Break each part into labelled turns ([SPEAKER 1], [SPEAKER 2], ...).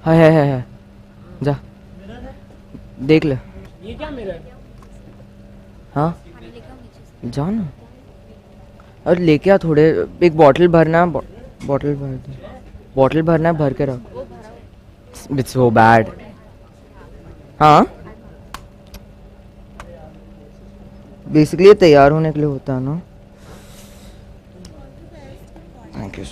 [SPEAKER 1] है जा देख ले।
[SPEAKER 2] ये क्या मिरर?
[SPEAKER 1] हाँ जा ना, और लेके आ थोड़े, एक बॉटल भरना, बॉटल भर दे, बॉटल भरना है, भर के रख। It's so bad. हाँ बेसिकली तैयार होने के लिए होता है ना। Thank you.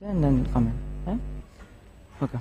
[SPEAKER 1] And then comment. Yeah? Okay.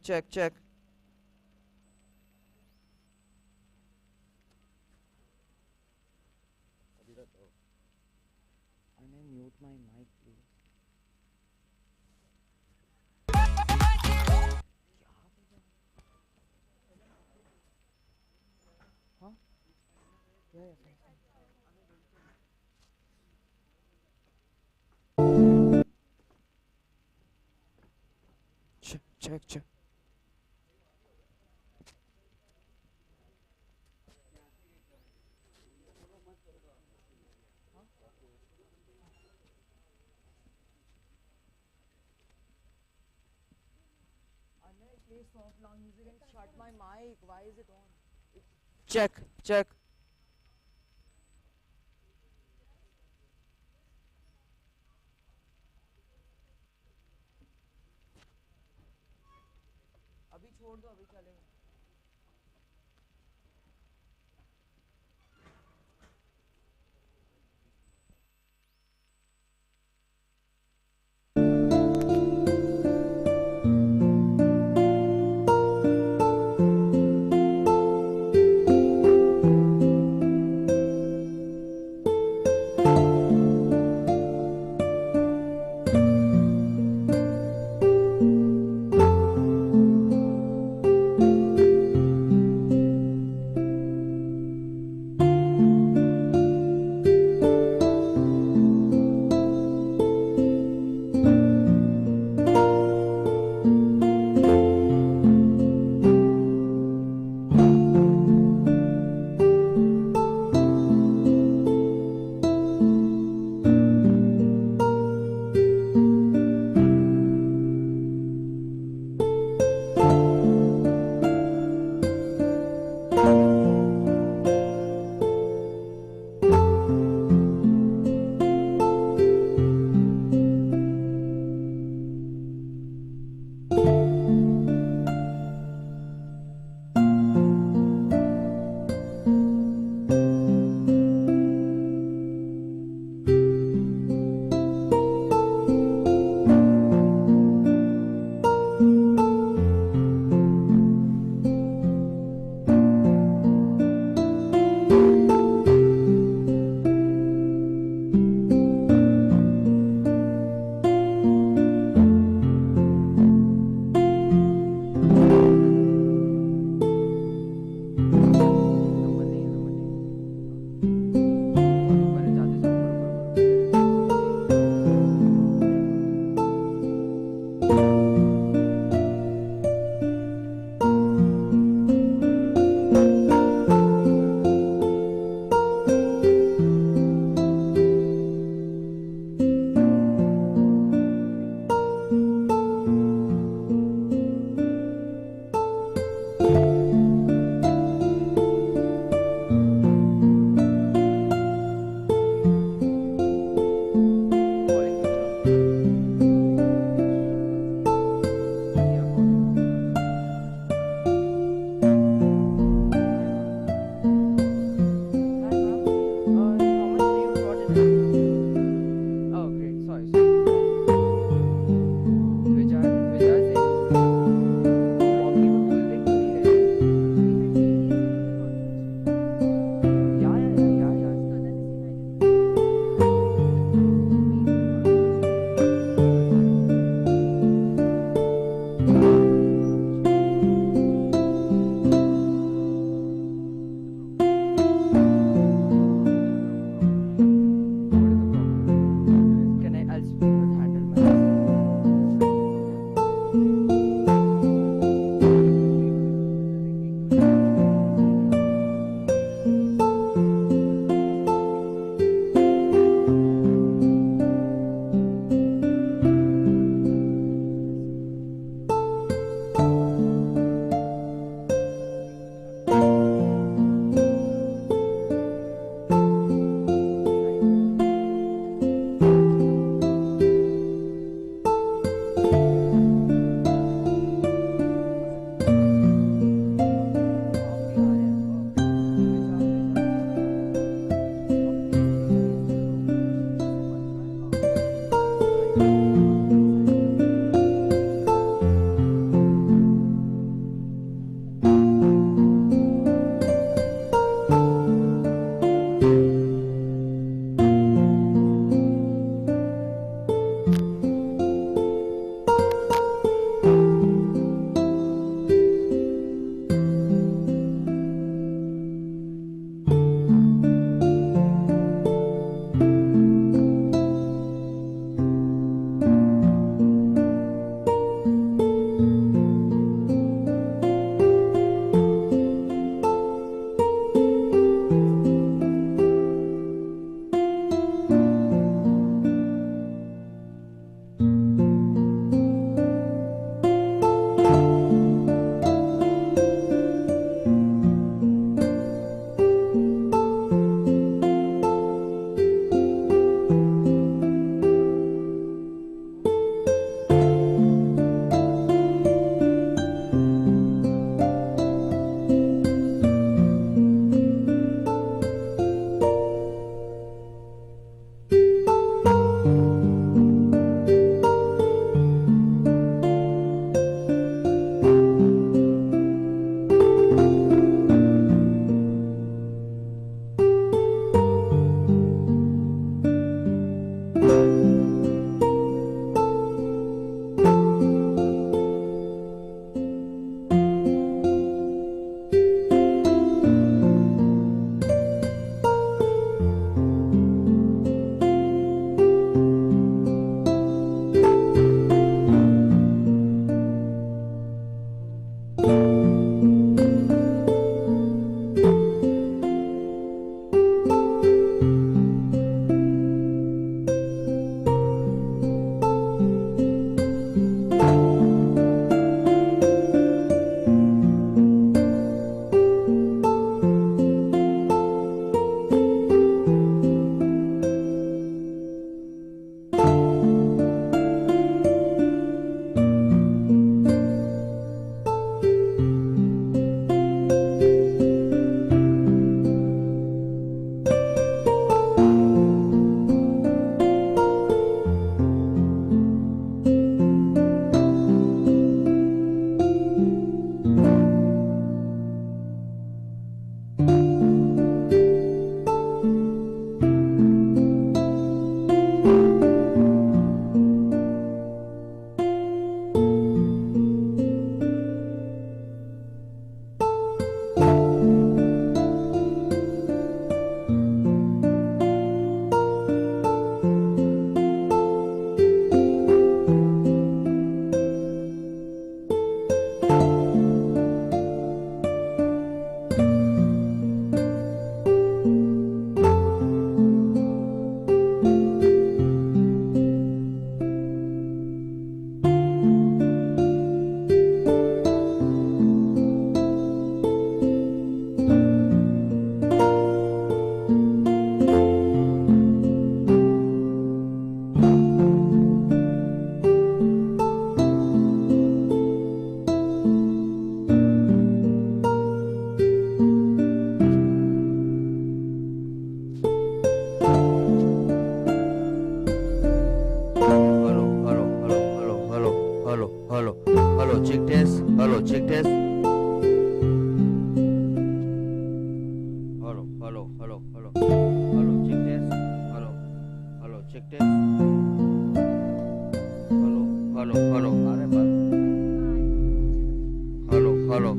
[SPEAKER 1] Check. And I mute my mic, please. Huh? Yeah, fine. Check. Play soft lounge music and shut my mic. Why is it on? Check. अभी छोड़ दो, अभी चलेगा. check test. Hello, hello, hello, hello. Hello, check test. Hello, hello, check test. Hello, hello, hello. अरे बात. Hello, hello.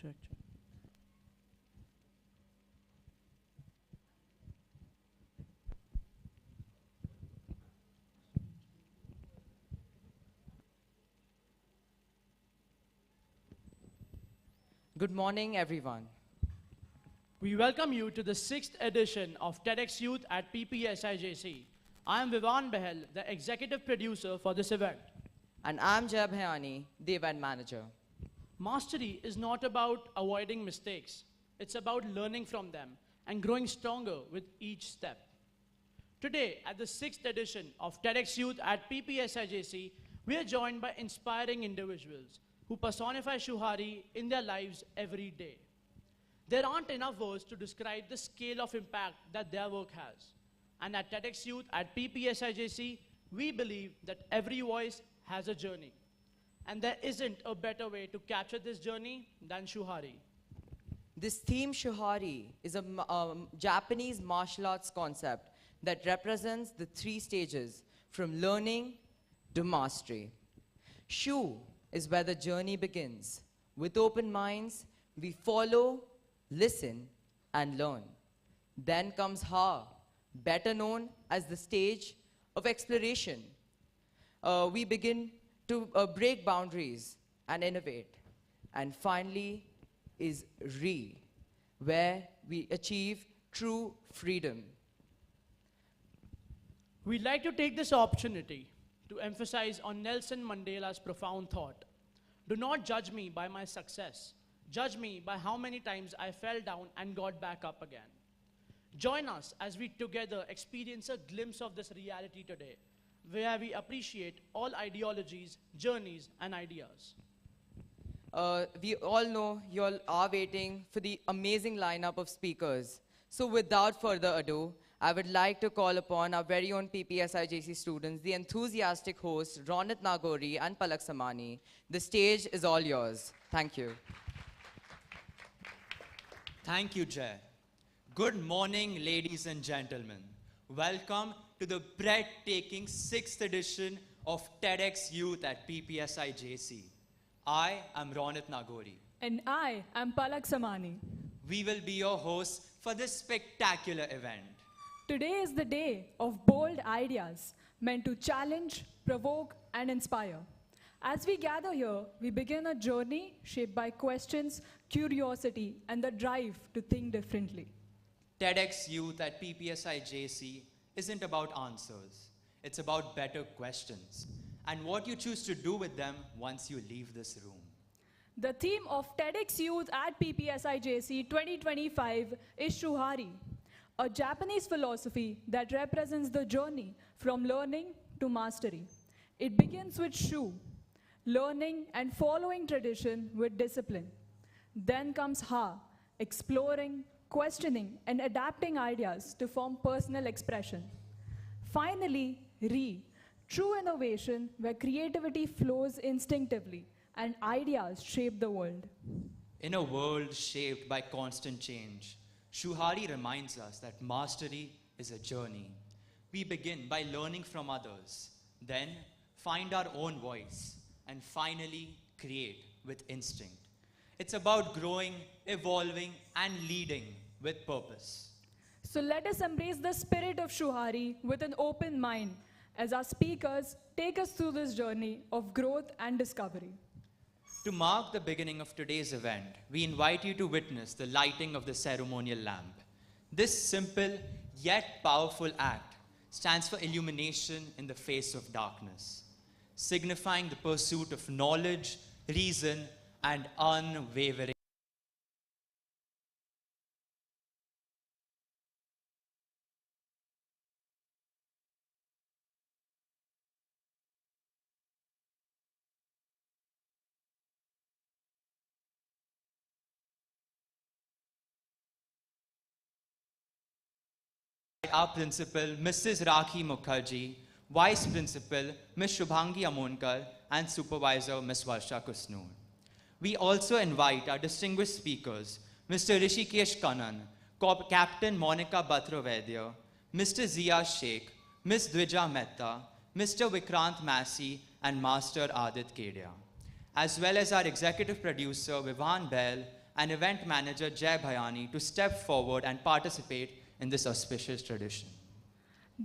[SPEAKER 2] Check.
[SPEAKER 3] Good morning, everyone.
[SPEAKER 2] We welcome you to the 6th edition of TEDxYouth at PPSIJC. I am Vivan Behel, the executive producer for this event.
[SPEAKER 3] And I'm Jeb Hayani, the event manager.
[SPEAKER 2] Mastery is not about avoiding mistakes. It's about learning from them. and growing stronger with each step. Today, at the 6th edition of TEDxYouth at PPSIJC, we are joined by inspiring individuals who personify ShuHaRi in their lives every day. There aren't enough words to describe the scale of impact that their work has. And at TEDxYouth at PPSIJC, we believe that every voice has a journey. And there isn't a better way to capture this journey than ShuHaRi.
[SPEAKER 3] This theme, ShuHaRi, is a Japanese martial arts concept that represents the 3 stages from learning to mastery. Shu is where the journey begins. With open minds, we follow, listen, and learn. Then comes Ha, better known as the stage of exploration. We begin to break boundaries and innovate. And finally is Ri, where we achieve true freedom.
[SPEAKER 2] We'd like to take this opportunity to emphasize on Nelson Mandela's profound thought. Do not judge me by my success. Judge me by how many times I fell down and got back up again. Join us as we together experience a glimpse of this reality today, where we appreciate all ideologies, journeys, and ideas.
[SPEAKER 3] We all know you all are waiting for the amazing lineup of speakers. So without further ado, I would like to call upon our very own PPSIJC students, the enthusiastic hosts, Ronit Nagori and Palak Samani. The stage is all yours. Thank you.
[SPEAKER 4] Thank you, Jay. Good morning, ladies and gentlemen. Welcome to the breathtaking 6th edition of TEDxYouth at PPSIJC. I am Ronit Nagori.
[SPEAKER 5] And I am Palak Samani.
[SPEAKER 4] We will be your hosts for this spectacular event.
[SPEAKER 5] Today is the day of bold ideas meant to challenge, provoke, and inspire. As we gather here, we begin a journey shaped by questions, curiosity, and the drive to think differently.
[SPEAKER 4] TEDxYouth at PPSIJC isn't about answers. It's about better questions and what you choose to do with them once you leave this room.
[SPEAKER 5] The theme of TEDxYouth at PPSIJC 2025 is ShuHaRi, a Japanese philosophy that represents the journey from learning to mastery. It begins with Shu, learning and following tradition with discipline. Then comes Ha, exploring, questioning, and adapting ideas to form personal expression. Finally, Ri, true innovation where creativity flows instinctively and ideas shape the world.
[SPEAKER 4] In a world shaped by constant change, ShuHaRi reminds us that mastery is a journey. We begin by learning from others, then find our own voice, and finally create with instinct. It's about growing, evolving, and leading with purpose.
[SPEAKER 5] So let us embrace the spirit of ShuHaRi with an open mind as our speakers take us through this journey of growth and discovery.
[SPEAKER 4] To mark the beginning of today's event, we invite you to witness the lighting of the ceremonial lamp. This simple yet powerful act stands for illumination in the face of darkness, signifying the pursuit of knowledge, reason, and unwavering. Our principal, Mrs. Rakhi Mukherjee, Vice Principal, Ms. Shubhangi Amonkar, and Supervisor, Ms. Varsha Kusnoor. We also invite our distinguished speakers, Mr. Rishikesh Kanan, Captain Monica Batra, Mr. Zia Sheikh, Ms. Duja Mehta, Mr. Vikrant Massey, and Master Adit Kadia, as well as our executive producer, Vivan Bell, and event manager, Jay Bhayani, to step forward and participate in this auspicious tradition.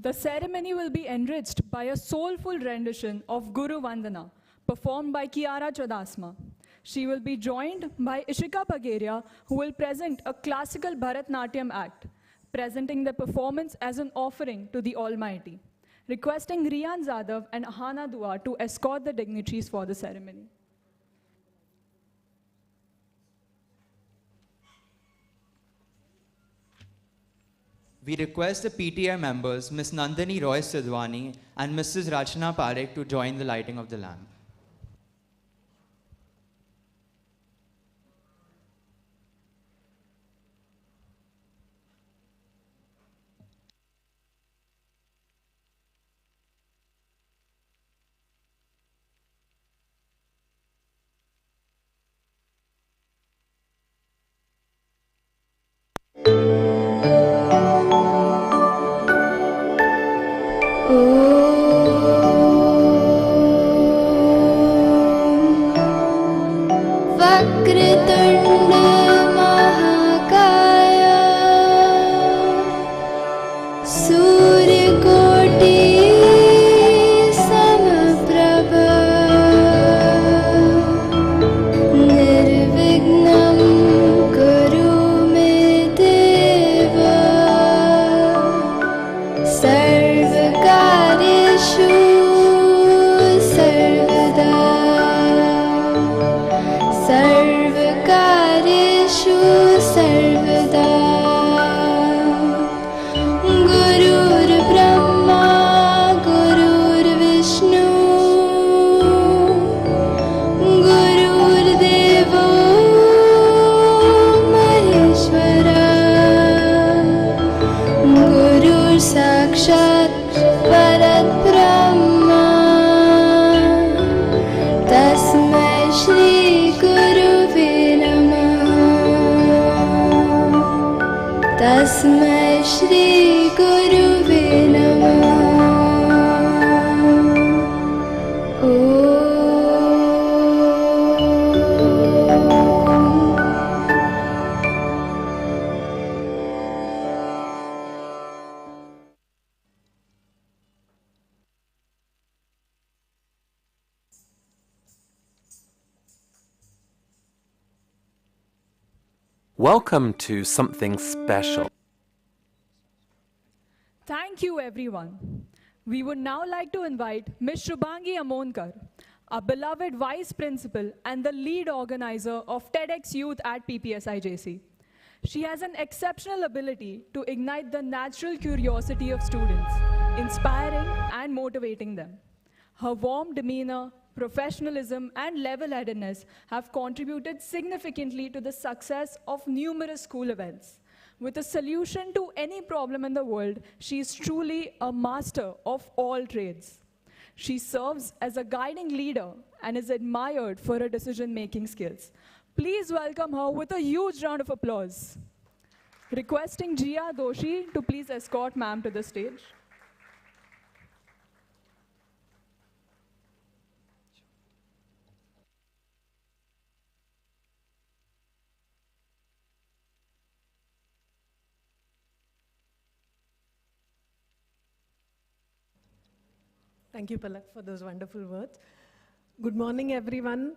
[SPEAKER 5] The ceremony will be enriched by a soulful rendition of Guru Vandana, performed by Kiara Chodasma. She will be joined by Ishika Pagaria, who will present a classical Bharatnatyam act, presenting the performance as an offering to the Almighty, requesting Riyan Zadav and Ahana Dua to escort the dignitaries for the ceremony.
[SPEAKER 4] We request the PTI members, Ms. Nandini Roy Sidwani and Mrs. Rachna Parekh, to join the lighting of the lamp.
[SPEAKER 6] वक्रतुण्ड महाकाय सूर्यकोटि समप्रभ निर्विघ्नं कुरु मे देव सर्वकार्येषु सर्वदा सर्वकार्येषु सर्वदा गुरुर्ब्रह्मा गुरुर्विष्णु गुरुर्देवो महेश्वरा गुरुर्साक्षात् परब्रह्मा तस्मै श्री गुरुवे नमः तस्मै श्री गुरुवे नमः
[SPEAKER 7] Welcome to something special.
[SPEAKER 5] Thank you, everyone. We would now like to invite Ms. Shubhangi Amonkar, our beloved Vice Principal and the lead organizer of TEDxYouth at PPSIJC. She has an exceptional ability to ignite the natural curiosity of students, inspiring and motivating them. Her warm demeanor, professionalism, and level-headedness have contributed significantly to the success of numerous school events. With a solution to any problem in the world, she is truly a master of all trades. She serves as a guiding leader and is admired for her decision-making skills. Please welcome her with a huge round of applause. Requesting Jia Doshi to please escort ma'am to the stage.
[SPEAKER 8] Thank you, Palak, for those wonderful words. Good morning, everyone.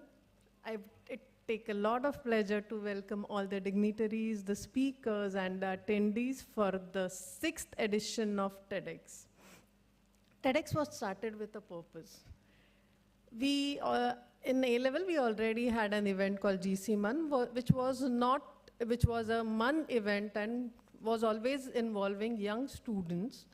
[SPEAKER 8] It takes a lot of pleasure to welcome all the dignitaries, the speakers, and the attendees for the 6th edition of TEDx. TEDx was started with a purpose. We, in A-level, we already had an event called GC MUN, which was a MUN event and was always involving young students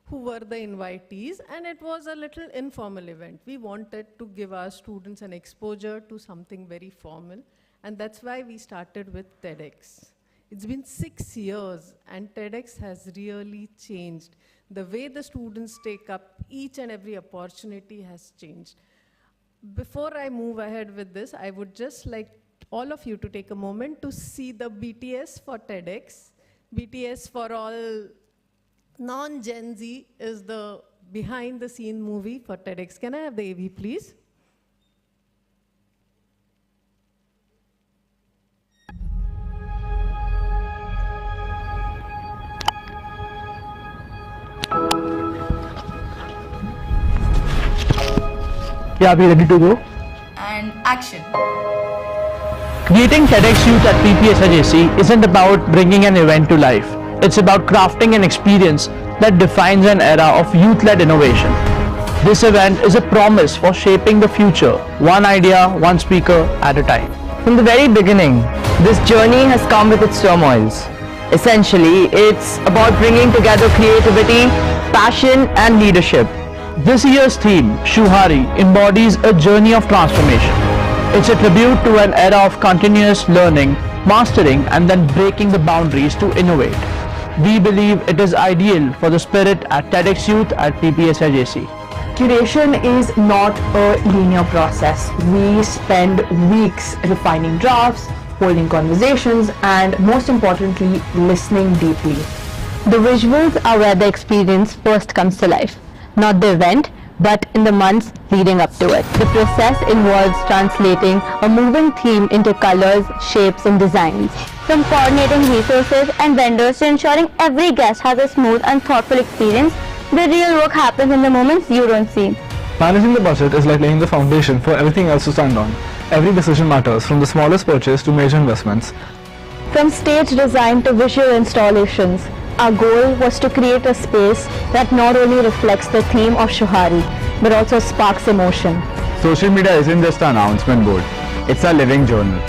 [SPEAKER 8] who were the invitees, and it was a little informal event. We wanted to give our students an exposure to something very formal, and that's why we started with TEDx. It's been 6 years, and TEDx has really changed. The way the students take up each and every opportunity has changed. Before I move ahead with this, I would just like all of you to take a moment to see the BTS for TEDx. BTS for all non-Gen Z is the behind-the-scene movie for TEDx. Can I have the AV, please?
[SPEAKER 2] Yeah, are we ready to go?
[SPEAKER 6] And action.
[SPEAKER 2] Creating TEDxYouth at PPSIJC isn't about bringing an event to life. It's about crafting an experience that defines an era of youth-led innovation. This event is a promise for shaping the future, one idea, one speaker at a time.
[SPEAKER 1] From the very beginning, this journey has come with its turmoils. Essentially, it's about bringing together creativity, passion, and leadership.
[SPEAKER 2] This year's theme, ShuHaRi, embodies a journey of transformation. It's a tribute to an era of continuous learning, mastering, and then breaking the boundaries to innovate. We believe it is ideal for the spirit at TEDxYouth at PPSIJC.
[SPEAKER 9] Curation is not a linear process. We spend weeks refining drafts, holding conversations, and most importantly, listening deeply.
[SPEAKER 10] The visuals are where the experience first comes to life, not the event, but in the months leading up to it. The process involves translating a moving theme into colors, shapes, and designs.
[SPEAKER 11] From coordinating resources and vendors to ensuring every guest has a smooth and thoughtful experience, the real work happens in the moments you don't see.
[SPEAKER 12] Managing the budget is like laying the foundation for everything else to stand on. Every decision matters, from the smallest purchase to major investments.
[SPEAKER 10] From stage design to visual installations, our goal was to create a space that not only reflects the theme of ShuHaRi, but also sparks emotion.
[SPEAKER 13] Social media isn't just an announcement board, it's a living journal.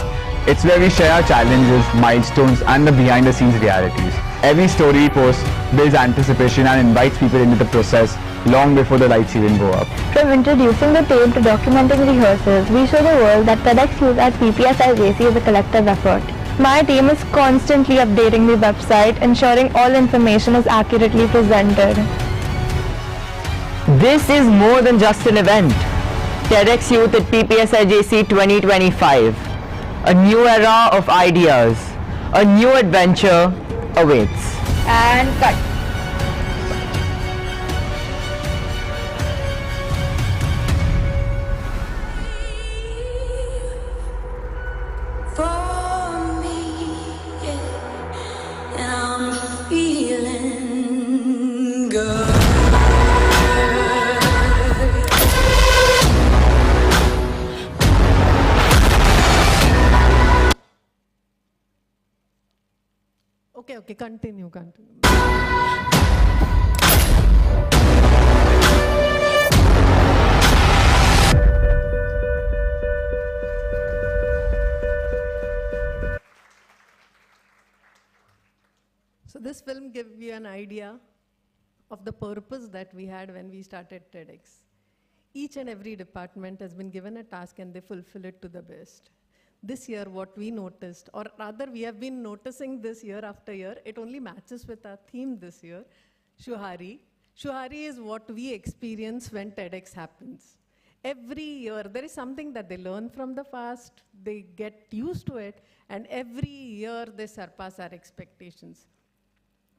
[SPEAKER 13] It's where we share our challenges, milestones, and the behind-the-scenes realities. Every story post builds anticipation and invites people into the process long before the lights even go up.
[SPEAKER 11] From introducing the team to documenting rehearsals, we show the world that TEDxYouth at PPSIJC is a collective effort. My team is constantly updating the website, ensuring all information is accurately presented.
[SPEAKER 1] This is more than just an event. TEDxYouth at PPSIJC2025. A new era of ideas. A new adventure awaits.
[SPEAKER 3] And cut.
[SPEAKER 8] Okay, continue. So this film gives you an idea of the purpose that we had when we started TEDx. Each and every department has been given a task and they fulfill it to the best. This year, what we noticed, or rather we have been noticing this year after year, it only matches with our theme this year, ShuHaRi. ShuHaRi is what we experience when TEDx happens. Every year, there is something that they learn from the past, they get used to it, and every year they surpass our expectations.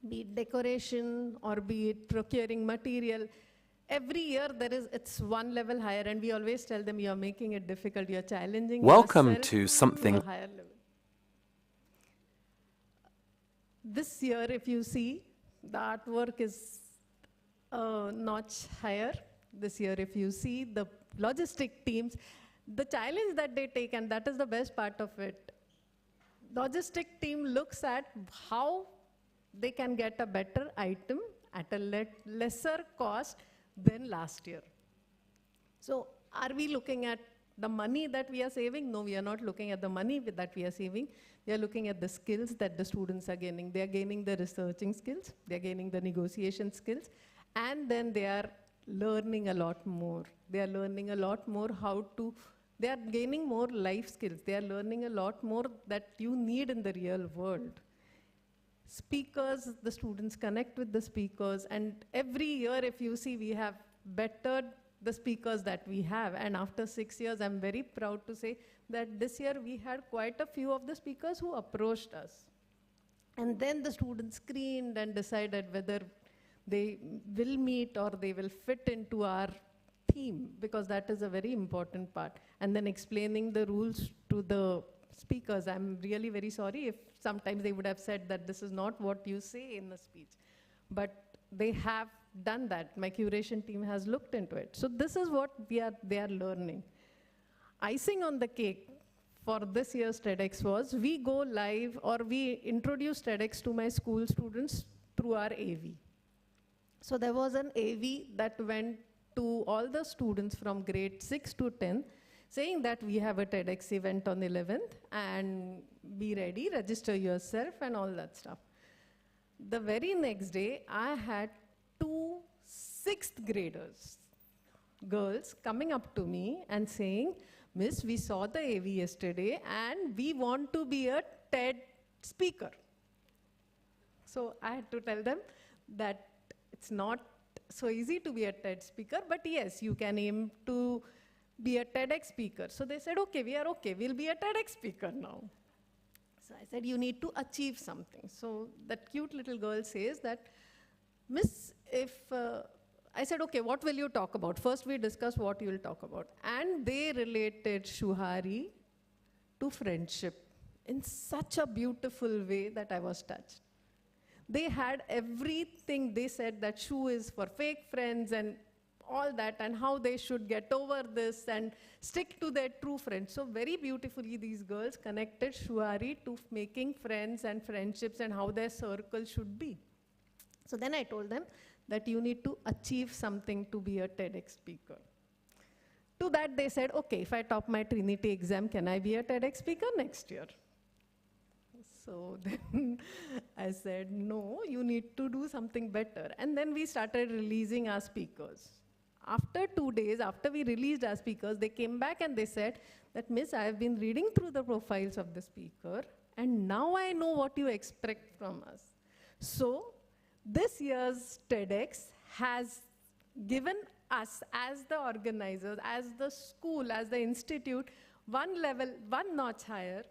[SPEAKER 8] Be it decoration or be it procuring material, every year it's one level higher, and we always tell them you're making it difficult, you're challenging
[SPEAKER 7] Welcome
[SPEAKER 8] yourself
[SPEAKER 7] to something.
[SPEAKER 8] a higher level. This year, if you see, the artwork is a notch higher. This year, if you see the logistic teams, the challenge that they take, and that is the best part of it, logistic team looks at how they can get a better item at a lesser cost than last year. So are we looking at the money that we are saving? No, we are not looking at the money that we are saving. We are looking at the skills that the students are gaining. They are gaining the researching skills, they are gaining the negotiation skills, and then they are learning a lot more. They are learning a lot more they are gaining more life skills. They are learning a lot more that you need in the real world. Speakers, the students connect with the speakers, and every year, if you see, we have bettered the speakers that we have. And after 6 years, I'm very proud to say that this year we had quite a few of the speakers who approached us. And then the students screened and decided whether they will meet or they will fit into our theme, because that is a very important part. And then explaining the rules to the speakers. I'm really very sorry if sometimes they would have said that this is not what you say in the speech. But they have done that. My curation team has looked into it. So this is what they are learning. Icing on the cake for this year's TEDx was we go live, or we introduce TEDx to my school students through our AV. So there was an AV that went to all the students from grade 6 to 10, saying that we have a TEDx event on 11th and be ready, register yourself and all that stuff. The very next day, I had 2 6th graders, girls, coming up to me and saying, Miss, we saw the AV yesterday and we want to be a TED speaker. So I had to tell them that it's not so easy to be a TED speaker, but yes, you can aim to be a TEDx speaker. So they said, okay, we are okay, we'll be a TEDx speaker now. So I said, you need to achieve something. So that cute little girl says that, Miss, I said, okay, what will you talk about? First we discuss what you will talk about. And they related ShuHaRi to friendship in such a beautiful way that I was touched. They had everything. They said that Shu is for fake friends and all that, and how they should get over this and stick to their true friends. So very beautifully these girls connected ShuHaRi to making friends and friendships and how their circle should be. So then I told them that you need to achieve something to be a TEDx speaker. To that they said, okay, if I top my Trinity exam, can I be a TEDx speaker next year? So then I said, no, you need to do something better. And then we started releasing our speakers. After 2 days, after we released our speakers, they came back and they said that, Miss, I have been reading through the profiles of the speaker, and now I know what you expect from us. So this year's TEDx has given us, as the organizers, as the school, as the institute, one level, one notch higher.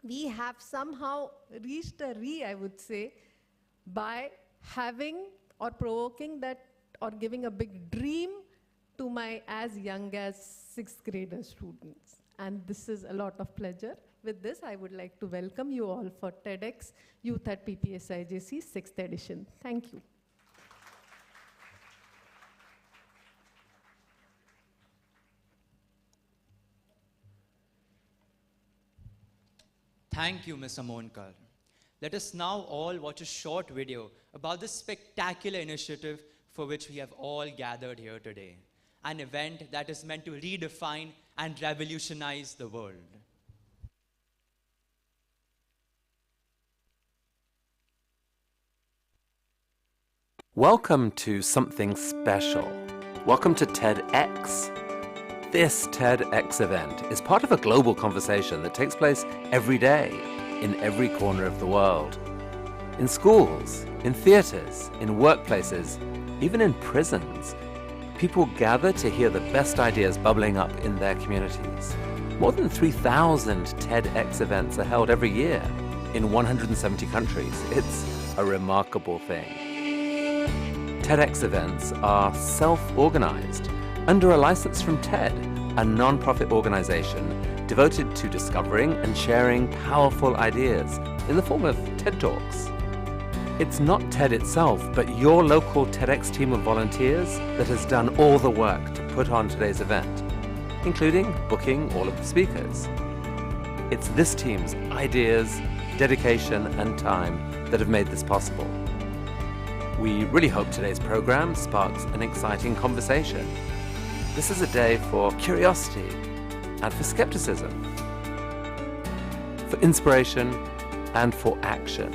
[SPEAKER 8] We have somehow reached a I would say, by having or provoking that or giving a big dream to my as young as 6th grader students. And this is a lot of pleasure. With this, I would like to welcome you all for TEDxYouth at PPSIJC 6th edition. Thank you.
[SPEAKER 4] Thank you, Ms. Amonkar. Let us now all watch a short video about this spectacular initiative for which we have all gathered here today. An event that is meant to redefine and revolutionize the world.
[SPEAKER 7] Welcome to something special. Welcome to TEDx. This TEDx event is part of a global conversation that takes place every day in every corner of the world. In schools, in theaters, in workplaces, even in prisons, people gather to hear the best ideas bubbling up in their communities. More than 3,000 TEDx events are held every year in 170 countries. It's a remarkable thing. TEDx events are self-organized under a license from TED, a non-profit organization devoted to discovering and sharing powerful ideas in the form of TED Talks. It's not TED itself, but your local TEDx team of volunteers that has done all the work to put on today's event, including booking all of the speakers. It's this team's ideas, dedication, and time that have made this possible. We really hope today's program sparks an exciting conversation. This is a day for curiosity and for skepticism, for inspiration and for action.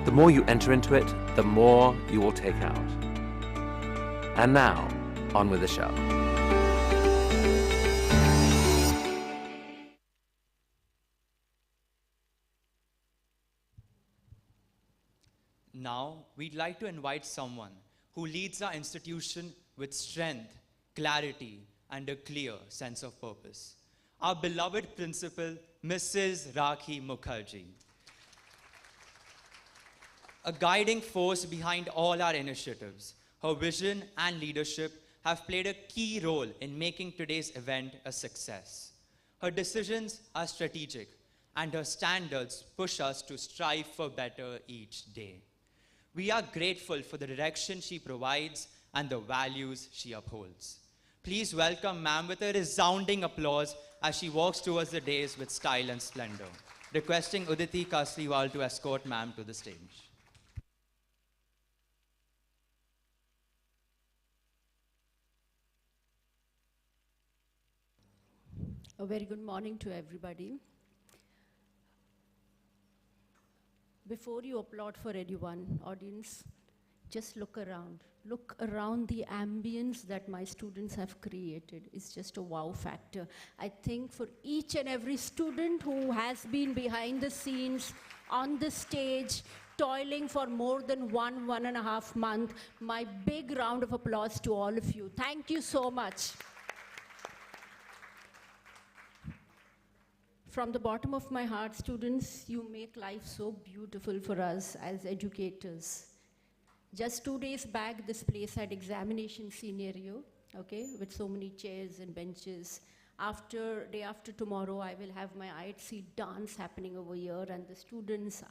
[SPEAKER 7] The more you enter into it, the more you will take out. And now, on with the show.
[SPEAKER 4] Now, we'd like to invite someone who leads our institution with strength, clarity, and a clear sense of purpose. Our beloved principal, Mrs. Rakhi Mukherjee. A guiding force behind all our initiatives, her vision and leadership have played a key role in making today's event a success. Her decisions are strategic, and her standards push us to strive for better each day. We are grateful for the direction she provides and the values she upholds. Please welcome ma'am with a resounding applause as she walks towards the dais with style and splendor. Requesting Uditi Kasliwal to escort ma'am to the stage.
[SPEAKER 14] A very good morning to everybody. before you applaud for anyone, audience, just look around. Look around the ambience that my students have created. It's just a wow factor. I think for each and every student who has been behind the scenes, on the stage, toiling for more than 1.5 months, my big round of applause to all of you. Thank you so much. From the bottom of my heart, students, you make life so beautiful for us as educators. Just 2 days back, this place had examination scenario, okay, with so many chairs and benches. Day after tomorrow, I will have my IHC dance happening over here, and the students,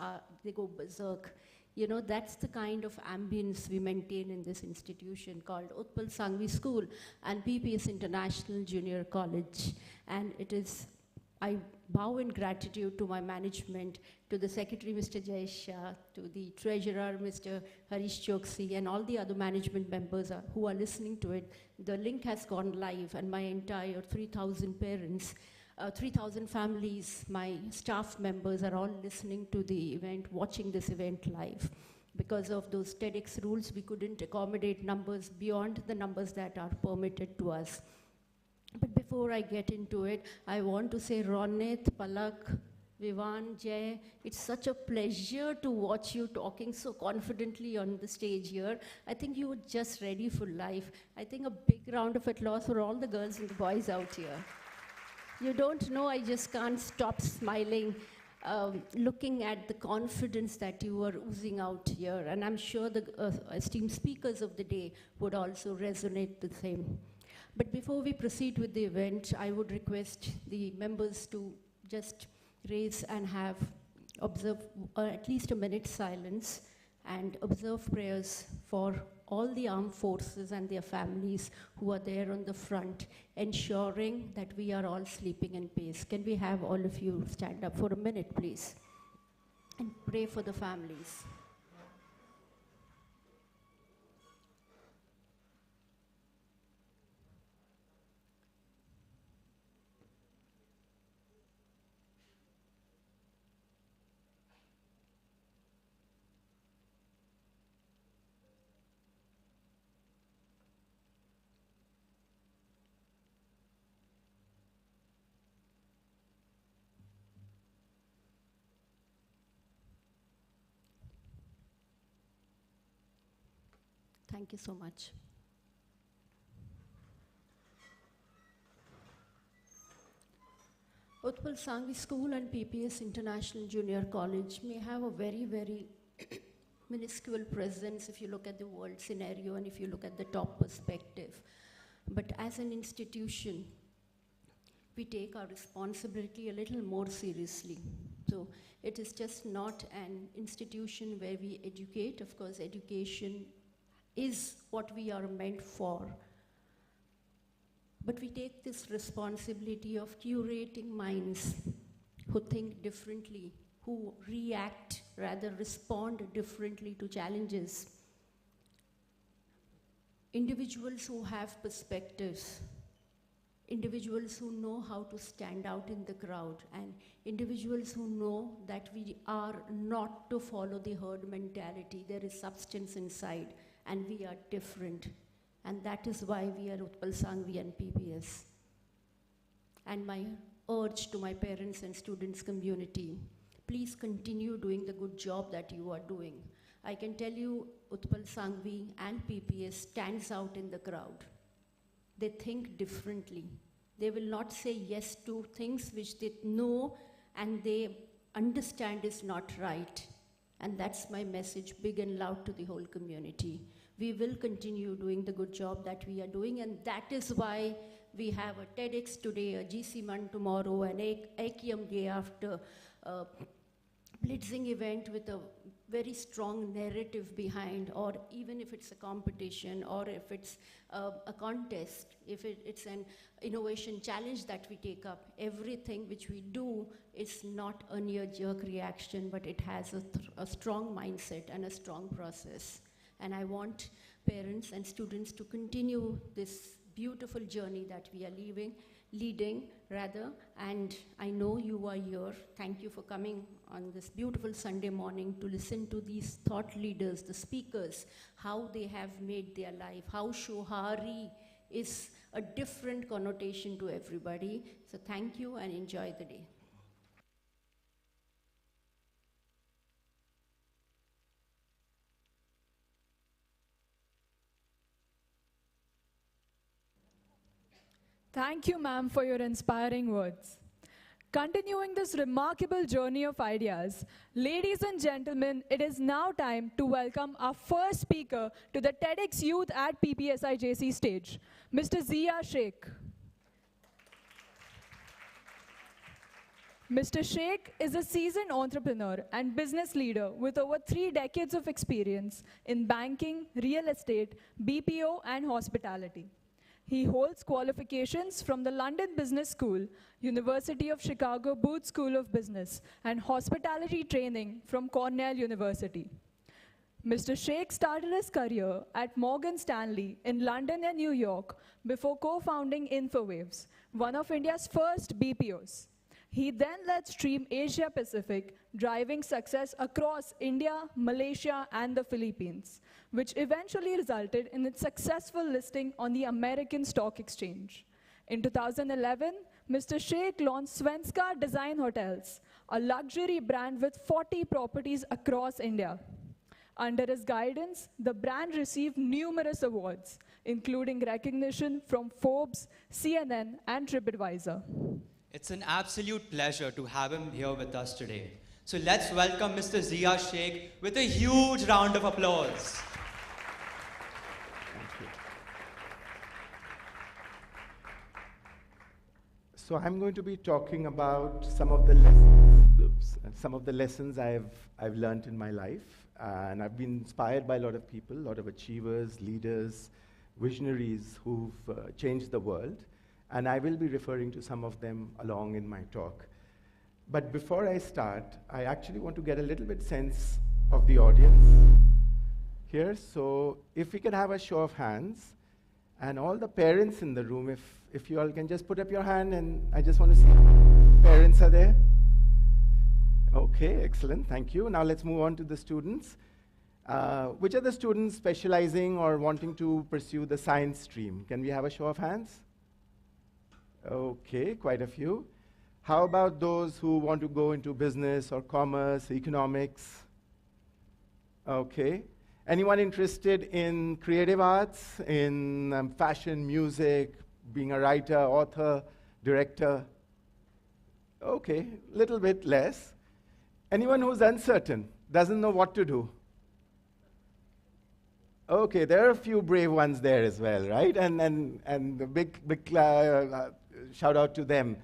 [SPEAKER 14] they go berserk. You know, that's the kind of ambience we maintain in this institution called Utpal Sangvi School and PPS International Junior College. And it is, I bow in gratitude to my management, to the secretary, Mr. Jai Shah, to the treasurer, Mr. Harish Choksi, and all the other management members who are listening to it. The link has gone live, and my entire 3,000 parents, 3,000 families, my staff members are all listening to the event, watching this event live. Because of those TEDx rules, we couldn't accommodate numbers beyond the numbers that are permitted to us. But before I get into it, I want to say Ronit, Palak, Vivan, Jay, it's such a pleasure to watch you talking so confidently on the stage here. I think you were just ready for life. I think a big round of applause for all the girls and the boys out here. You don't know, I just can't stop smiling, looking at the confidence that you are oozing out here. And I'm sure the esteemed speakers of the day would also resonate the same. But before we proceed with the event, I would request the members to just raise and observe at least a minute's silence and observe prayers for all the armed forces and their families who are there on the front, ensuring that we are all sleeping in peace. Can we have all of you stand up for a minute, please, and pray for the families? Thank you so much. Utpal Sangvi School and PPS International Junior College may have a very, very minuscule presence if you look at the world scenario and if you look at the top perspective. But as an institution, we take our responsibility a little more seriously. So it is just not an institution where we educate. Of course, education is what we are meant for. But we take this responsibility of curating minds who think differently, who react, rather respond differently to challenges. Individuals who have perspectives, individuals who know how to stand out in the crowd, and individuals who know that we are not to follow the herd mentality. There is substance inside, and we are different. And that is why we are Utpal Sangvi and PPS. And my urge to my parents and students community, please continue doing the good job that you are doing. I can tell you Utpal Sangvi and PPS stands out in the crowd. They think differently. They will not say yes to things which they know and they understand is not right. And that's my message, big and loud, to the whole community. We will continue doing the good job that we are doing, and that is why we have a TEDx today, a GC Mon tomorrow, an AKM day after, blitzing event with a very strong narrative behind, or even if it's a competition, or if it's a contest, if it's an innovation challenge that we take up, everything which we do is not a knee-jerk reaction, but it has a strong mindset and a strong process. And I want parents and students to continue this beautiful journey that we are leading rather, and I know you are here. Thank you for coming on this beautiful Sunday morning to listen to these thought leaders, the speakers, how they have made their life, how ShuHaRi is a different connotation to everybody. So thank you and enjoy the day.
[SPEAKER 5] Thank you, ma'am, for your inspiring words. Continuing this remarkable journey of ideas, ladies and gentlemen, it is now time to welcome our first speaker to the TEDxYouth at PPSIJC stage, Mr. Zia Sheikh. Mr. Sheikh is a seasoned entrepreneur and business leader with over 3 decades of experience in banking, real estate, BPO, and hospitality. He holds qualifications from the London Business School, University of Chicago Booth School of Business, and hospitality training from Cornell University. Mr. Sheikh started his career at Morgan Stanley in London and New York before co-founding Infowaves, one of India's first BPOs. He then led Stream Asia Pacific, driving success across India, Malaysia, and the Philippines, which eventually resulted in its successful listing on the American Stock Exchange. In 2011, Mr. Sheikh launched Svenska Design Hotels, a luxury brand with 40 properties across India. Under his guidance, the brand received numerous awards, including recognition from Forbes, CNN, and TripAdvisor.
[SPEAKER 4] It's an absolute pleasure to have him here with us today. So let's welcome Mr. Zia Sheikh with a huge round of applause.
[SPEAKER 15] So I'm going to be talking about some of the lessons I've learned in my life, and I've been inspired by a lot of people, a lot of achievers, leaders, visionaries who've changed the world, and I will be referring to some of them along in my talk. But before I start, I actually want to get a little bit sense of the audience here. So if we can have a show of hands, and all the parents in the room, if you all can just put up your hand, and I just want to see parents are there. Okay, excellent, thank you. Now let's move on to the students. Which are the students specializing or wanting to pursue the science stream? Can we have a show of hands? Okay, quite a few. How about those who want to go into business or commerce, economics? Okay. Anyone interested in creative arts, in fashion, music, being a writer, author, director? Okay, little bit less. Anyone who's uncertain, doesn't know what to do? Okay, there are a few brave ones there as well, right? And the big shout out to them.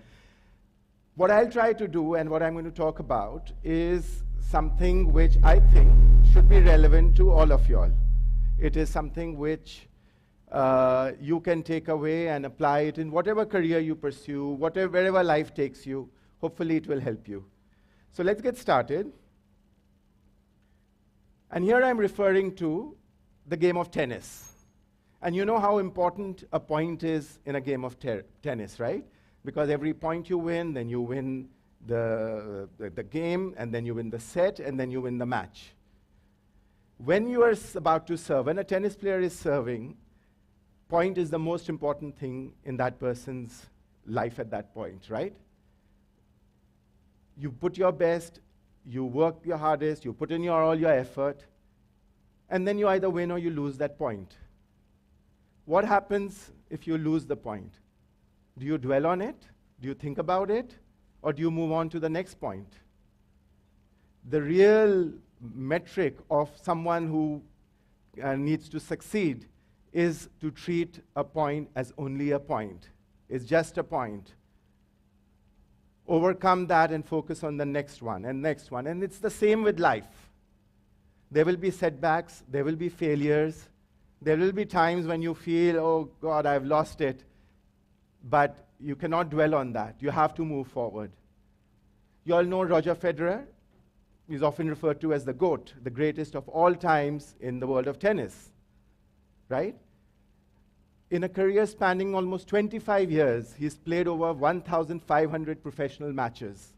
[SPEAKER 15] What I'll try to do and what I'm going to talk about is something which I think should be relevant to all of you all. It is something which you can take away and apply it in whatever career you pursue, wherever life takes you. Hopefully it will help you. So let's get started. And here I'm referring to the game of tennis. And you know how important a point is in a game of tennis, right? Because every point you win, then you win the game, and then you win the set, and then you win the match. When you are about to serve, when a tennis player is serving, point is the most important thing in that person's life at that point, right? You put your best, you work your hardest, you put in all your effort, and then you either win or you lose that point. What happens if you lose the point? Do you dwell on it? Do you think about it? Or do you move on to the next point? The real metric of someone who needs to succeed is to treat a point as only a point. It's just a point. Overcome that and focus on the next one and next one. And it's the same with life. There will be setbacks, there will be failures, there will be times when you feel, oh God, I've lost it. But you cannot dwell on that. You have to move forward. You all know Roger Federer. He's often referred to as the GOAT, the greatest of all times in the world of tennis, right? in a career spanning almost 25 years, he's played over 1,500 professional matches.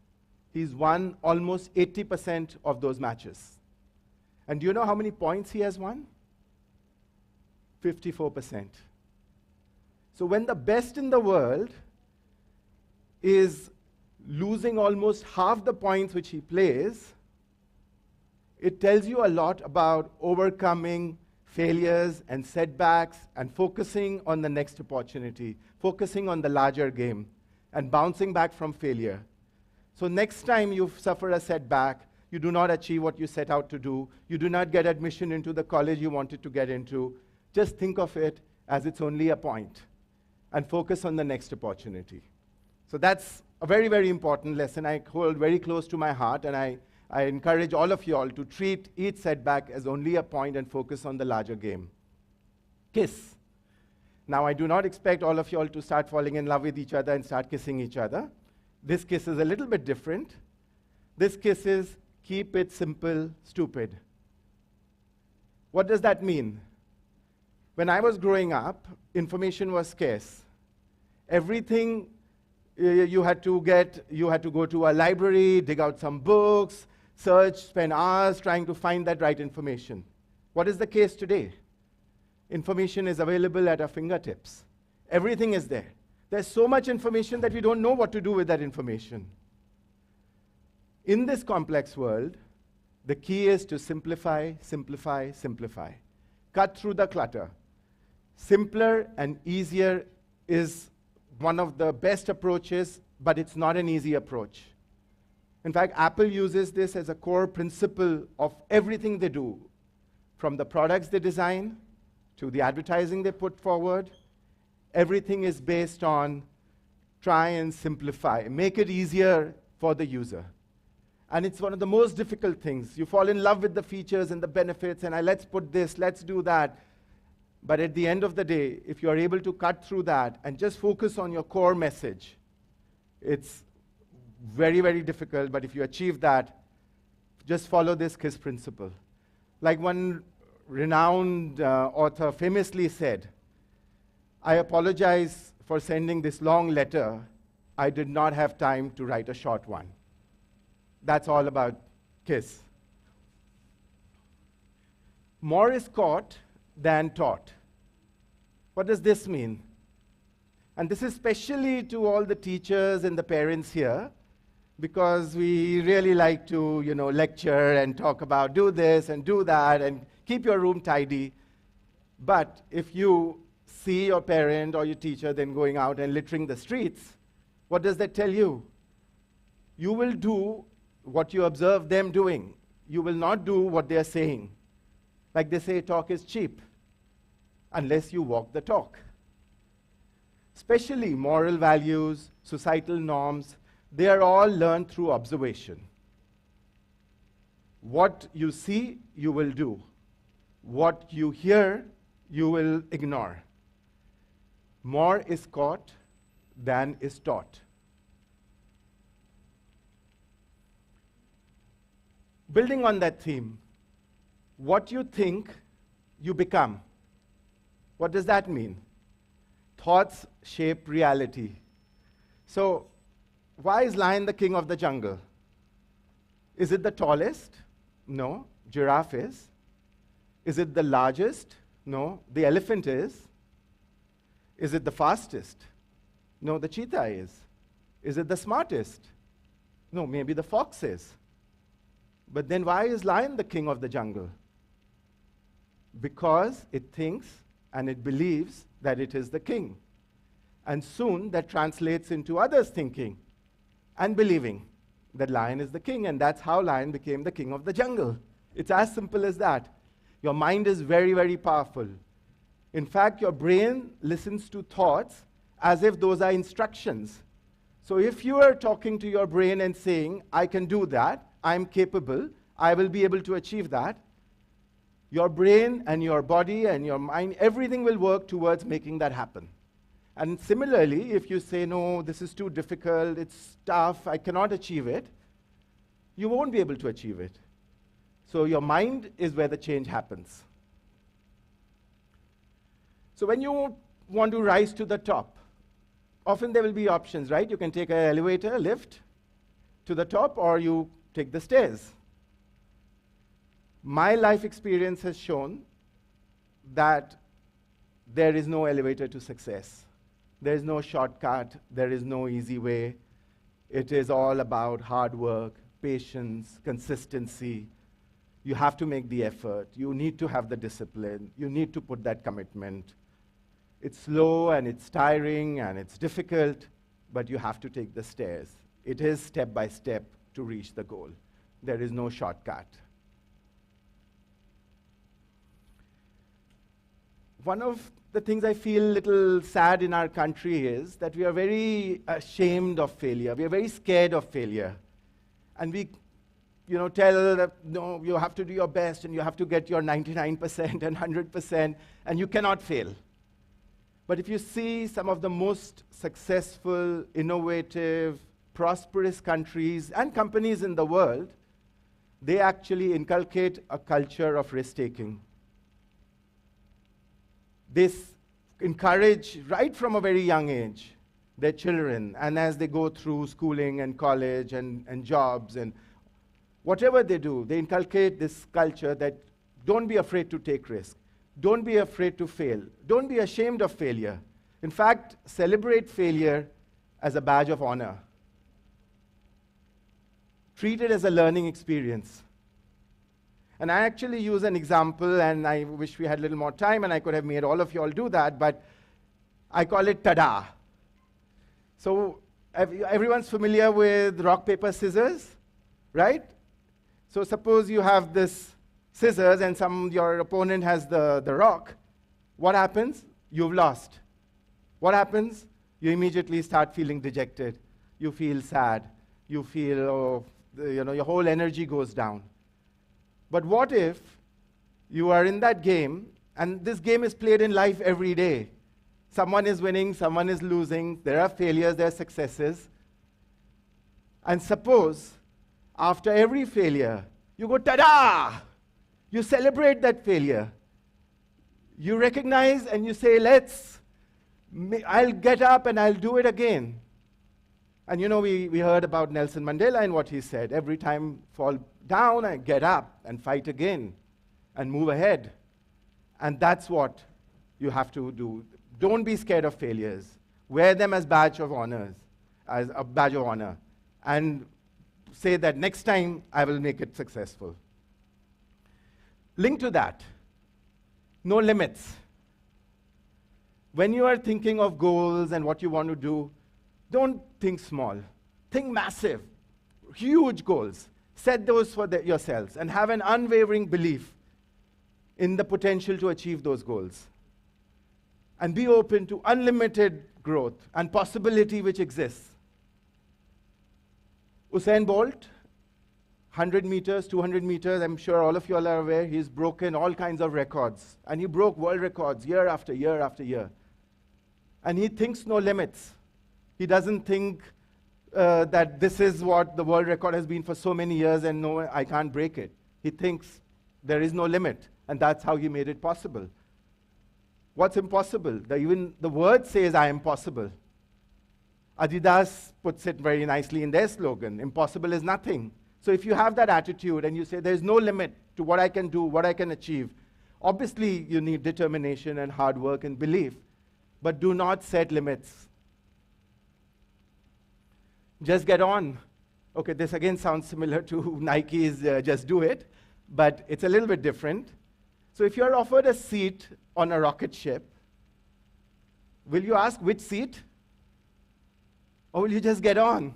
[SPEAKER 15] He's won almost 80% of those matches. And do you know how many points he has won? 54%. So when the best in the world is losing almost half the points which he plays, it tells you a lot about overcoming failures and setbacks and focusing on the next opportunity, focusing on the larger game, and bouncing back from failure. So next time you suffer a setback, you do not achieve what you set out to do, you do not get admission into the college you wanted to get into, just think of it as it's only a point and focus on the next opportunity. So that's a very, very important lesson I hold very close to my heart, and I encourage all of you all to treat each setback as only a point and focus on the larger game. Kiss. Now, I do not expect all of you all to start falling in love with each other and start kissing each other. This kiss is a little bit different. This kiss is keep it simple, stupid. What does that mean? When I was growing up, information was scarce. Everything you had to go to a library, dig out some books, search, spend hours trying to find that right information. What is the case today? Information is available at our fingertips. Everything is there. There's so much information that we don't know what to do with that information. In this complex world, the key is to simplify, simplify, simplify. Cut through the clutter. Simpler and easier is one of the best approaches, but it's not an easy approach. In fact, Apple uses this as a core principle of everything they do, from the products they design to the advertising they put forward. Everything is based on try and simplify, make it easier for the user. And it's one of the most difficult things. You fall in love with the features and the benefits, and let's put this, let's do that. But at the end of the day, if you're able to cut through that and just focus on your core message, it's very, very difficult. But if you achieve that, just follow this KISS principle. Like one renowned author famously said, I apologize for sending this long letter. I did not have time to write a short one. That's all about KISS. More is caught than taught. What does this mean? And this is especially to all the teachers and the parents here, because we really like to, lecture and talk about do this and do that and keep your room tidy. But if you see your parent or your teacher then going out and littering the streets, what does that tell you? You will do what you observe them doing. You will not do what they are saying. Like they say, talk is cheap, unless you walk the talk. Especially moral values, societal norms, they are all learned through observation. What you see, you will do. What you hear, you will ignore. More is caught than is taught. Building on that theme, what you think, you become. What does that mean? Thoughts shape reality. So, why is lion the king of the jungle? Is it the tallest? No, giraffe is. Is it the largest? No, the elephant is. Is it the fastest? No, the cheetah is. Is it the smartest? No, maybe the fox is. But then why is lion the king of the jungle? Because it thinks and it believes that it is the king. And soon that translates into others thinking and believing that lion is the king, and that's how lion became the king of the jungle. It's as simple as that. Your mind is very, very powerful. In fact, your brain listens to thoughts as if those are instructions. So if you are talking to your brain and saying, I can do that, I'm capable, I will be able to achieve that, your brain and your body and your mind, everything will work towards making that happen. And similarly, if you say, no, this is too difficult, it's tough, I cannot achieve it, you won't be able to achieve it. So your mind is where the change happens. So when you want to rise to the top, often there will be options, right? You can take an elevator, lift to the top, or you take the stairs. My life experience has shown that there is no elevator to success. There is no shortcut. There is no easy way. It is all about hard work, patience, consistency. You have to make the effort. You need to have the discipline. You need to put that commitment. It's slow and it's tiring and it's difficult, but you have to take the stairs. It is step by step to reach the goal. There is no shortcut. One of the things I feel a little sad in our country is that we are very ashamed of failure. We are very scared of failure. And we tell that, no, you have to do your best and you have to get your 99% and 100% and you cannot fail. But if you see some of the most successful, innovative, prosperous countries and companies in the world, they actually inculcate a culture of risk-taking. They encourage, right from a very young age, their children, and as they go through schooling and college and jobs and whatever they do, they inculcate this culture that don't be afraid to take risks. Don't be afraid to fail. Don't be ashamed of failure. In fact, celebrate failure as a badge of honor. Treat it as a learning experience. And I actually use an example, and I wish we had a little more time and I could have made all of you all do that, but I call it tada. So everyone's familiar with rock, paper, scissors, right? So suppose you have this scissors and your opponent has the rock. What happens? You've lost. What happens? You immediately start feeling dejected. You feel sad. You feel, your whole energy goes down. But what if you are in that game, and this game is played in life every day? Someone is winning, someone is losing, there are failures, there are successes. And suppose, after every failure, you go, ta-da! You celebrate that failure. You recognize and you say, I'll get up and I'll do it again. And we heard about Nelson Mandela and what he said. Every time fall down and get up and fight again and move ahead. And that's what you have to do. Don't be scared of failures. Wear them as badge of honor. And say that next time I will make it successful. Link to that, no limits. When you are thinking of goals and what you want to do, don't think small. Think massive, huge goals. Set those for yourselves and have an unwavering belief in the potential to achieve those goals. And be open to unlimited growth and possibility which exists. Usain Bolt, 100 meters, 200 meters, I'm sure all of you all are aware, he's broken all kinds of records. And he broke world records year after year after year. And he thinks no limits. He doesn't think that this is what the world record has been for so many years and no, I can't break it. He thinks there is no limit. And that's how he made it possible. What's impossible? Even the word says, I am possible. Adidas puts it very nicely in their slogan, impossible is nothing. So if you have that attitude and you say there's no limit to what I can do, what I can achieve, obviously you need determination and hard work and belief, but do not set limits. Just get on. Okay, this again sounds similar to Nike's Just Do It, but it's a little bit different. So if you're offered a seat on a rocket ship, will you ask which seat? Or will you just get on?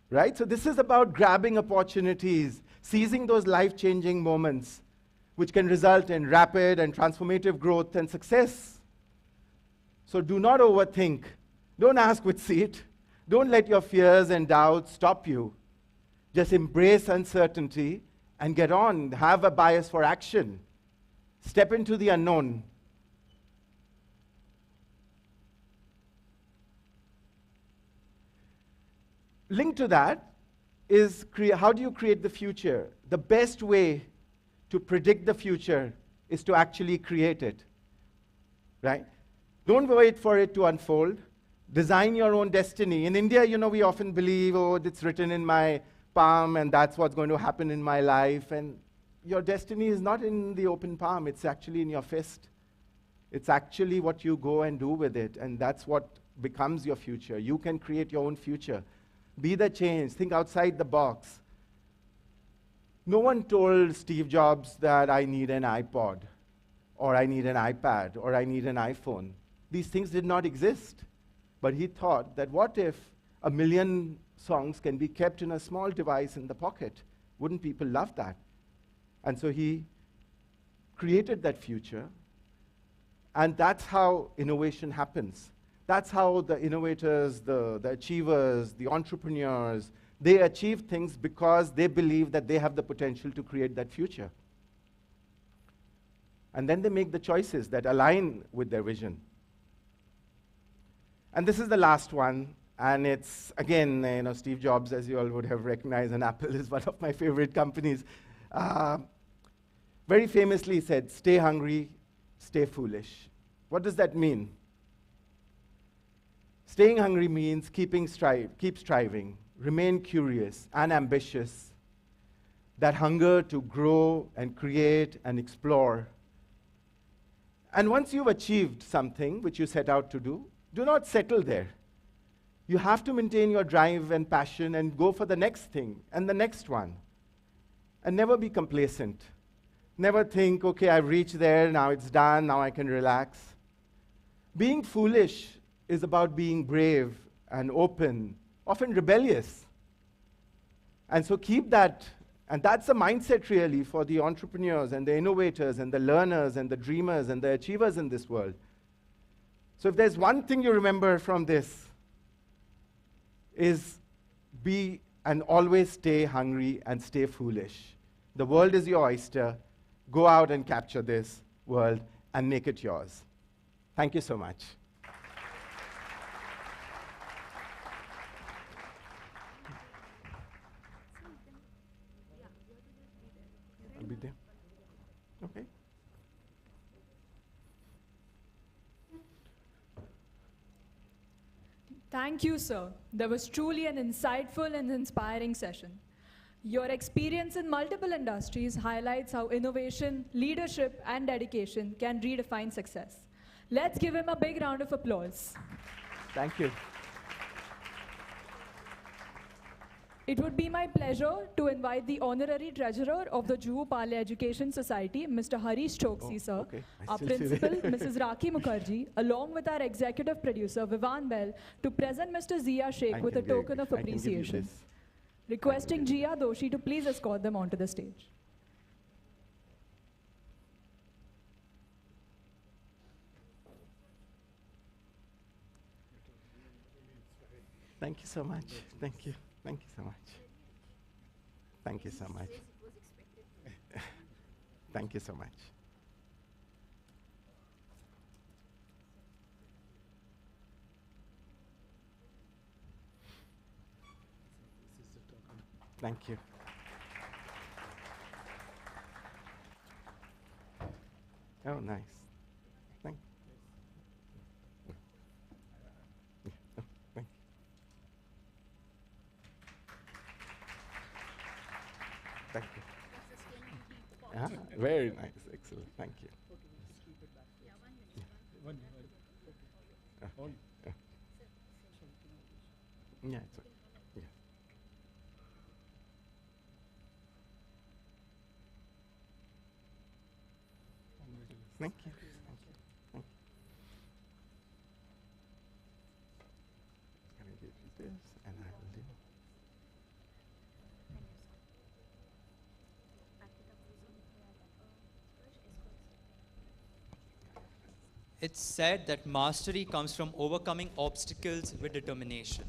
[SPEAKER 15] Right? So this is about grabbing opportunities, seizing those life-changing moments, which can result in rapid and transformative growth and success. So do not overthink. Don't ask which seat. Don't let your fears and doubts stop you. Just embrace uncertainty and get on. Have a bias for action. Step into the unknown. Linked to that is how do you create the future? The best way to predict the future is to actually create it, right? Don't wait for it to unfold. Design your own destiny. In India, we often believe, oh, it's written in my palm and that's what's going to happen in my life. And your destiny is not in the open palm. It's actually in your fist. It's actually what you go and do with it. And that's what becomes your future. You can create your own future. Be the change. Think outside the box. No one told Steve Jobs that I need an iPod, or I need an iPad, or I need an iPhone. These things did not exist. But he thought that what if 1 million songs can be kept in a small device in the pocket? Wouldn't people love that? And so he created that future. And that's how innovation happens. That's how the innovators, the achievers, the entrepreneurs, they achieve things because they believe that they have the potential to create that future. And then they make the choices that align with their vision. And this is the last one, and it's, again, Steve Jobs, as you all would have recognized, and Apple is one of my favorite companies, very famously said, stay hungry, stay foolish. What does that mean? Staying hungry means keep striving, remain curious and ambitious, that hunger to grow and create and explore. And once you've achieved something which you set out to do not settle there. You have to maintain your drive and passion and go for the next thing and the next one. And never be complacent. Never think, okay, I've reached there, now it's done, now I can relax. Being foolish is about being brave and open, often rebellious. And so keep that, and that's the mindset really for the entrepreneurs and the innovators and the learners and the dreamers and the achievers in this world. So if there's one thing you remember from this, is be and always stay hungry and stay foolish. The world is your oyster. Go out and capture this world and make it yours. Thank you so much. I'll be there. Okay.
[SPEAKER 5] Thank you, sir. That was truly an insightful and inspiring session. Your experience in multiple industries highlights how innovation, leadership, and dedication can redefine success. Let's give him a big round of applause.
[SPEAKER 15] Thank you.
[SPEAKER 5] It would be my pleasure to invite the Honorary Treasurer of the Juhu Pale Education Society, Mr. Harish Choksi, sir,
[SPEAKER 15] okay.
[SPEAKER 5] our Principal, Mrs. Rakhi Mukherjee, along with our Executive Producer, Vivan Bell, to present Mr. Zia Sheikh with a token of appreciation. Requesting Jia Doshi to please escort them onto the stage.
[SPEAKER 15] Thank you so much. Thank you. Thank you so much. Thank you so much. Thank you so much. Thank you. Oh, nice. Thank you. Thank you. Thank you. Very nice. Excellent. Thank you. Yeah, it's okay. Yeah. Thank you. Thank you. Thank you. Can I give you this, and I will do.
[SPEAKER 4] It's said that mastery comes from overcoming obstacles with determination.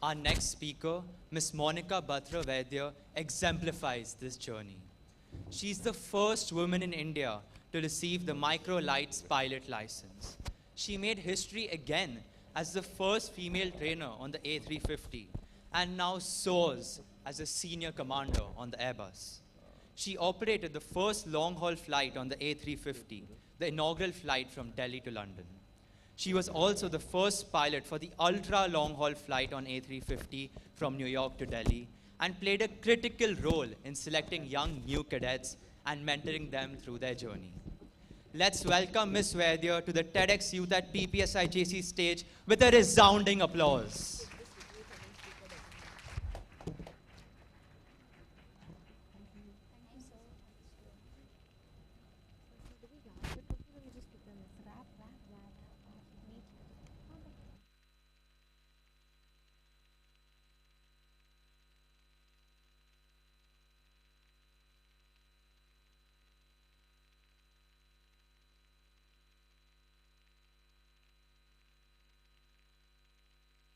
[SPEAKER 4] Our next speaker, Ms. Monica Batra Vaidya, exemplifies this journey. She's the first woman in India to receive the Micro Lights pilot license. She made history again as the first female trainer on the A350 and now soars as a senior commander on the Airbus. She operated the first long-haul flight on the A350, the inaugural flight from Delhi to London. She was also the first pilot for the ultra long-haul flight on A350 from New York to Delhi, and played a critical role in selecting young new cadets and mentoring them through their journey. Let's welcome Ms. Vaidya to the TEDxYouth at PPSIJC stage with a resounding applause.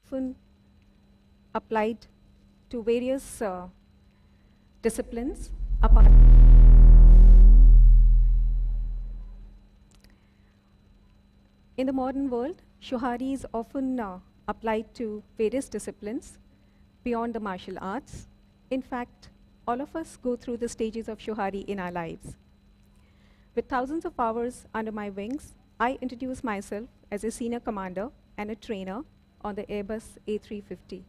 [SPEAKER 16] Often applied to various disciplines apart. In the modern world, ShuHaRi is often applied to various disciplines beyond the martial arts. In fact, all of us go through the stages of ShuHaRi in our lives. With thousands of hours under my wings, I introduce myself as a senior commander and a trainer on the Airbus A350.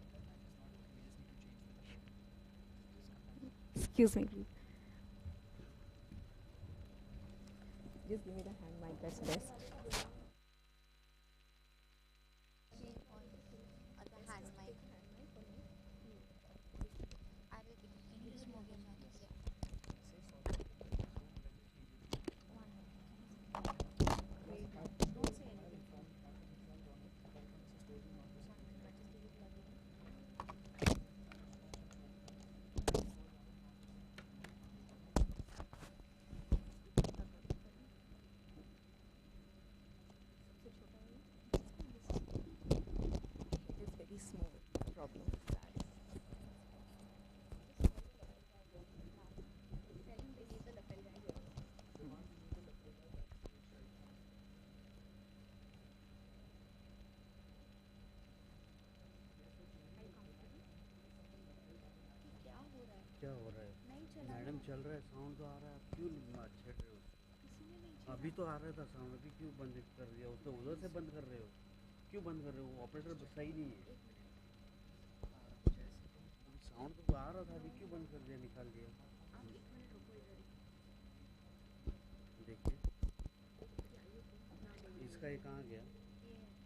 [SPEAKER 16] Excuse me, please. Just give me the hand mic, that's best.
[SPEAKER 17] क्या हो रहा है madam चल रहा है sound तो आ रहा है क्यों छेड़ रहे हो अभी तो आ रहा था साउंड अभी क्यों बंद कर दिया उसको उधर से बंद कर रहे हो क्यों बंद कर रहे हो ऑपरेटर सही नहीं है साउंड तो आ रहा था अभी क्यों बंद कर दिया निकाल दिया देखिए इसका ये कहाँ गया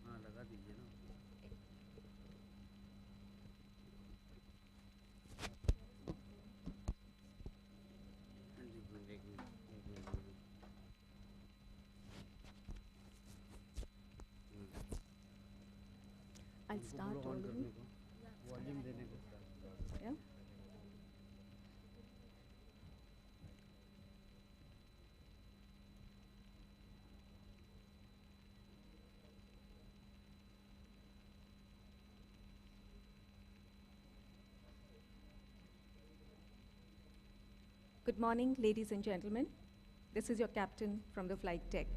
[SPEAKER 17] हाँ लगा दीजिए ना
[SPEAKER 16] I'll start already.
[SPEAKER 17] Volume देने को start.
[SPEAKER 16] Yeah. Good morning, ladies and gentlemen. This is your captain from the flight deck.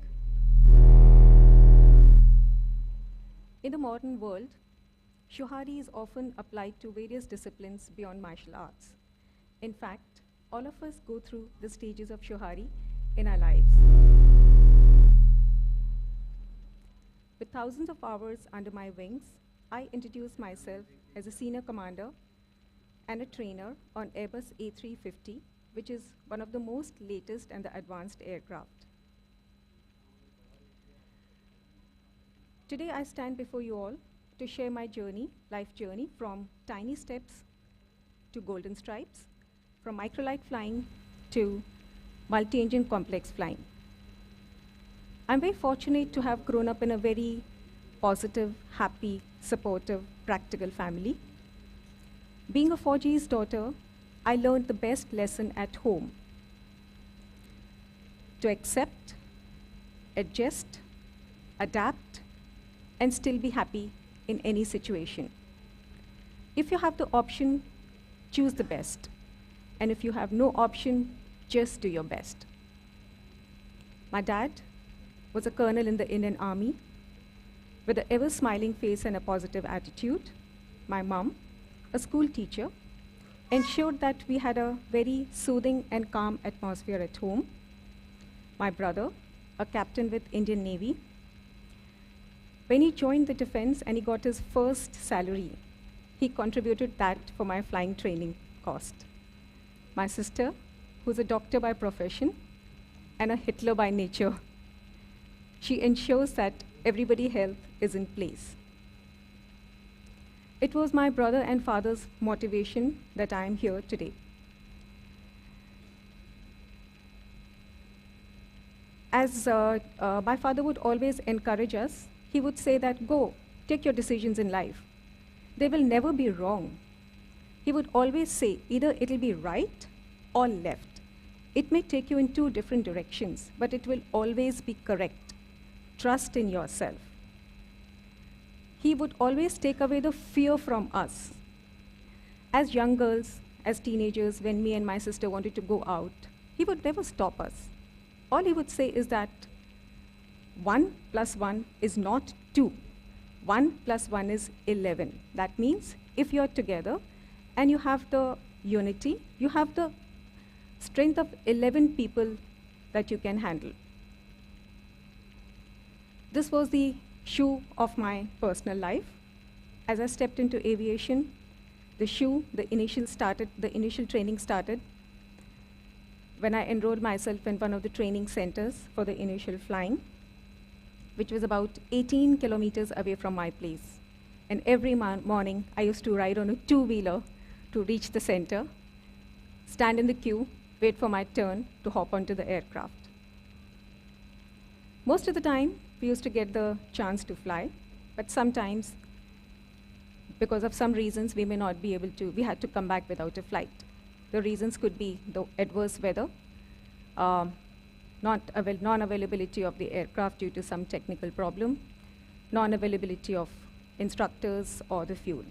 [SPEAKER 16] In the modern world, ShuHaRi is often applied to various disciplines beyond martial arts. In fact, all of us go through the stages of ShuHaRi in our lives. With thousands of hours under my wings, I introduce myself as a senior commander and a trainer on Airbus A350, which is one of the most latest and the advanced aircraft. Today I stand before you all to share my journey, life journey, from tiny steps to golden stripes, from microlight flying to multi-engine complex flying. I'm very fortunate to have grown up in a very positive, happy, supportive, practical family. Being a 4G's daughter, I learned the best lesson at home: to accept, adjust, adapt, and still be happy in any situation. If you have the option, choose the best. And if you have no option, just do your best. My dad was a colonel in the Indian Army with an ever-smiling face and a positive attitude. My mom, a school teacher, ensured that we had a very soothing and calm atmosphere at home. My brother, a captain with Indian Navy, When he joined the defense and he got his first salary, he contributed that for my flying training cost. My sister, who's a doctor by profession and a Hitler by nature, she ensures that everybody's health is in place. It was my brother and father's motivation that I am here today. As my father would always encourage us, he would say that, go, take your decisions in life. They will never be wrong. He would always say, either it'll be right or left. It may take you in two different directions, but it will always be correct. Trust in yourself. He would always take away the fear from us. As young girls, as teenagers, when me and my sister wanted to go out, he would never stop us. All he would say is that 1 + 1 is not 2. 1 + 1 is 11. That means if you're together and you have the unity, you have the strength of 11 people that you can handle. This was the shoe of my personal life. As I stepped into aviation, the initial training started when I enrolled myself in one of the training centers for the initial flying, which was about 18 kilometers away from my place. And every morning, I used to ride on a two-wheeler to reach the center, stand in the queue, wait for my turn to hop onto the aircraft. Most of the time, we used to get the chance to fly, but sometimes, because of some reasons, we may not be able to, we had to come back without a flight. The reasons could be the adverse weather, non-availability of the aircraft due to some technical problem, non-availability of instructors or the fuel.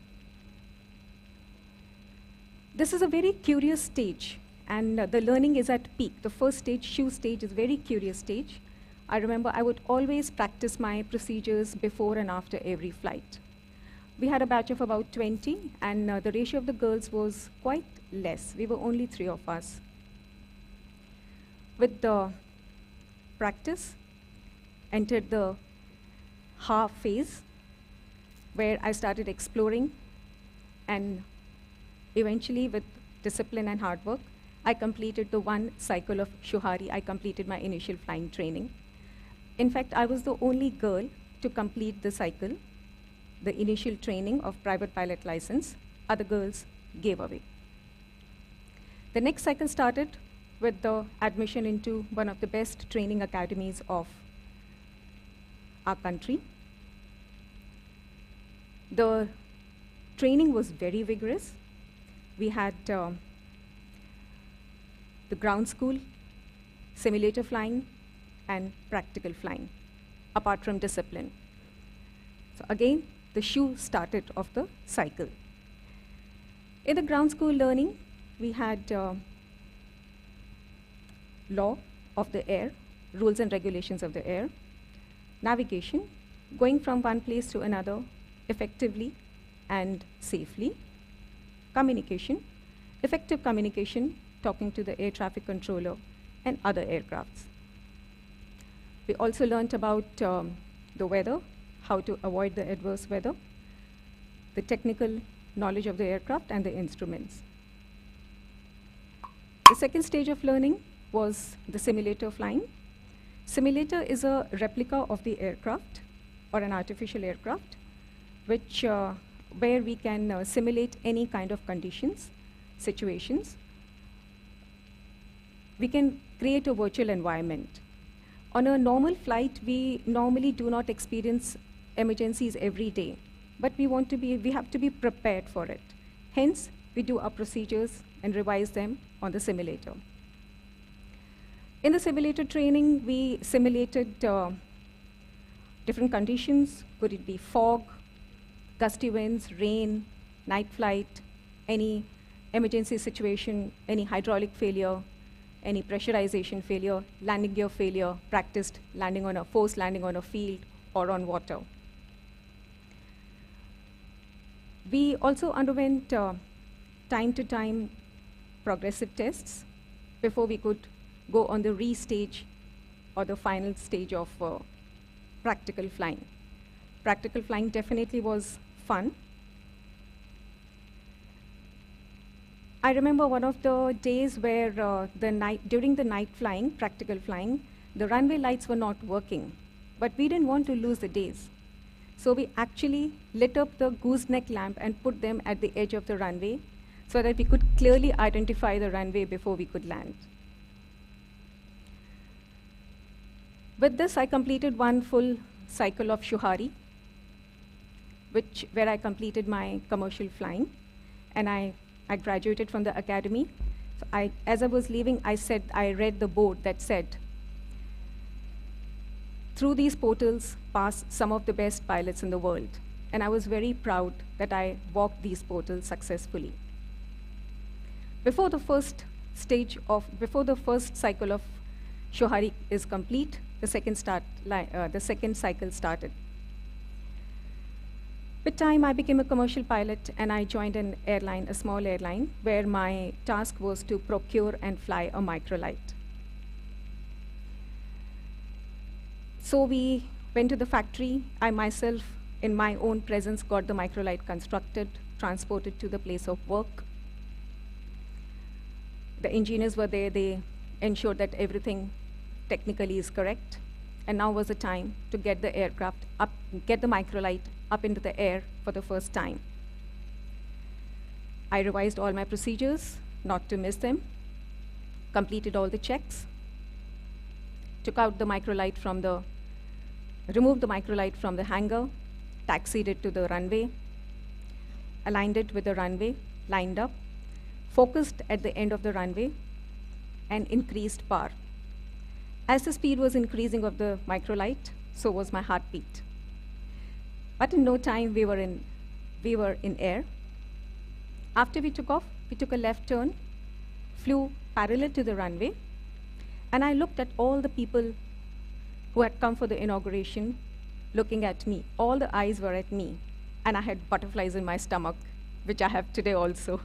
[SPEAKER 16] This is a very curious stage, and the learning is at peak. The first stage, shoe stage, is a very curious stage. I remember I would always practice my procedures before and after every flight. We had a batch of about 20, and the ratio of the girls was quite less. We were only 3 of us. With the practice, entered the half phase, where I started exploring, and eventually with discipline and hard work, I completed the 1 cycle of ShuHaRi. I completed my initial flying training. In fact, I was the only girl to complete the cycle, the initial training of private pilot license. Other girls gave away. The next cycle started with the admission into one of the best training academies of our country. The training was very vigorous. We had the ground school, simulator flying, and practical flying, apart from discipline. So again, the shoe started of the cycle. In the ground school learning, we had law of the air, rules and regulations of the air, navigation, going from one place to another effectively and safely, communication, effective communication, talking to the air traffic controller and other aircrafts. We also learned about the weather, how to avoid the adverse weather, the technical knowledge of the aircraft and the instruments. The second stage of learning was the simulator flying. Simulator is a replica of the aircraft or an artificial aircraft, which, where we can simulate any kind of conditions, situations. We can create a virtual environment. On a normal flight, we normally do not experience emergencies every day, but we have to be prepared for it. Hence, we do our procedures and revise them on the simulator. In the simulator training, we simulated different conditions. Could it be fog, gusty winds, rain, night flight, any emergency situation, any hydraulic failure, any pressurization failure, landing gear failure, practiced landing on a forced landing on a field or on water. We also underwent time to time progressive tests before we could go on the re-stage or the final stage of practical flying. practical flying definitely was fun. I remember one of the days where during the night flying, practical flying, the runway lights were not working, but we didn't want to lose the days. So we actually lit up the gooseneck lamp and put them at the edge of the runway so that we could clearly identify the runway before we could land. With this, I completed one full cycle of ShuHaRi, where I completed my commercial flying, and I graduated from the academy. So as I was leaving, I read the board that said, "Through these portals pass some of the best pilots in the world." And I was very proud that I walked these portals successfully. Before the first cycle of ShuHaRi is complete, the second cycle started. With time, I became a commercial pilot, and I joined an airline, a small airline, where my task was to procure and fly a microlight. So we went to the factory. I myself, in my own presence, got the microlight constructed, transported to the place of work. The engineers were there. They ensured that everything technically is correct. And now was the time to get the aircraft up, get the microlight up into the air for the first time. I revised all my procedures, not to miss them, completed all the checks, removed the microlight from the hangar, taxied it to the runway, aligned it with the runway, lined up, focused at the end of the runway, and increased power. As the speed was increasing of the microlight, so was my heartbeat. But in no time, we were in air. After we took off, we took a left turn, flew parallel to the runway, and I looked at all the people who had come for the inauguration looking at me. All the eyes were at me, and I had butterflies in my stomach, which I have today also.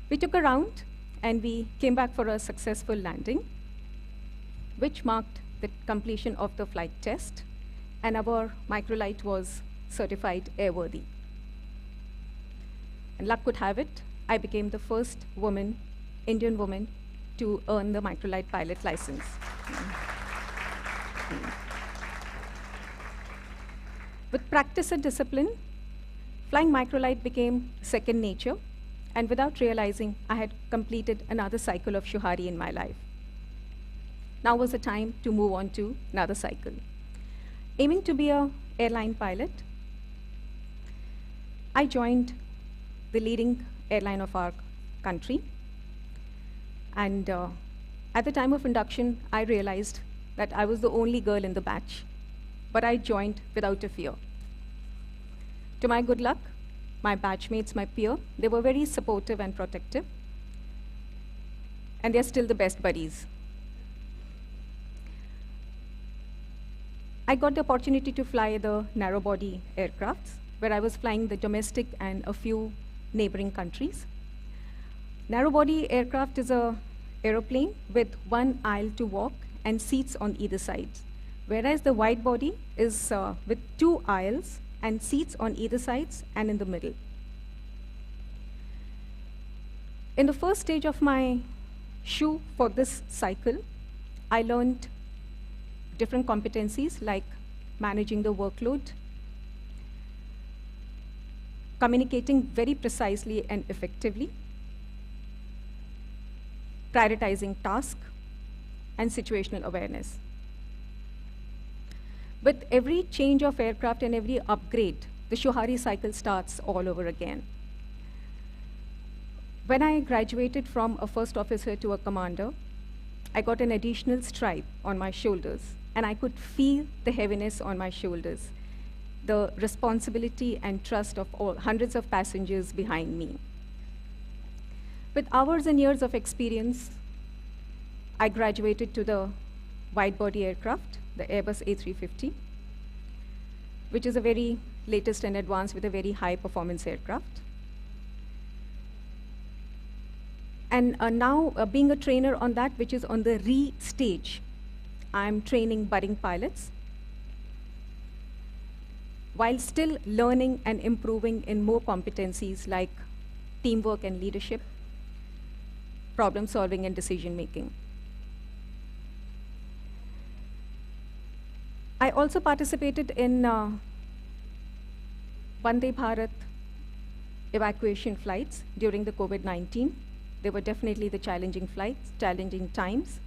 [SPEAKER 16] We took a round, and we came back for a successful landing, which marked the completion of the flight test, and our microlight was certified airworthy. And luck could have it, I became the first Indian woman, to earn the microlight pilot license. With practice and discipline, flying microlight became second nature, and without realizing, I had completed another cycle of ShuHaRi in my life. Now was the time to move on to another cycle. Aiming to be an airline pilot, I joined the leading airline of our country. And at the time of induction, I realized that I was the only girl in the batch, but I joined without a fear. To my good luck, my batchmates, my peer, they were very supportive and protective, and they're still the best buddies. I got the opportunity to fly the narrow-body aircrafts, where I was flying the domestic and a few neighboring countries. Narrow-body aircraft is an aeroplane with one aisle to walk and seats on either side, whereas the wide-body is with two aisles and seats on either sides and in the middle. In the first stage of my SHU for this cycle, I learned different competencies like managing the workload, communicating very precisely and effectively, prioritizing tasks, and situational awareness. With every change of aircraft and every upgrade, the ShuHaRi cycle starts all over again. When I graduated from a first officer to a commander, I got an additional stripe on my shoulders, and I could feel the heaviness on my shoulders, the responsibility and trust of hundreds of passengers behind me. With hours and years of experience, I graduated to the wide-body aircraft, the Airbus A350, which is a very latest and advanced with a very high-performance aircraft. And now, being a trainer on that, which is on the re stage, I'm training budding pilots. while still learning and improving in more competencies like teamwork and leadership, problem solving and decision making. I also participated in Vande Bharat evacuation flights during the COVID-19. They were definitely the challenging flights, challenging times.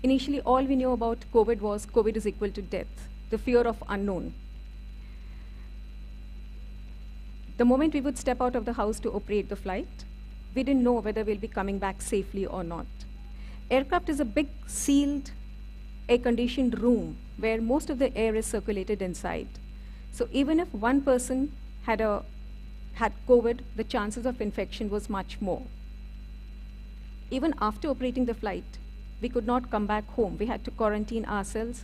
[SPEAKER 16] Initially, all we knew about COVID was COVID is equal to death, the fear of unknown. The moment we would step out of the house to operate the flight, we didn't know whether we'll be coming back safely or not. Aircraft is a big sealed, air-conditioned room where most of the air is circulated inside. So even if one person had COVID, the chances of infection was much more. Even after operating the flight, we could not come back home. We had to quarantine ourselves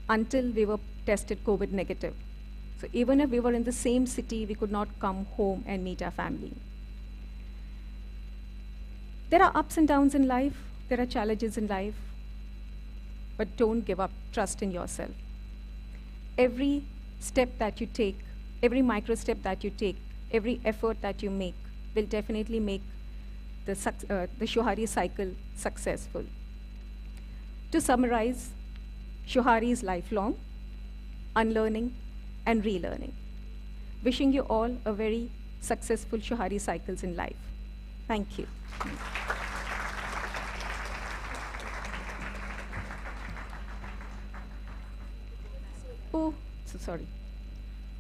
[SPEAKER 16] until we were tested COVID negative. So even if we were in the same city, we could not come home and meet our family. There are ups and downs in life. There are challenges in life. But don't give up. Trust in yourself. Every step that you take, every micro step that you take, every effort that you make will definitely make the ShuHaRi cycle successful. To summarize, ShuHaRi is lifelong, unlearning, and relearning. Wishing you all a very successful ShuHaRi cycles in life. Thank you. Oh, so sorry.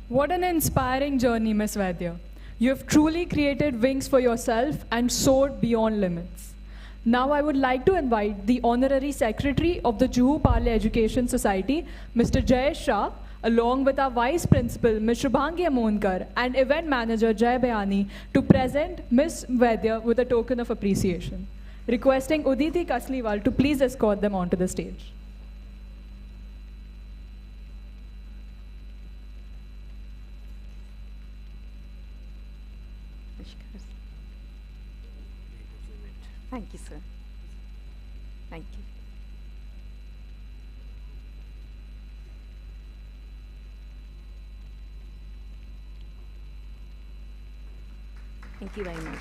[SPEAKER 5] What an inspiring journey, Ms. Vaidya. You have truly created wings for yourself and soared beyond limits. Now I would like to invite the Honorary Secretary of the Juhu Parle Education Society, Mr. Jay Shah, along with our Vice Principal, Ms. Shubhangi Amonkar, and Event Manager, Jay Bayani, to present Ms. Vaidya with a token of appreciation. Requesting Uditi Kasliwal to please escort them onto the stage.
[SPEAKER 16] Thank you, sir. Thank you. Thank you very much.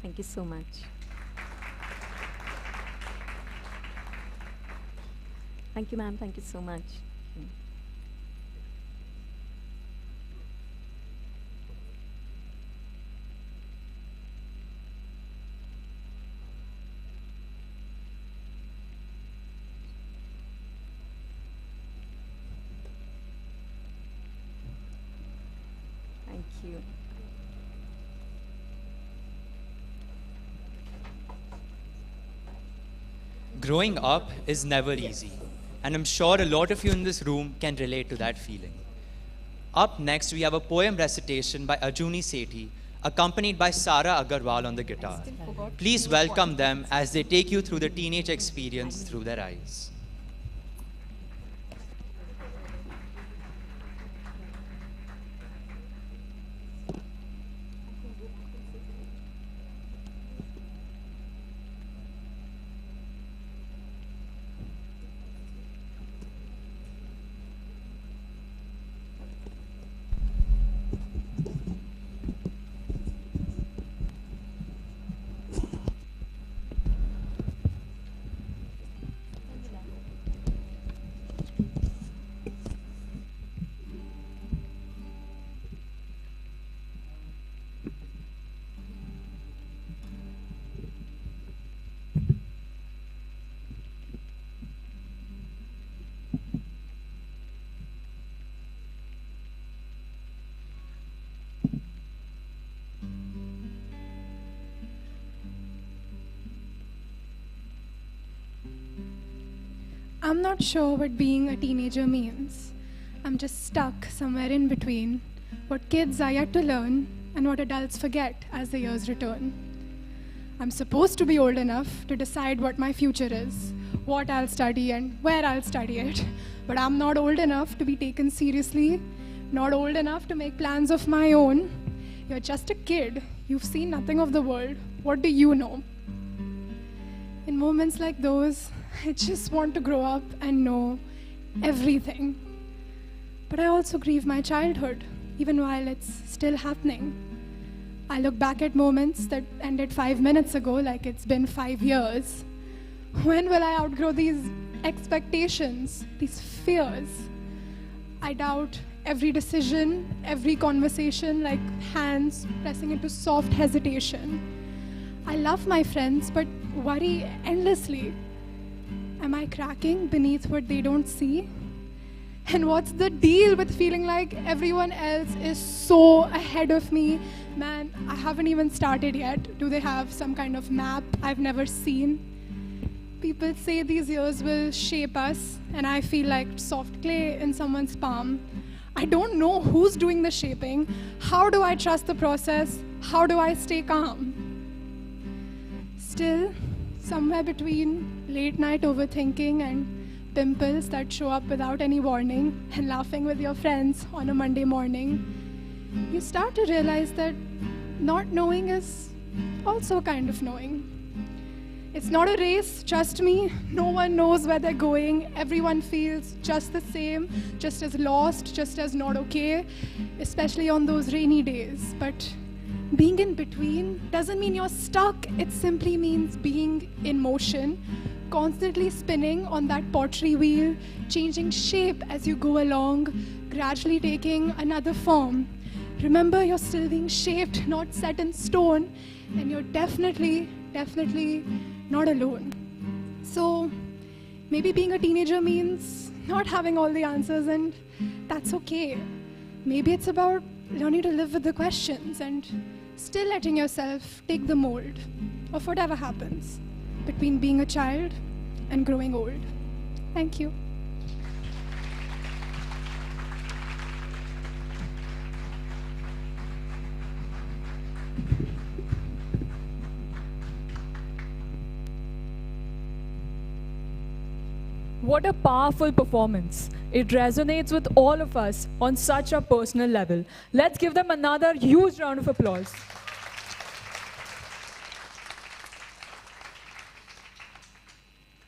[SPEAKER 16] Thank you so much. Thank you, ma'am. Thank you so much. Thank you.
[SPEAKER 4] Growing up is never easy, and I'm sure a lot of you in this room can relate to that feeling. Up next, we have a poem recitation by Ajuni Sethi, accompanied by Sara Agarwal on the guitar. Please welcome them as they take you through the teenage experience through their eyes.
[SPEAKER 18] I'm not sure what being a teenager means. I'm just stuck somewhere in between what kids are yet to learn and what adults forget as the years return. I'm supposed to be old enough to decide what my future is, what I'll study and where I'll study it. But I'm not old enough to be taken seriously, not old enough to make plans of my own. You're just a kid. You've seen nothing of the world. What do you know? In moments like those, I just want to grow up and know everything. But I also grieve my childhood, even while it's still happening. I look back at moments that ended 5 minutes ago like it's been 5 years. When will I outgrow these expectations, these fears? I doubt every decision, every conversation, like hands pressing into soft hesitation. I love my friends, but worry endlessly. Am I cracking beneath what they don't see? And what's the deal with feeling like everyone else is so ahead of me? Man, I haven't even started yet. Do they have some kind of map I've never seen? People say these years will shape us, and I feel like soft clay in someone's palm. I don't know who's doing the shaping. How do I trust the process? How do I stay calm? Still, somewhere between late night overthinking and pimples that show up without any warning and laughing with your friends on a Monday morning, you start to realize that not knowing is also kind of knowing. It's not a race, trust me. No one knows where they're going. Everyone feels just the same, just as lost, just as not okay, especially on those rainy days. But being in between doesn't mean you're stuck. It simply means being in motion, constantly spinning on that pottery wheel, changing shape as you go along, gradually taking another form. Remember, you're still being shaped, not set in stone, and you're definitely not alone. So maybe being a teenager means not having all the answers, and that's okay. Maybe it's about learning to live with the questions and still letting yourself take the mold of whatever happens between being a child and growing old. Thank you.
[SPEAKER 5] What a powerful performance. It resonates with all of us on such a personal level. Let's give them another huge round of applause.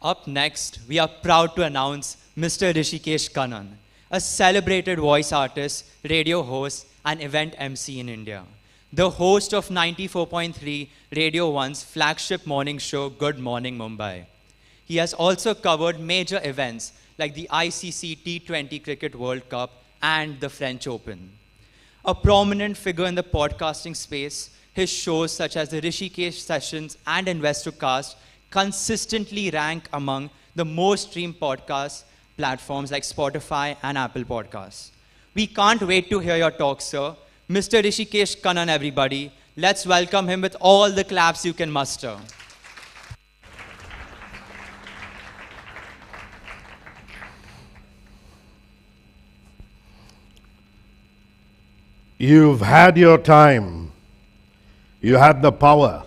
[SPEAKER 4] Up next, we are proud to announce Mr. Rishikesh Kanan, a celebrated voice artist, radio host, and event MC in India. The host of 94.3 Radio 1's flagship morning show, Good Morning Mumbai. He has also covered major events like the ICC T20 Cricket World Cup and the French Open. A prominent figure in the podcasting space, his shows such as the Rishikesh Sessions and InvestorCast consistently rank among the most streamed podcast platforms like Spotify and Apple Podcasts. We can't wait to hear your talk, sir. Mr. Rishikesh Kanan, everybody. Let's welcome him with all the claps you can muster.
[SPEAKER 19] You've had your time. You had the power.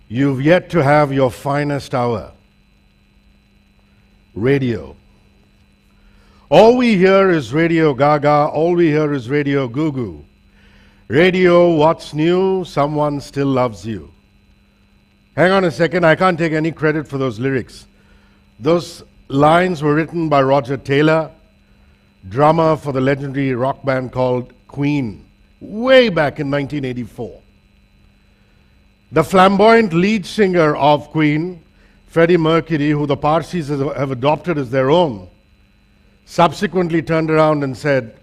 [SPEAKER 19] You've yet to have your finest hour. Radio. All we hear is Radio Gaga. All we hear is Radio Goo Goo. Radio, what's new? Someone still loves you. Hang on a second. I can't take any credit for those lyrics. Those lines were written by Roger Taylor, drummer for the legendary rock band called Queen, way back in 1984. The flamboyant lead singer of Queen, Freddie Mercury, who the Parsis have adopted as their own, subsequently turned around and said,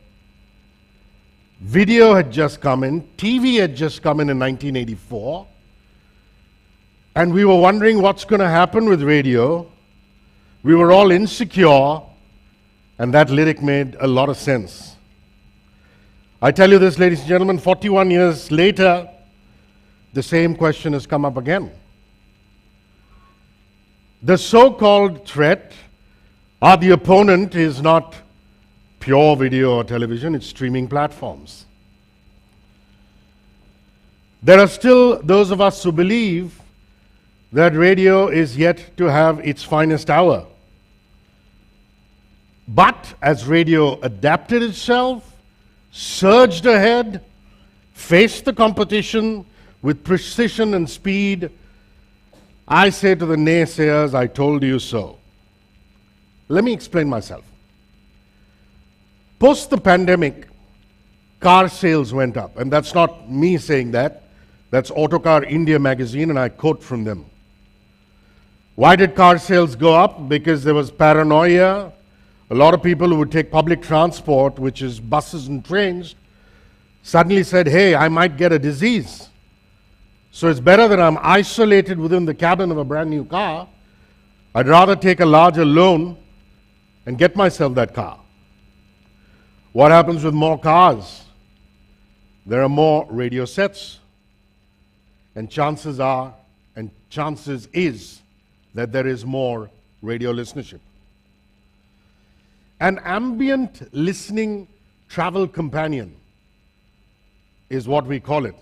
[SPEAKER 19] video had just come in, TV had just come in 1984, and we were wondering what's going to happen with radio. We were all insecure, and that lyric made a lot of sense. I tell you this, ladies and gentlemen, 41 years later, the same question has come up again. The so-called threat or the opponent is not pure video or television, it's streaming platforms. There are still those of us who believe that radio is yet to have its finest hour. But as radio adapted itself, surged ahead, faced the competition with precision and speed, I say to the naysayers, I told you so. Let me explain myself. Post the pandemic, car sales went up. And that's not me saying that. That's Autocar India magazine, and I quote from them. Why did car sales go up? Because there was paranoia. A lot of people who would take public transport, which is buses and trains, suddenly said, hey, I might get a disease. So it's better that I'm isolated within the cabin of a brand new car. I'd rather take a larger loan and get myself that car. What happens with more cars? There are more radio sets. And chances are, and chances is, that there is more radio listenership. An ambient listening travel companion is what we call it.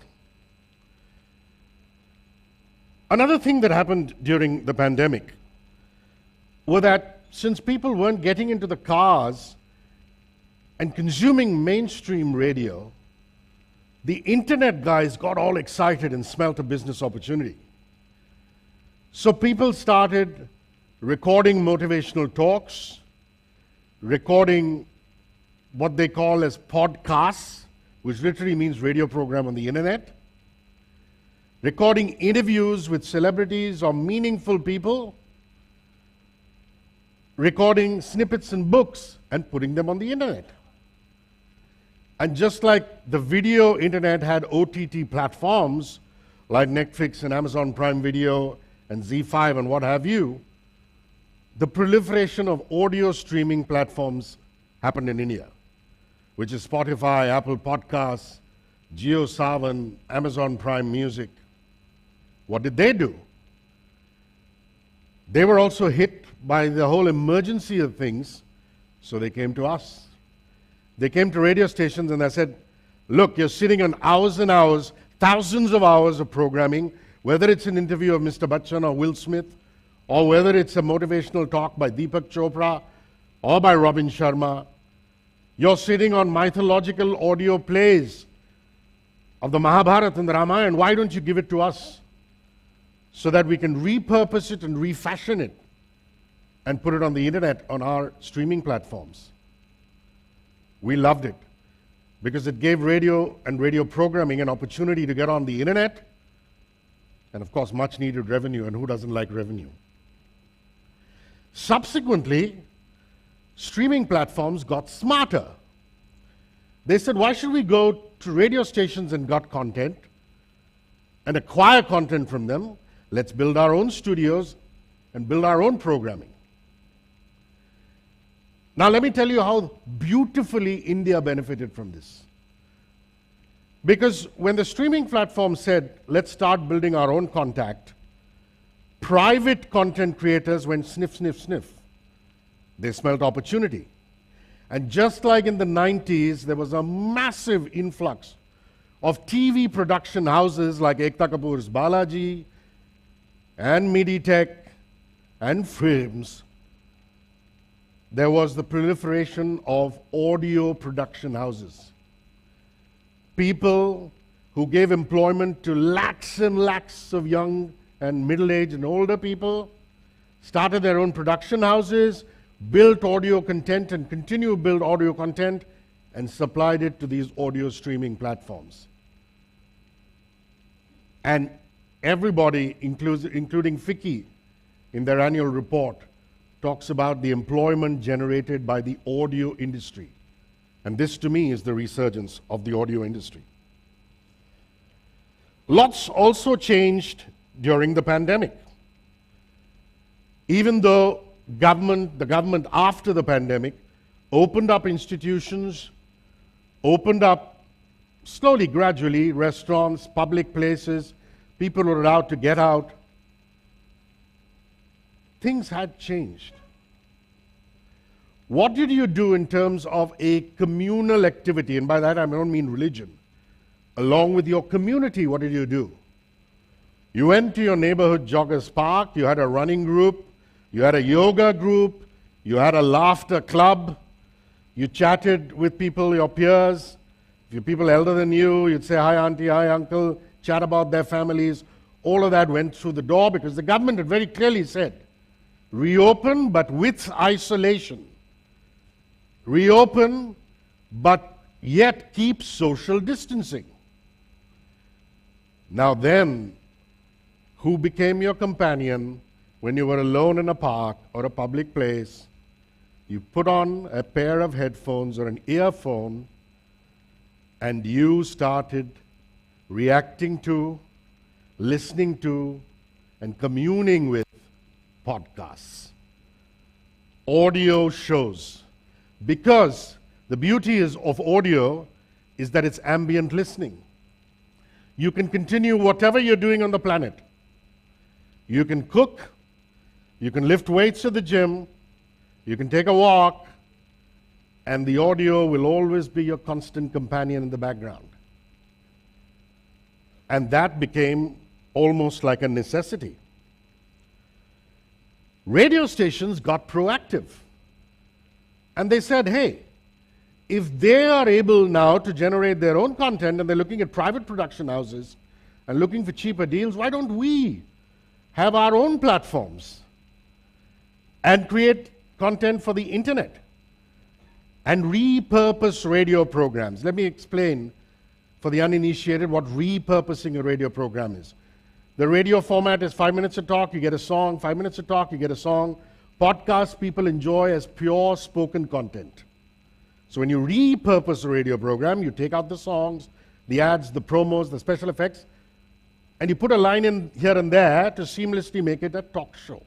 [SPEAKER 19] Another thing that happened during the pandemic was that since people weren't getting into the cars and consuming mainstream radio, the internet guys got all excited and smelt a business opportunity. So people started recording motivational talks, recording what they call as podcasts, which literally means radio program on the internet, recording interviews with celebrities or meaningful people, recording snippets and books and putting them on the internet. And just like the video internet had OTT platforms like Netflix and Amazon Prime Video and Z5 and what have you, the proliferation of audio streaming platforms happened in India, which is Spotify, Apple Podcasts, JioSaavn, Amazon Prime Music. What did they do? They were also hit by the whole emergency of things, so they came to us. They came to radio stations and they said, look, you're sitting on hours and hours, thousands of hours of programming, whether it's an interview of Mr. Bachchan or Will Smith, or whether it's a motivational talk by Deepak Chopra or by Robin Sharma. You're sitting on mythological audio plays of the Mahabharata and the Ramayana. Why don't you give it to us so that we can repurpose it and refashion it and put it on the internet on our streaming platforms? We loved it because it gave radio and radio programming an opportunity to get on the internet and, of course, much needed revenue, and who doesn't like revenue? Subsequently, streaming platforms got smarter. They said, why should we go to radio stations and get content and acquire content from them? Let's build our own studios and build our own programming. Now let me tell you how beautifully India benefited from this. Because when the streaming platform said, let's start building our own content, private content creators went sniff, sniff, sniff. They smelled opportunity. And just like in the 90s, there was a massive influx of TV production houses like Ekta Kapoor's Balaji and Miditech and films. There was the proliferation of audio production houses. People who gave employment to lakhs and lakhs of young and middle-aged and older people, started their own production houses, built audio content and continue to build audio content and supplied it to these audio streaming platforms. And everybody, including FICCI, in their annual report, talks about the employment generated by the audio industry. And this, to me, is the resurgence of the audio industry. Lots also changed during the pandemic. Even though the government after the pandemic opened up institutions, opened up slowly, gradually, restaurants, public places, people were allowed to get out, things had changed. What did you do in terms of a communal activity? And by that I don't mean religion. Along with your community, what did you do? You went to your neighborhood joggers park, you had a running group, you had a yoga group, you had a laughter club, you chatted with people, your peers. If you're people elder than you, you'd say, hi auntie, hi uncle, chat about their families. All of that went through the door because the government had very clearly said, reopen but with isolation. Reopen but yet keep social distancing. Now then, who became your companion when you were alone in a park or a public place? You put on a pair of headphones or an earphone and you started reacting to, listening to, and communing with podcasts, audio shows. Because the beauty of audio is that it's ambient listening. You can continue whatever you're doing on the planet. You can cook, you can lift weights at the gym, you can take a walk, and the audio will always be your constant companion in the background. And that became almost like a necessity. Radio stations got proactive. And they said, hey, if they are able now to generate their own content and they're looking at private production houses and looking for cheaper deals, why don't we have our own platforms and create content for the internet and repurpose radio programs? Let me explain for the uninitiated what repurposing a radio program is. The radio format is 5 minutes of talk, you get a song, 5 minutes of talk, you get a song. Podcasts people enjoy as pure spoken content. So when you repurpose a radio program, you take out the songs, the ads, the promos, the special effects, and you put a line in here and there to seamlessly make it a talk show.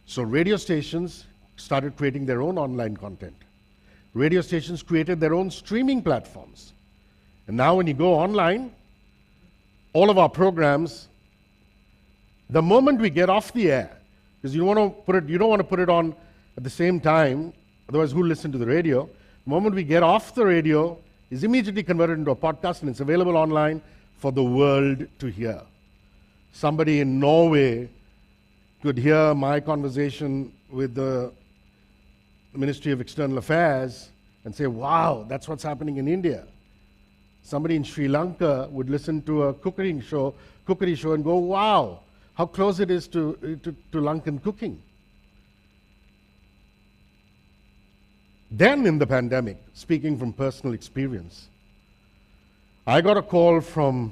[SPEAKER 19] So radio stations started creating their own online content. Radio stations created their own streaming platforms. And now when you go online, all of our programs, the moment we get off the air, because you don't want to put it on at the same time, otherwise who'll listen to the radio? The moment we get off the radio, is immediately converted into a podcast and it's available online for the world to hear. Somebody in Norway could hear my conversation with the Ministry of External Affairs and say, wow, that's what's happening in India. Somebody in Sri Lanka would listen to a cookery show and go, wow, how close it is to Lankan cooking. Then in the pandemic, speaking from personal experience, I got a call from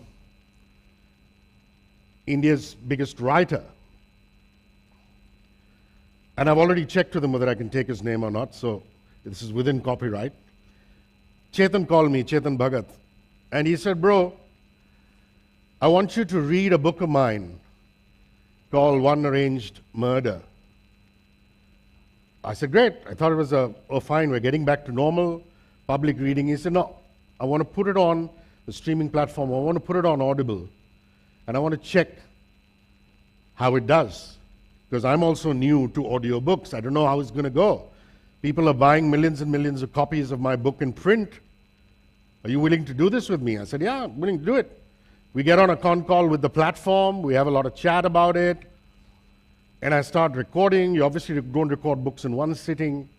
[SPEAKER 19] India's biggest writer. And I've already checked with him whether I can take his name or not, so this is within copyright. Chetan called me, Chetan Bhagat, and he said, bro, I want you to read a book of mine called One Arranged Murder. I said, great. I thought it was fine, we're getting back to normal public reading. He said, no, I want to put it on the streaming platform. I want to put it on Audible. And I want to check how it does. Because I'm also new to audiobooks. I don't know how it's going to go. People are buying millions and millions of copies of my book in print. Are you willing to do this with me? I said, yeah, I'm willing to do it. We get on a con call with the platform. We have a lot of chat about it. And I start recording. You obviously don't record books in one sitting.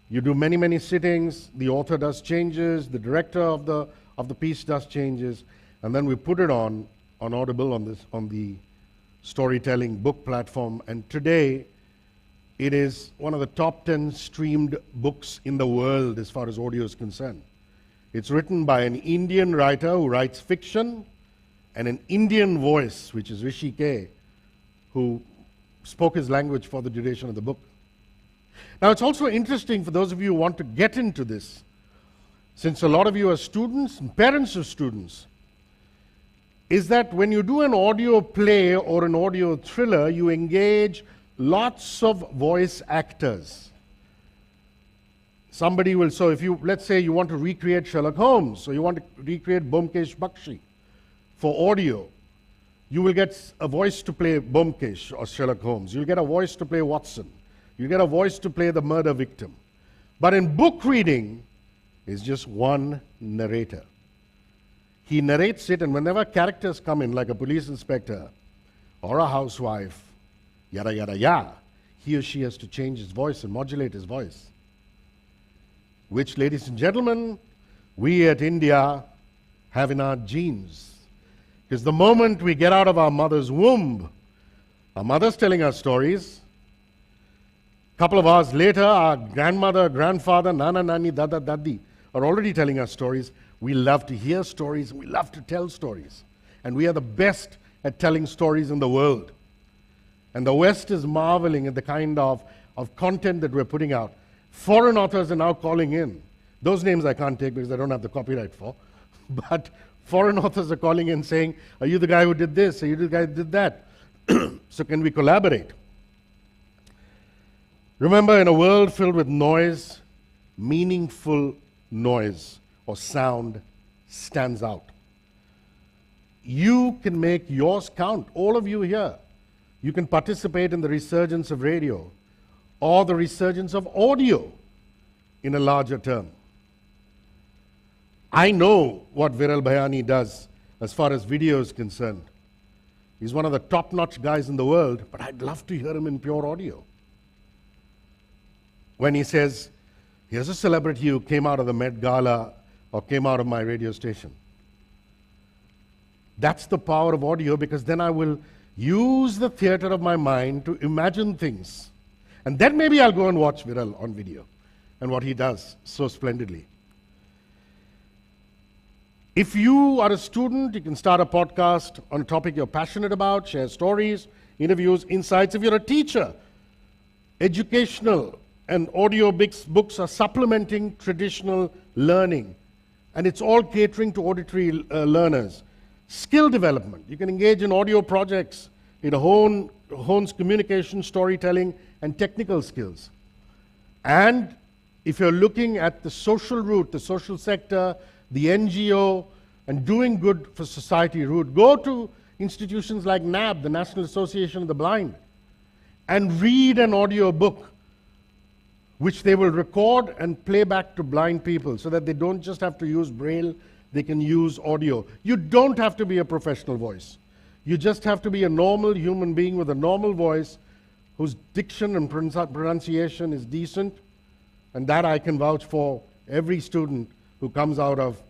[SPEAKER 19] You do many, many sittings. The author does changes. The director of the piece does changes. And then we put it on Audible, on the storytelling book platform. And today, it is one of the top 10 streamed books in the world as far as audio is concerned. It's written by an Indian writer who writes fiction and an Indian voice, which is Rishikesh, who spoke his language for the duration of the book. Now, it's also interesting for those of you who want to get into this, since a lot of you are students and parents of students, is that when you do an audio play or an audio thriller, you engage lots of voice actors. Somebody will, so if you, let's say you want to recreate Sherlock Holmes, so you want to recreate Byomkesh Bakshi for audio, you will get a voice to play Byomkesh or Sherlock Holmes. You'll get a voice to play Watson. You'll get a voice to play the murder victim. But in book reading, it's just one narrator. he narrates it, and whenever characters come in, like a police inspector or a housewife, yada yada yada, he or she has to change his voice and modulate his voice. Which, ladies and gentlemen, we at India have in our genes. Because the moment we get out of our mother's womb, our mother's telling us stories. A couple of hours later, our grandmother, grandfather, nana, nani, dada, dadi are already telling us stories. We love to hear stories, we love to tell stories. And we are the best at telling stories in the world. And the West is marveling at the kind of content that we're putting out. Foreign authors are now calling in. Those names I can't take because I don't have the copyright for. But foreign authors are calling in saying, are you the guy who did this? Are you the guy who did that? So can we collaborate? Remember, in a world filled with noise, meaningful noise or sound stands out. You can make yours count, all of you here. You can participate in the resurgence of radio or the resurgence of audio in a larger term. I know what Viral Bhayani does as far as video is concerned. He's one of the top-notch guys in the world, but I'd love to hear him in pure audio. When he says, here's a celebrity who came out of the Met Gala or came out of my radio station. That's the power of audio, because then I will use the theater of my mind to imagine things. And then maybe I'll go and watch Viral on video and what he does so splendidly. If you are a student, you can start a podcast on a topic you're passionate about, share stories, interviews, insights. If you're a teacher, educational and audio books are supplementing traditional learning, and it's all catering to auditory learners. Skill development. You can engage in audio projects. It hones communication, storytelling, and technical skills. And if you're looking at the social route, the social sector, the NGO, and doing good for society route, go to institutions like NAB, the National Association of the Blind, and read an audio book which they will record and play back to blind people so that they don't just have to use Braille, they can use audio. You don't have to be a professional voice. You just have to be a normal human being with a normal voice whose diction and pronunciation is decent, and that I can vouch for every student who comes out of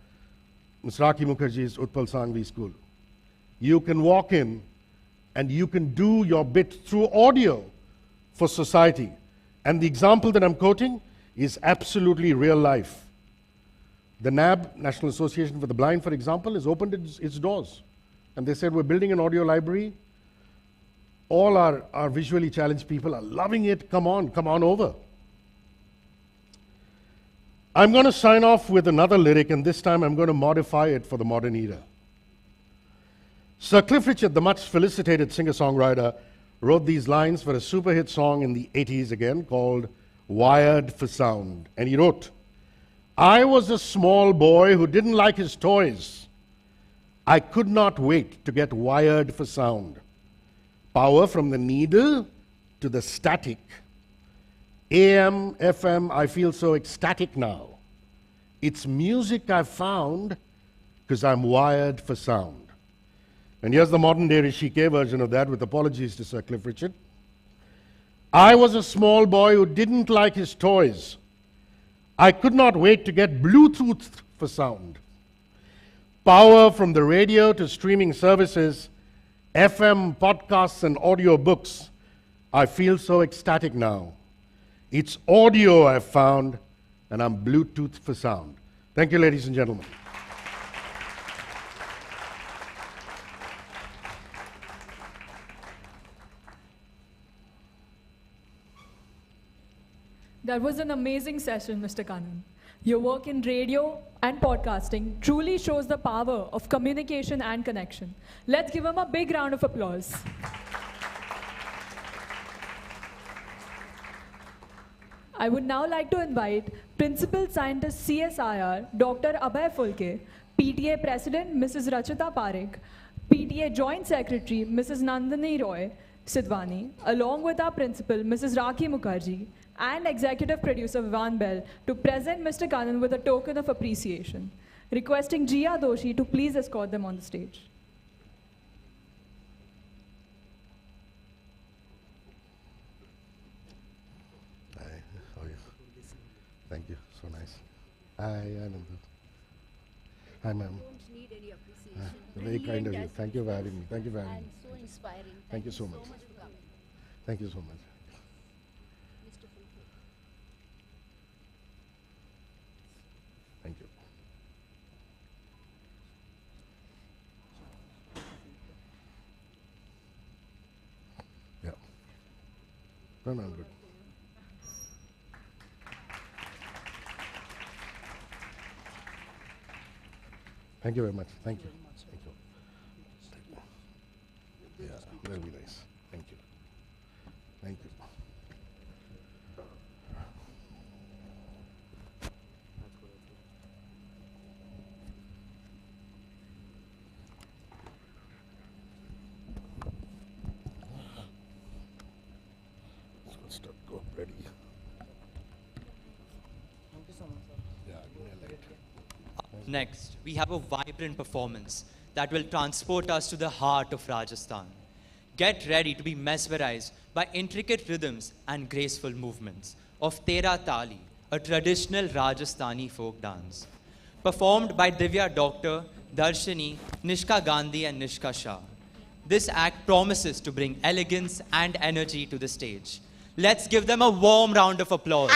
[SPEAKER 19] Ms. Rakhi Mukherjee's Utpal Sangvi School. You can walk in and you can do your bit through audio for society. And the example that I'm quoting is absolutely real life. The NAB, National Association for the Blind, for example, has opened its doors. And they said, we're building an audio library. All our visually challenged people are loving it. Come on over. I'm going to sign off with another lyric, and this time I'm going to modify it for the modern era. Sir Cliff Richard, the much felicitated singer-songwriter, wrote these lines for a super hit song in the 80s again called Wired for Sound. And he wrote, I was a small boy who didn't like his toys. I could not wait to get wired for sound. Power from the needle to the static. AM, FM, I feel so ecstatic now. It's music I've found because I'm wired for sound. And here's the modern day Rishikesh version of that with apologies to Sir Cliff Richard. I was a small boy who didn't like his toys. I could not wait to get Bluetooth for sound. Power from the radio to streaming services, FM, podcasts, and audio books. I feel so ecstatic now. It's audio I've found, and I'm Bluetooth for sound. Thank you, ladies and gentlemen.
[SPEAKER 5] That was an amazing session, Mr. Kanan. Your work in radio and podcasting truly shows the power of communication and connection. Let's give him a big round of applause. I would now like to invite Principal Scientist CSIR, Dr. Abhay Fulke, PTA President, Mrs. Rachita Parekh, PTA Joint Secretary, Mrs. Nandini Roy Sidwani, along with our Principal, Mrs. Rakhi Mukherjee, and Executive Producer Vivan Bell to present Mr. Kanan with a token of appreciation. requesting Jia Doshi to please escort them on the stage.
[SPEAKER 19] Hi, how are you? Thank you, so nice. Hi, Anand. Hi, ma'am.
[SPEAKER 20] Don't need any appreciation.
[SPEAKER 19] Very kind of you. Thank you for having me. Thank you for having
[SPEAKER 20] And
[SPEAKER 19] me.
[SPEAKER 20] so inspiring.
[SPEAKER 19] Thank you so much.
[SPEAKER 20] for coming.
[SPEAKER 19] Thank you so much.
[SPEAKER 20] Mr. Fulke.
[SPEAKER 19] Thank you. Yeah. No, I'm good. Thank you very much. Thank you. Thank you. Yeah, very nice. Thank you. Thank you. Let's start. Go ready.
[SPEAKER 17] Thank you so much, sir.
[SPEAKER 19] Yeah, give me a light.
[SPEAKER 4] Next, we have a vibrant performance that will transport us to the heart of Rajasthan. Get ready to be mesmerized by intricate rhythms and graceful movements of Tera Tali, a traditional Rajasthani folk dance. Performed by Divya Doctor, Darshini, Nishka Gandhi and Nishka Shah. This act promises to bring elegance and energy to the stage. Let's give them a warm round of applause.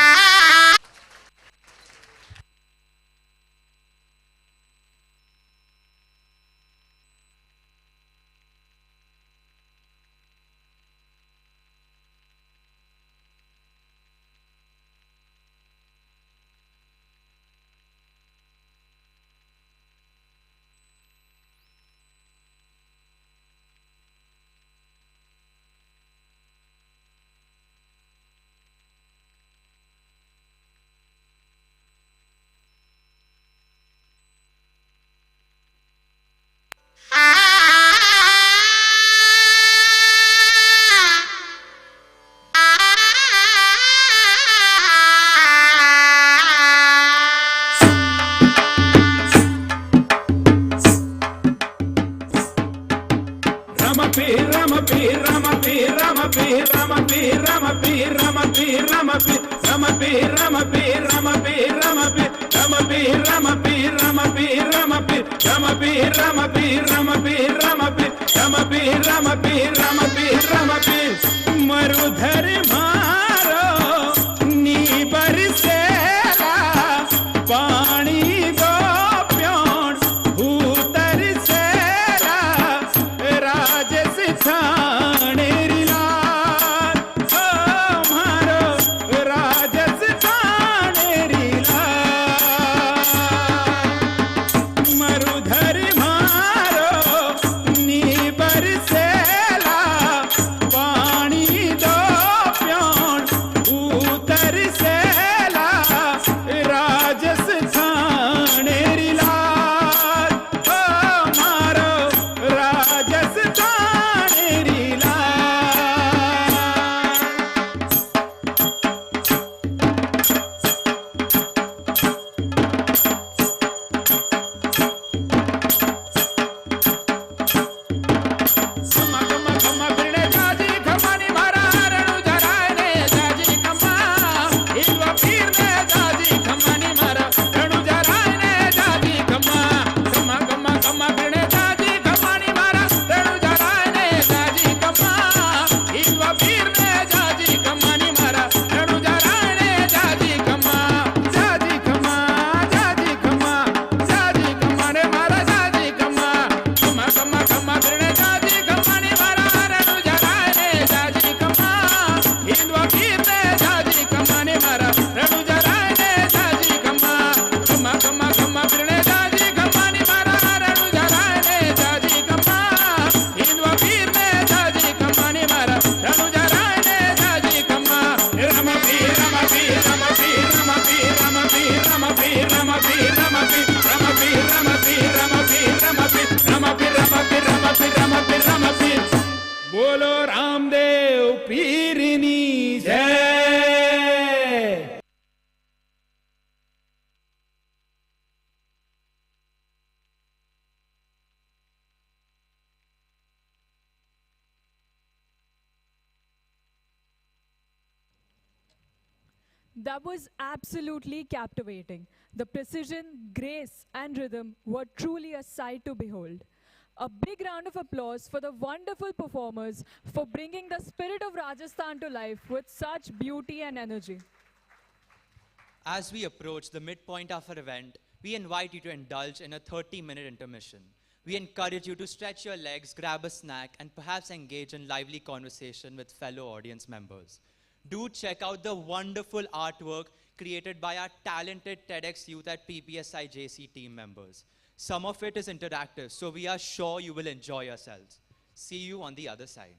[SPEAKER 21] Marudhar मारो नी बरसेला पानी दो प्योण भूतर सेला राजस छाणेरी लाल ओ मारो राजस छाणेरी लाल मरुधर मारो नी बरसेला पानी दो प्योण भूतर सेला राजस छाणेरी
[SPEAKER 5] That was absolutely captivating. The precision, grace, and rhythm were truly a sight to behold. A big round of applause for the wonderful performers for bringing the spirit of Rajasthan to life with such beauty and energy.
[SPEAKER 4] As we approach the midpoint of our event, we invite you to indulge in a 30-minute intermission. We encourage you to stretch your legs, grab a snack, and perhaps engage in lively conversation with fellow audience members. Do check out the wonderful artwork created by our talented TEDxYouth at PPSIJC team members. Some of it is interactive, so we are sure you will enjoy yourselves. See you on the other side.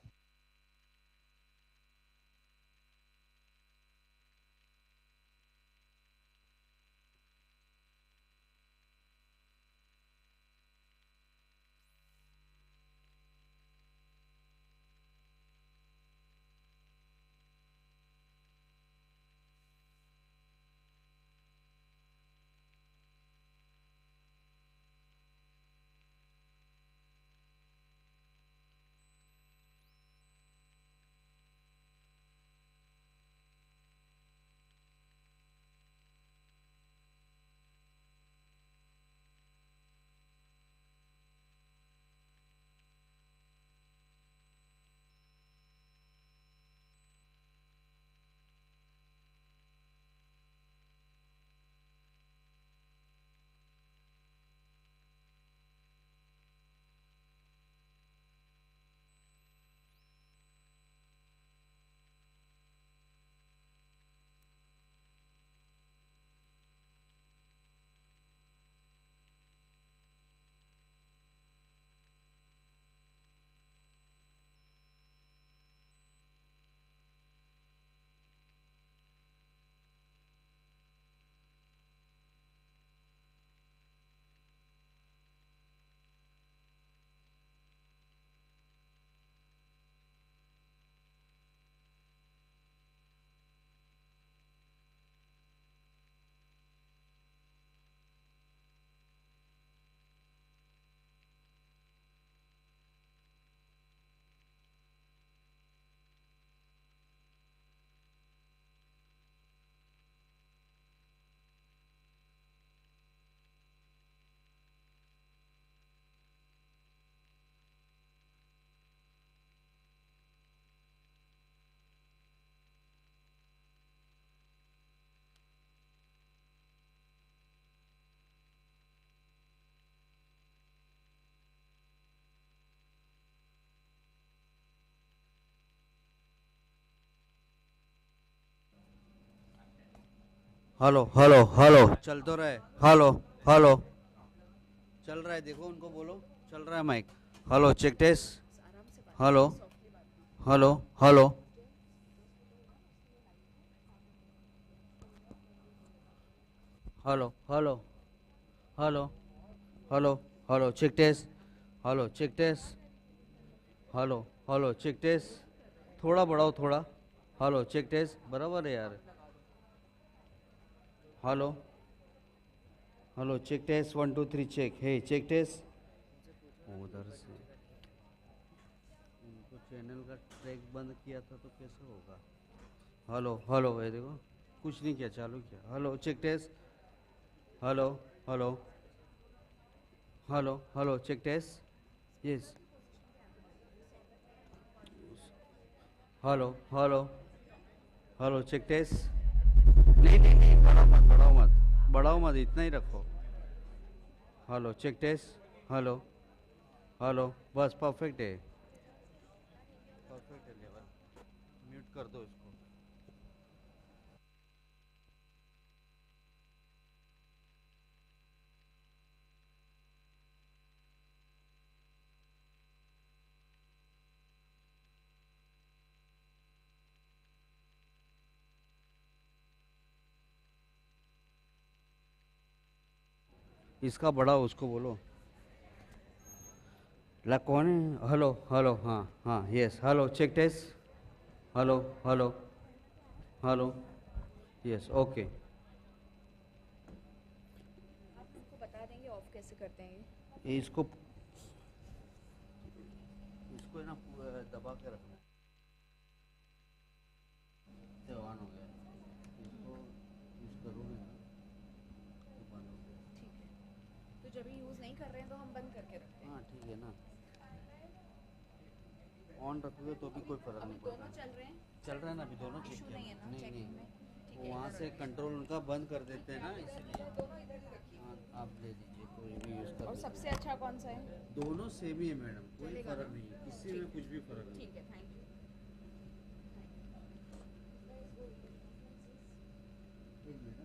[SPEAKER 17] Hello hello hello चल तो रहा है hello hello चल रहा है देखो उनको बोलो चल रहा है mic hello check test hello hello hello hello hello hello hello hello check test hello check test hello hello check test थोड़ा बढ़ाओ थोड़ा हेलो चेक टेस्ट बराबर है यार hello hello check test 1 2 3 check hey check test उधर से उनको channel का ट्रैक बंद किया था तो कैसे होगा हेलो हेलो ये देखो कुछ नहीं किया चालू किया hello check test hello hello hello hello check test yes hello hello hello check test नहीं नहीं नहीं बढ़ाओ मत इतना ही रखो hello check test hello hello बस परफेक्ट है लेवल म्यूट कर दो इसको इसका बड़ा उसको बोलो ला कौन है हेलो हेलो हाँ हाँ yes hello check test hello hello hello yes okay
[SPEAKER 6] आपको बता देंगे ऑफ कैसे करते हैं
[SPEAKER 17] इसको है ना दबा के रखना है ऑन हो गया इसको
[SPEAKER 6] जब भी यूज़ नहीं कर रहे हैं तो हम बंद करके रखते हैं।
[SPEAKER 17] हाँ ठीक है ना, ऑन रखोगे तो भी कोई फर्क नहीं पड़ता।
[SPEAKER 6] दोनों चल रहे हैं?
[SPEAKER 17] चल रहा है ना अभी, दोनों ठीक
[SPEAKER 6] इशू
[SPEAKER 17] है।
[SPEAKER 6] नहीं है ना चेकिंग में? ठीक है,
[SPEAKER 17] वहाँ
[SPEAKER 6] इधर
[SPEAKER 17] से
[SPEAKER 6] रखिए।
[SPEAKER 17] कंट्रोल उनका बंद कर देते हैं ना, इसलिए
[SPEAKER 6] दोनों इधर ही रखिए।
[SPEAKER 17] हाँ, आप ले लीजिए, कोई भी यूज़ कर
[SPEAKER 6] और
[SPEAKER 17] लीजिए।
[SPEAKER 6] सबसे अच्छा कौन सा है?
[SPEAKER 17] दोनों सेम ही है मैडम, कोई
[SPEAKER 6] चलेगा
[SPEAKER 17] फर्क
[SPEAKER 6] ना?
[SPEAKER 17] नहीं है, किसी में कुछ भी फर्क नहीं।
[SPEAKER 6] ठीक है, थैंक यू।
[SPEAKER 17] एक मिनट।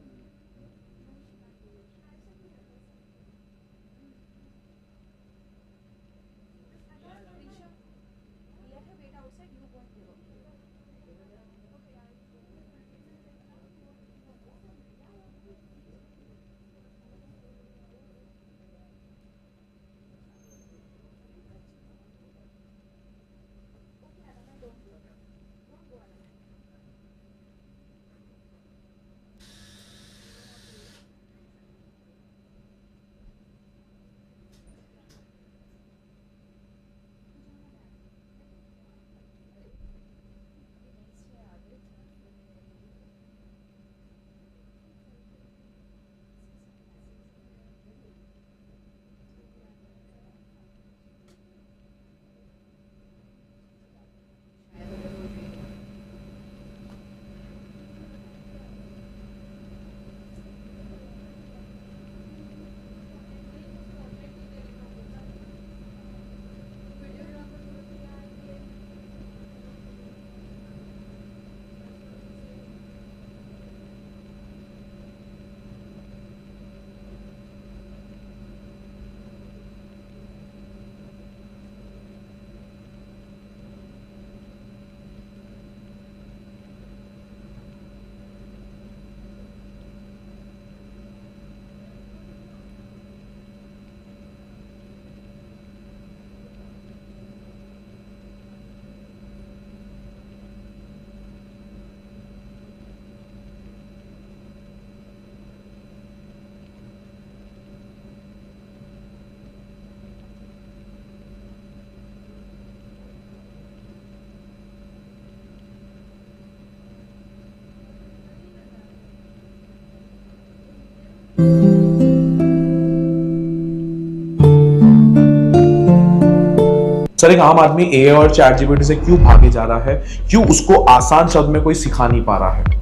[SPEAKER 2] सर एक आम आदमी एआई और चैट जीपीटी से क्यों भागे जा रहा है, क्यों उसको आसान शब्द में कोई सिखा नहीं पा रहा है?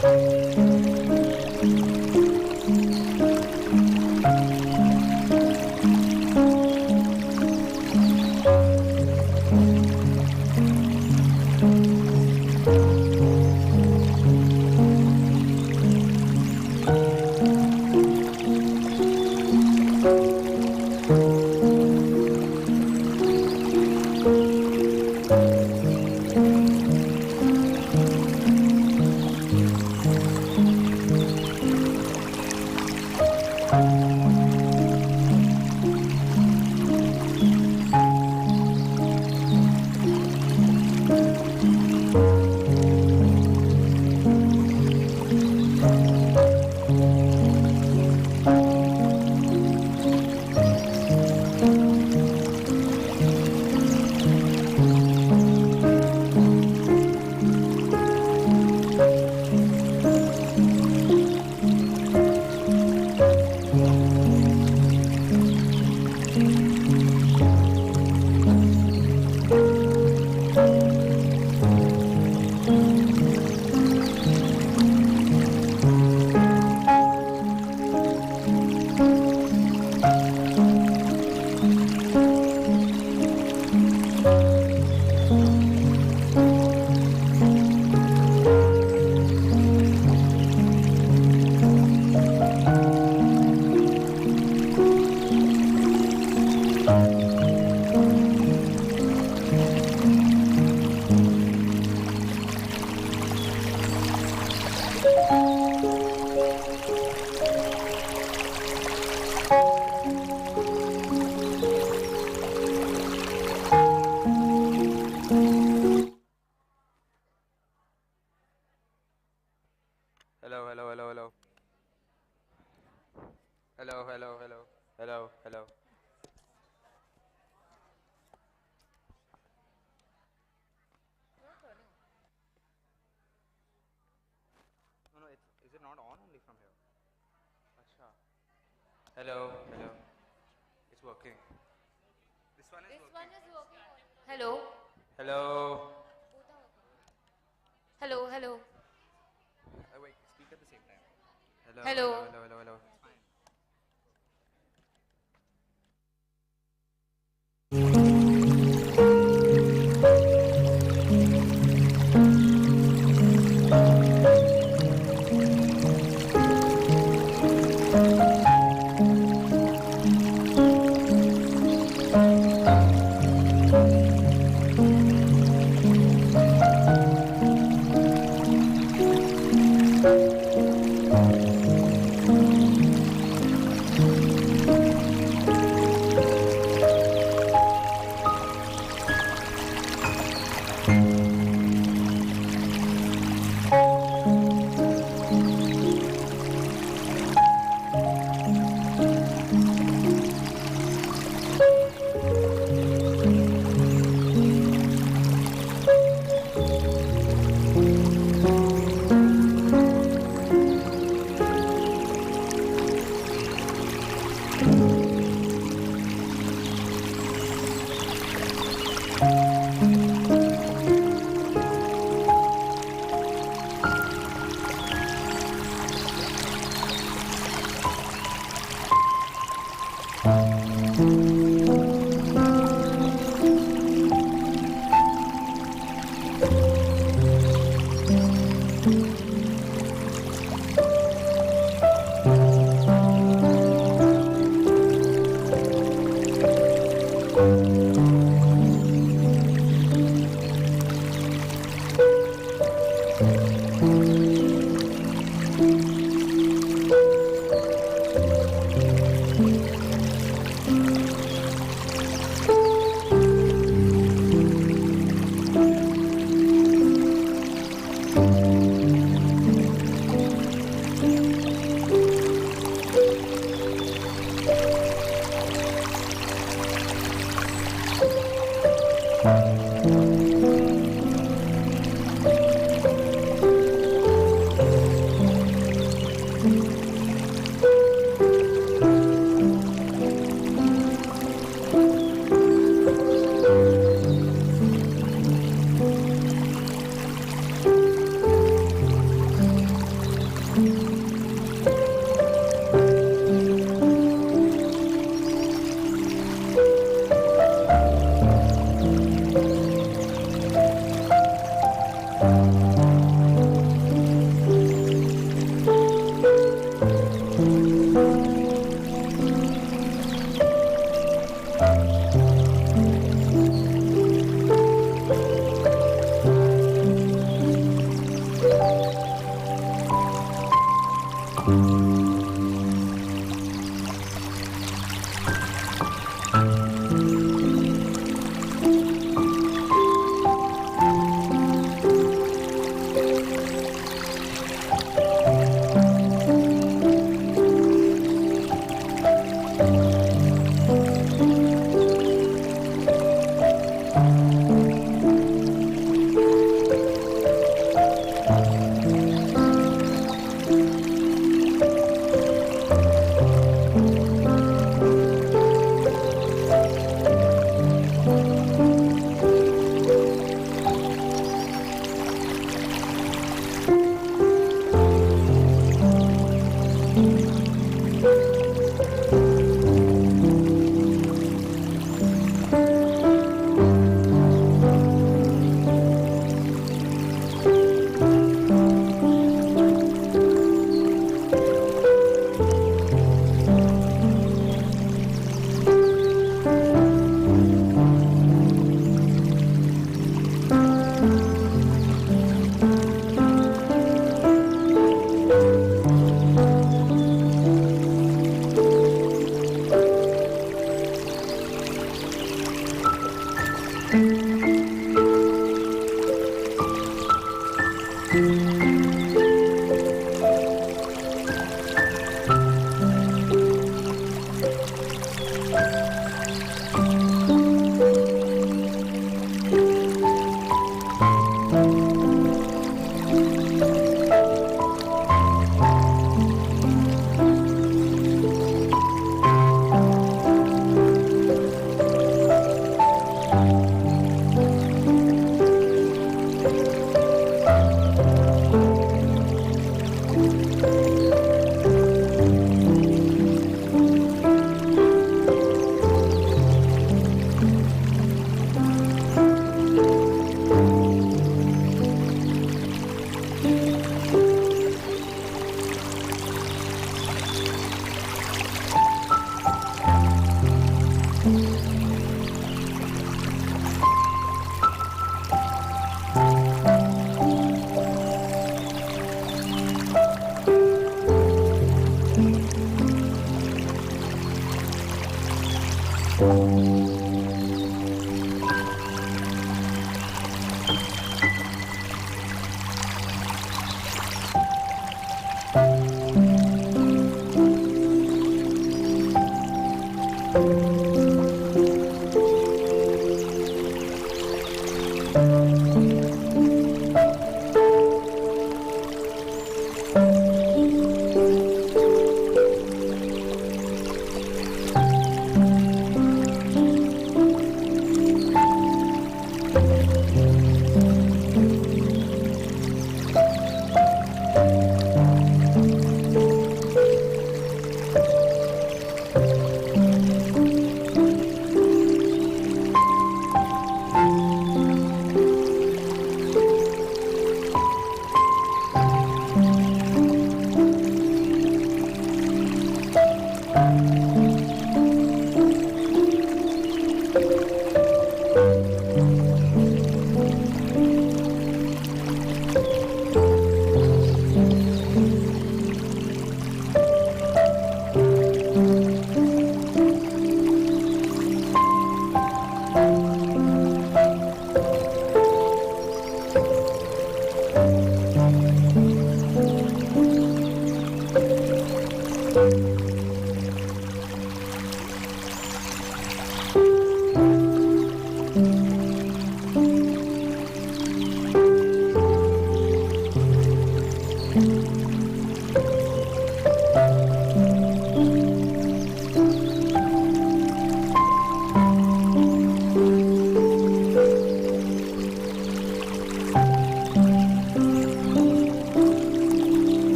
[SPEAKER 9] Hello. No, is it not on only from here? Acha. Hello. It's working. This one is working.
[SPEAKER 22] Hello.
[SPEAKER 9] Hello.
[SPEAKER 22] Hello.
[SPEAKER 9] Wait, speak at the same time.
[SPEAKER 22] Hello.
[SPEAKER 9] Hello.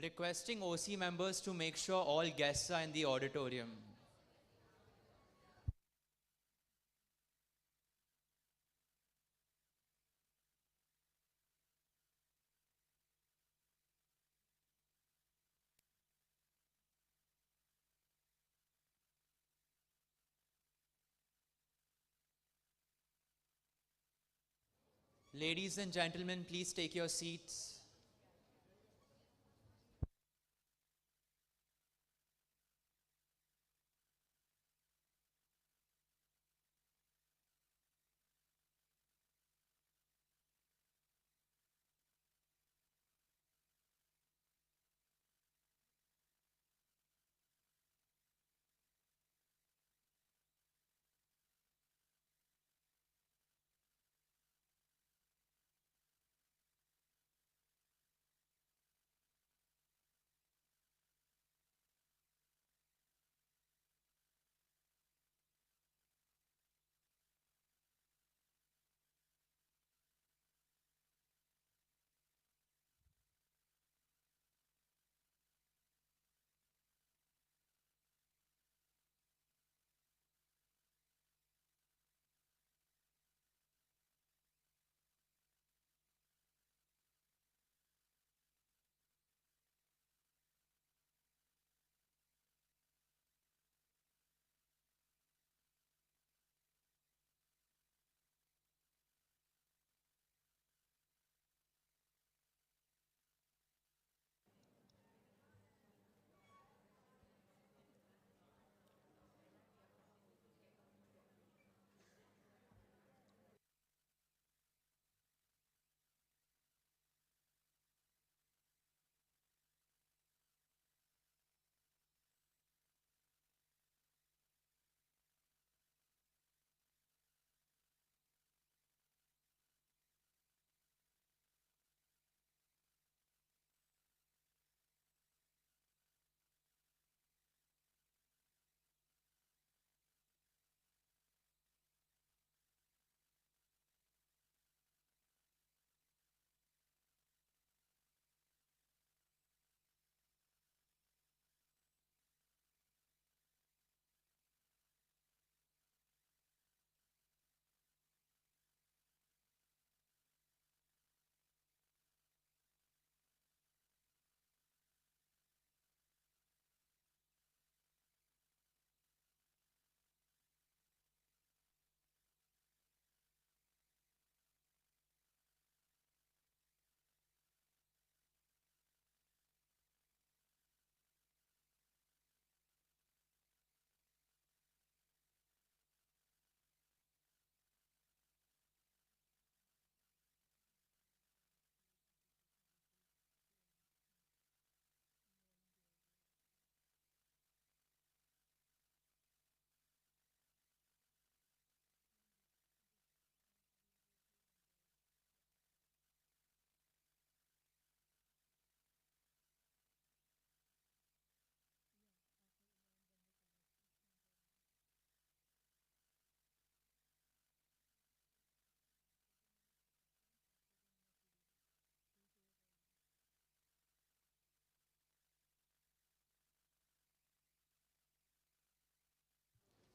[SPEAKER 4] Requesting OC members to make sure all guests are in the auditorium. Ladies and gentlemen, please take your seats.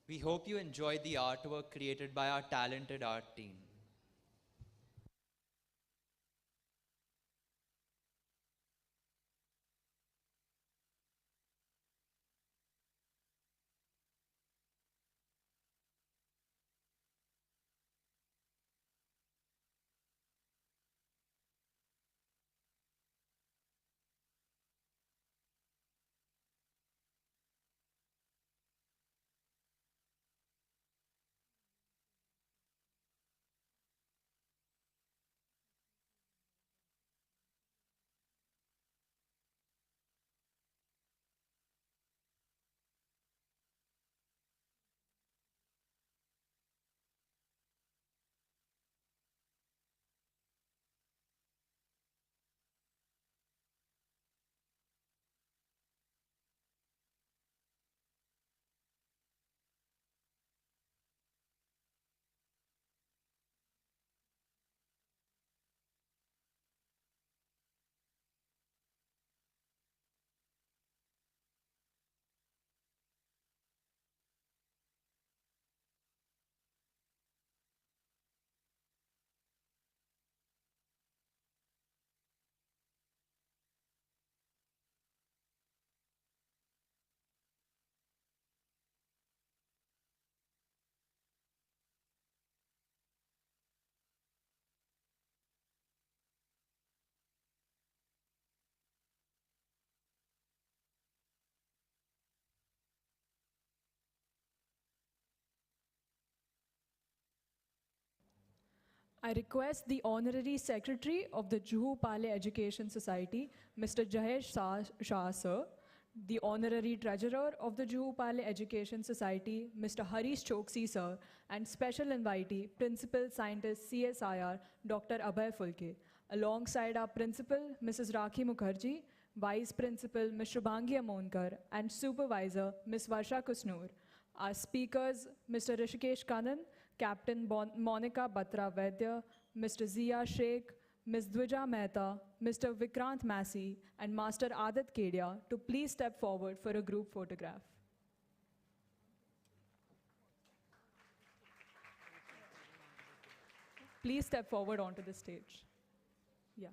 [SPEAKER 4] We hope you enjoyed the artwork created by our talented art team.
[SPEAKER 5] I request the Honorary Secretary of the Juhu Pale Education Society, Mr. Jayesh Shah, sir, the Honorary Treasurer of the Juhu Pale Education Society, Mr. Harish Choksi, sir, and special invitee, Principal Scientist CSIR, Dr. Abhay Fulke, alongside our Principal, Mrs. Rakhi Mukherjee, Vice Principal, Ms. Shubhangi Amonkar, and Supervisor, Ms. Varsha Kusnoor. Our speakers, Mr. Rishikesh Kanan, Captain Monica Batra Vaidya, Mr. Zia Sheikh, Ms. Duja Mehta, Mr. Vikrant Massey, and Master Adit Kadia to please step forward for a group photograph. Please step forward onto the stage. Yeah.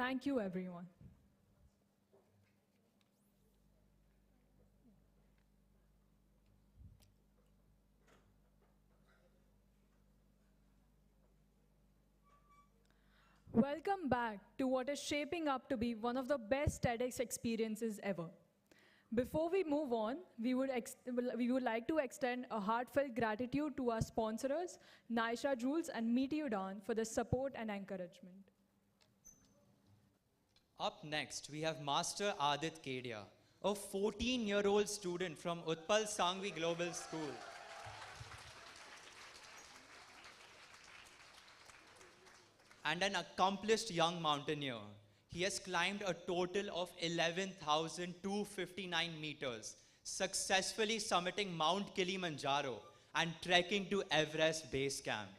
[SPEAKER 5] Thank you, everyone. Welcome back to what is shaping up to be one of the best TEDx experiences ever. Before we move on, we would like to extend a heartfelt gratitude to our sponsors, Naisha Jules and Meteodan, for the support and encouragement.
[SPEAKER 4] Up next, we have Master Adit Kadia, a 14-year-old student from Utpal Sangvi Global School. And an accomplished young mountaineer. He has climbed a total of 11,259 meters, successfully summiting Mount Kilimanjaro and trekking to Everest Base Camp.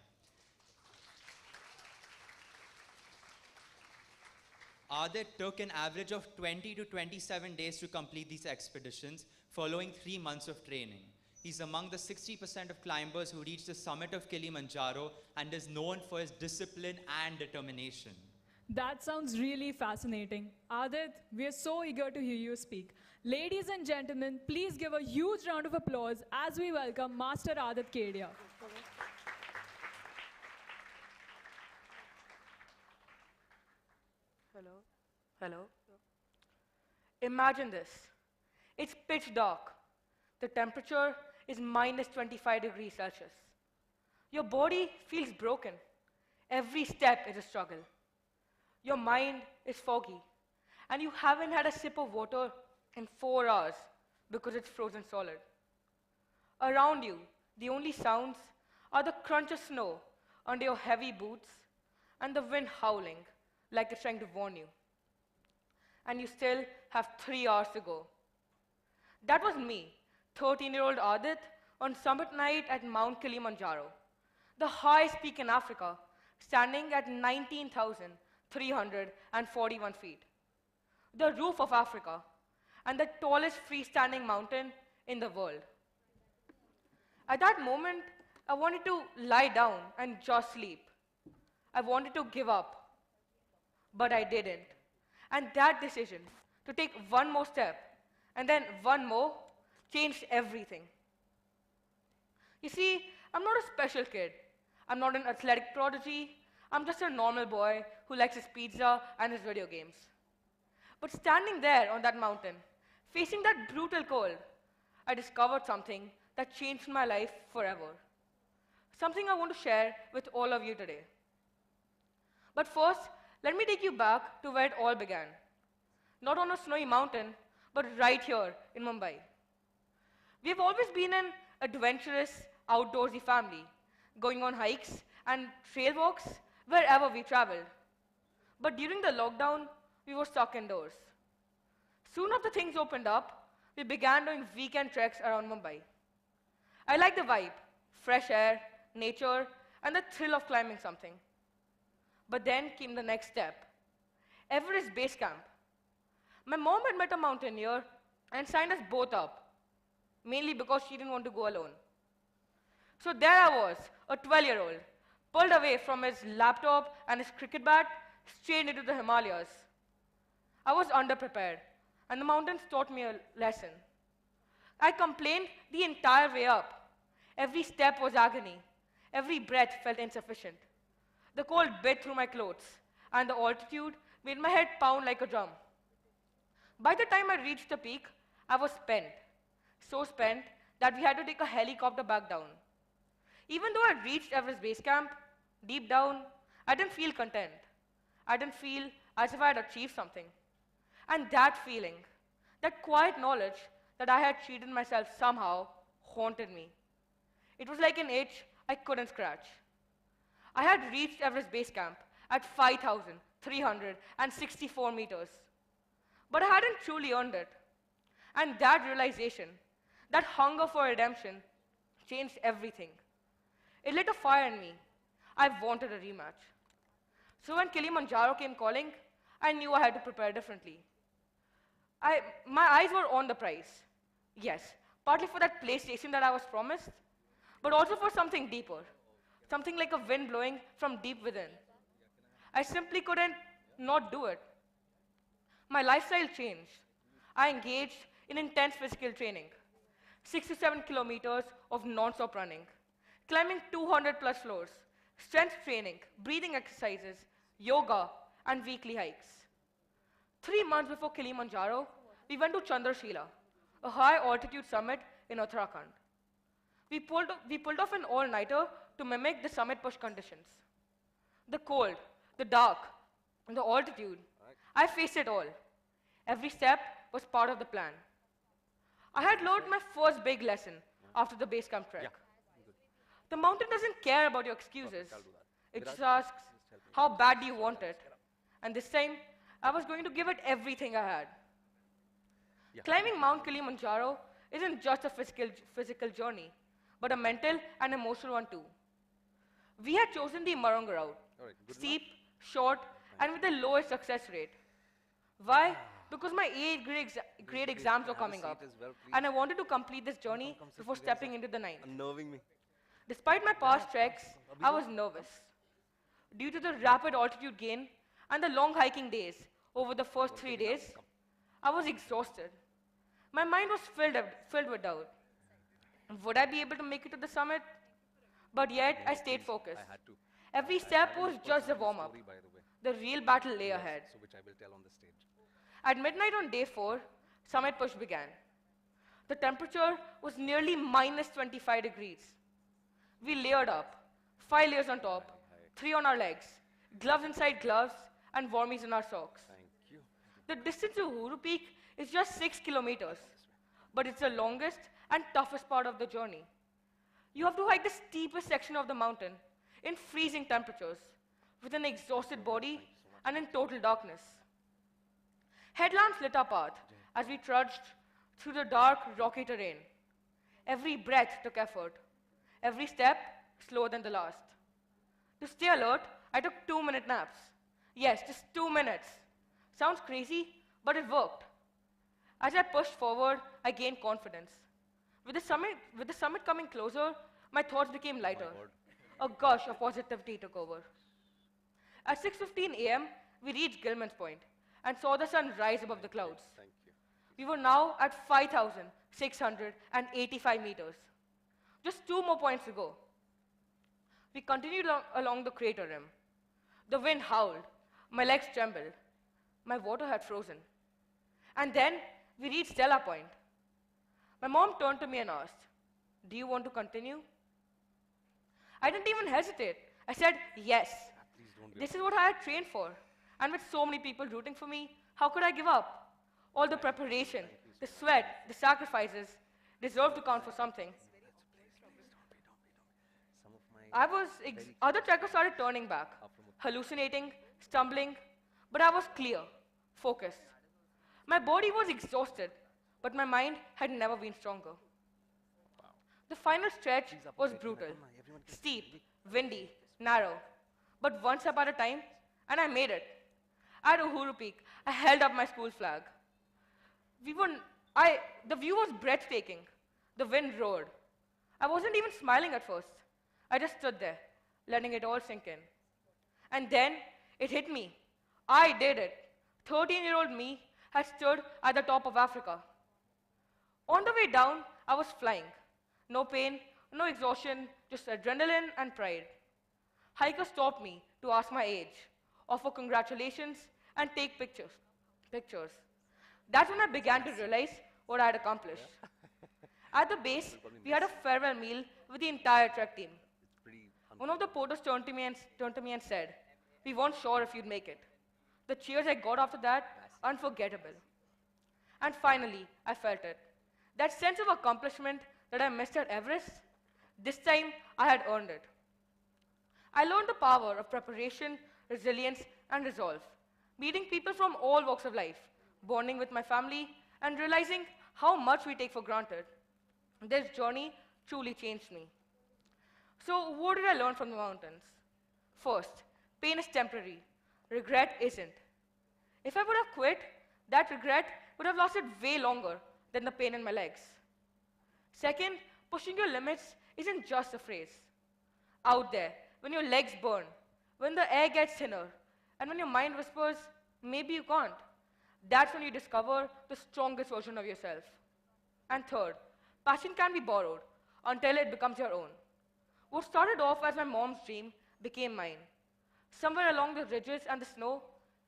[SPEAKER 4] Adit took an average of 20 to 27 days to complete these expeditions, following 3 months of training. He's among the 60% of climbers who reach the summit of Kilimanjaro and is known for his discipline and determination.
[SPEAKER 5] That sounds really fascinating. Adit, we are so eager to hear you speak. Ladies and gentlemen, please give a huge round of applause as we welcome Master Adit Kadia.
[SPEAKER 10] Hello? Hello? Imagine this. It's pitch dark. The temperature is minus 25 degrees Celsius. Your body feels broken. Every step is a struggle. Your mind is foggy. And you haven't had a sip of water in 4 hours because it's frozen solid. Around you, the only sounds are the crunch of snow under your heavy boots and the wind howling like it's trying to warn you. And you still have 3 hours to go. That was me, 13-year-old Adit, on summit night at Mount Kilimanjaro, the highest peak in Africa, standing at 19,341 feet. The roof of Africa, and the tallest freestanding mountain in the world. At that moment, I wanted to lie down and just sleep. I wanted to give up, but I didn't. And that decision, to take one more step, and then one more, changed everything. You see, I'm not a special kid. I'm not an athletic prodigy. I'm just a normal boy who likes his pizza and his video games. But standing there on that mountain, facing that brutal cold, I discovered something that changed my life forever. Something I want to share with all of you today. But first, let me take you back to where it all began. Not on a snowy mountain, but right here in Mumbai. We've always been an adventurous, outdoorsy family, going on hikes and trail walks wherever we traveled. But during the lockdown, we were stuck indoors. Soon after things opened up, we began doing weekend treks around Mumbai. I like the vibe, fresh air, nature, and the thrill of climbing something. But then came the next step, Everest Base Camp. My mom had met a mountaineer and signed us both up, mainly because she didn't want to go alone. So there I was, a 12-year-old, pulled away from his laptop and his cricket bat, straight into the Himalayas. I was underprepared, and the mountains taught me a lesson. I complained the entire way up. Every step was agony. Every breath felt insufficient. The cold bit through my clothes, and the altitude made my head pound like a drum. By the time I reached the peak, I was spent. So spent that we had to take a helicopter back down. Even though I reached Everest Base Camp, deep down, I didn't feel content. I didn't feel as if I had achieved something. And that feeling, that quiet knowledge that I had cheated myself somehow, haunted me. It was like an itch I couldn't scratch. I had reached Everest Base Camp at 5,364 meters. But I hadn't truly earned it. And that realization, that hunger for redemption, changed everything. It lit a fire in me. I wanted a rematch. So when Kilimanjaro came calling, I knew I had to prepare differently. My eyes were on the prize. Yes, partly for that PlayStation that I was promised, but also for something deeper, something like a wind blowing from deep within. I simply couldn't not do it. My lifestyle changed. I engaged in intense physical training, 6 to 7 kilometers of non-stop running, climbing 200 plus floors, strength training, breathing exercises, yoga, and weekly hikes. 3 months before Kilimanjaro, we went to Chandrashila, a high altitude summit in Uttarakhand. We pulled off an all-nighter to mimic the summit push conditions. The cold, the dark, and the altitude, I faced it all. Every step was part of the plan. I had learned my first big lesson after the base camp trek. The mountain doesn't care about your excuses. It just asks, how bad do you want it? And this time, I was going to give it everything I had. Climbing Mount Kilimanjaro isn't just a physical journey, but a mental and emotional one too. We had chosen the Marunga route, steep, short, and with the lowest success rate. Why? Because my 8th grade exams were coming up, and I wanted to complete this journey before stepping into the 9th.
[SPEAKER 12] Unnerving me.
[SPEAKER 10] Despite my past treks, I was nervous. Due to the rapid altitude gain and the long hiking days over the first 3 days, I was exhausted. My mind was filled with doubt. Would I be able to make it to the summit? But yet, I stayed focused. Every step was just a warm-up. The real battle lay ahead.
[SPEAKER 12] Which I will tell on the stage.
[SPEAKER 10] At midnight on day 4, summit push began. The temperature was nearly minus 25 degrees. We layered up, 5 layers on top, 3 on our legs, gloves inside gloves, and warmies in our socks. The distance to Uhuru Peak is just 6 kilometers, but it's the longest and toughest part of the journey. You have to hike the steepest section of the mountain in freezing temperatures, with an exhausted body and in total darkness. Headlamps lit our path as we trudged through the dark, rocky terrain. Every breath took effort, every step slower than the last. To stay alert, I took 2-minute naps. Yes, just 2 minutes. Sounds crazy, but it worked. As I pushed forward, I gained confidence. With the summit coming closer, my thoughts became lighter. A gush of positivity took over. At 6:15 a.m., we reached Gilman's Point and saw the sun rise above the clouds. We were now at 5,685 meters. Just 2 more points to go. We continued along the crater rim. The wind howled. My legs trembled. My water had frozen. And then we reached Stella Point. My mom turned to me and asked, "Do you want to continue?" I didn't even hesitate. I said, "Yes. This is what I had trained for. And with so many people rooting for me, how could I give up? All the preparation, the sweat, the sacrifices deserve to count for something." Other trekkers started turning back, hallucinating, stumbling, but I was clear, focused. My body was exhausted, but my mind had never been stronger. The final stretch was brutal, steep, windy, narrow, but one step at a time, and I made it. At Uhuru Peak, I held up my school flag. The view was breathtaking. The wind roared. I wasn't even smiling at first. I just stood there, letting it all sink in. And then it hit me. I did it. 13-year-old me had stood at the top of Africa. On the way down, I was flying. No pain, no exhaustion, just adrenaline and pride. Hikers stopped me to ask my age, offer congratulations, and take pictures. That's when I began to realize what I had accomplished. At the base, we had a farewell meal with the entire trek team. One of the porters turned to me and said, "We weren't sure if you'd make it." The cheers I got after that, unforgettable. And finally, I felt it. That sense of accomplishment that I missed at Everest, this time I had earned it. I learned the power of preparation, resilience, and resolve, meeting people from all walks of life, bonding with my family, and realizing how much we take for granted. This journey truly changed me. So what did I learn from the mountains? First, pain is temporary. Regret isn't. If I would have quit, that regret would have lasted way longer than the pain in my legs. Second, pushing your limits isn't just a phrase. Out there, when your legs burn, when the air gets thinner, and when your mind whispers, "Maybe you can't," That's when you discover the strongest version of yourself. And third, passion can be borrowed until it becomes your own. What started off as my mom's dream became mine. Somewhere along the ridges and the snow,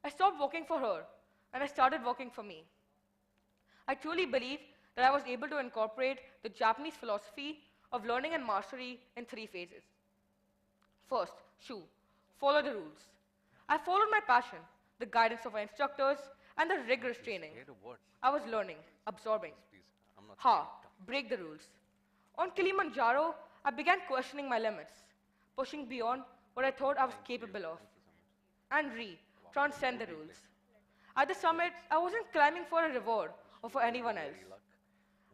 [SPEAKER 10] I stopped working for her and I started working for me. I truly believe that I was able to incorporate the Japanese philosophy of learning and mastery in 3 phases. First, Shu, follow the rules. I followed my passion, the guidance of my instructors, and the rigorous training. I was learning, absorbing. Ha, break the rules. On Kilimanjaro, I began questioning my limits, pushing beyond what I thought I was capable of. And Re, transcend the rules. At the summit, I wasn't climbing for a reward or for anyone else.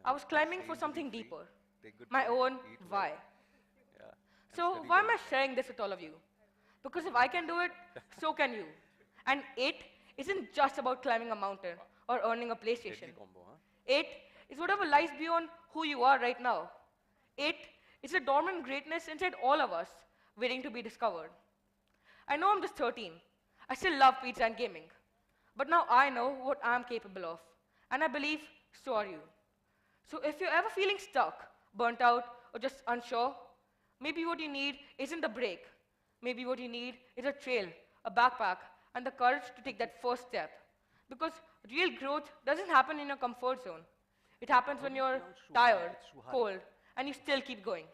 [SPEAKER 10] I was climbing for something deeper, my own why. So why am I sharing this with all of you? Because if I can do it, so can you. And it isn't just about climbing a mountain or earning a PlayStation. It is whatever lies beyond who you are right now. It is a dormant greatness inside all of us, waiting to be discovered. I know I'm just 13. I still love pizza and gaming. But now I know what I'm capable of. And I believe so are you. So if you're ever feeling stuck, burnt out, or just unsure, maybe what you need isn't the break. Maybe what you need is a trail, a backpack, and the courage to take that first step. Because real growth doesn't happen in your comfort zone. It happens when you're tired, cold, and you still keep going.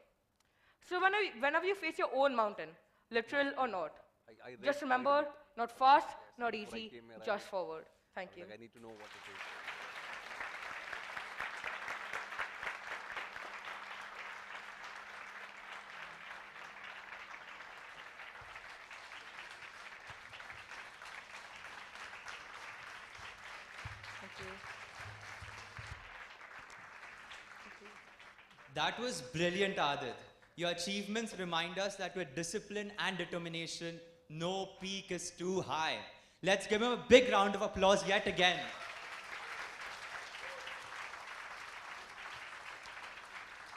[SPEAKER 10] So whenever you face your own mountain, literal or not, just remember, not fast, not easy, just forward. Thank you.
[SPEAKER 7] I need to know what it is.
[SPEAKER 4] That was brilliant, Adit. Your achievements remind us that with discipline and determination, no peak is too high. Let's give him a big round of applause yet again.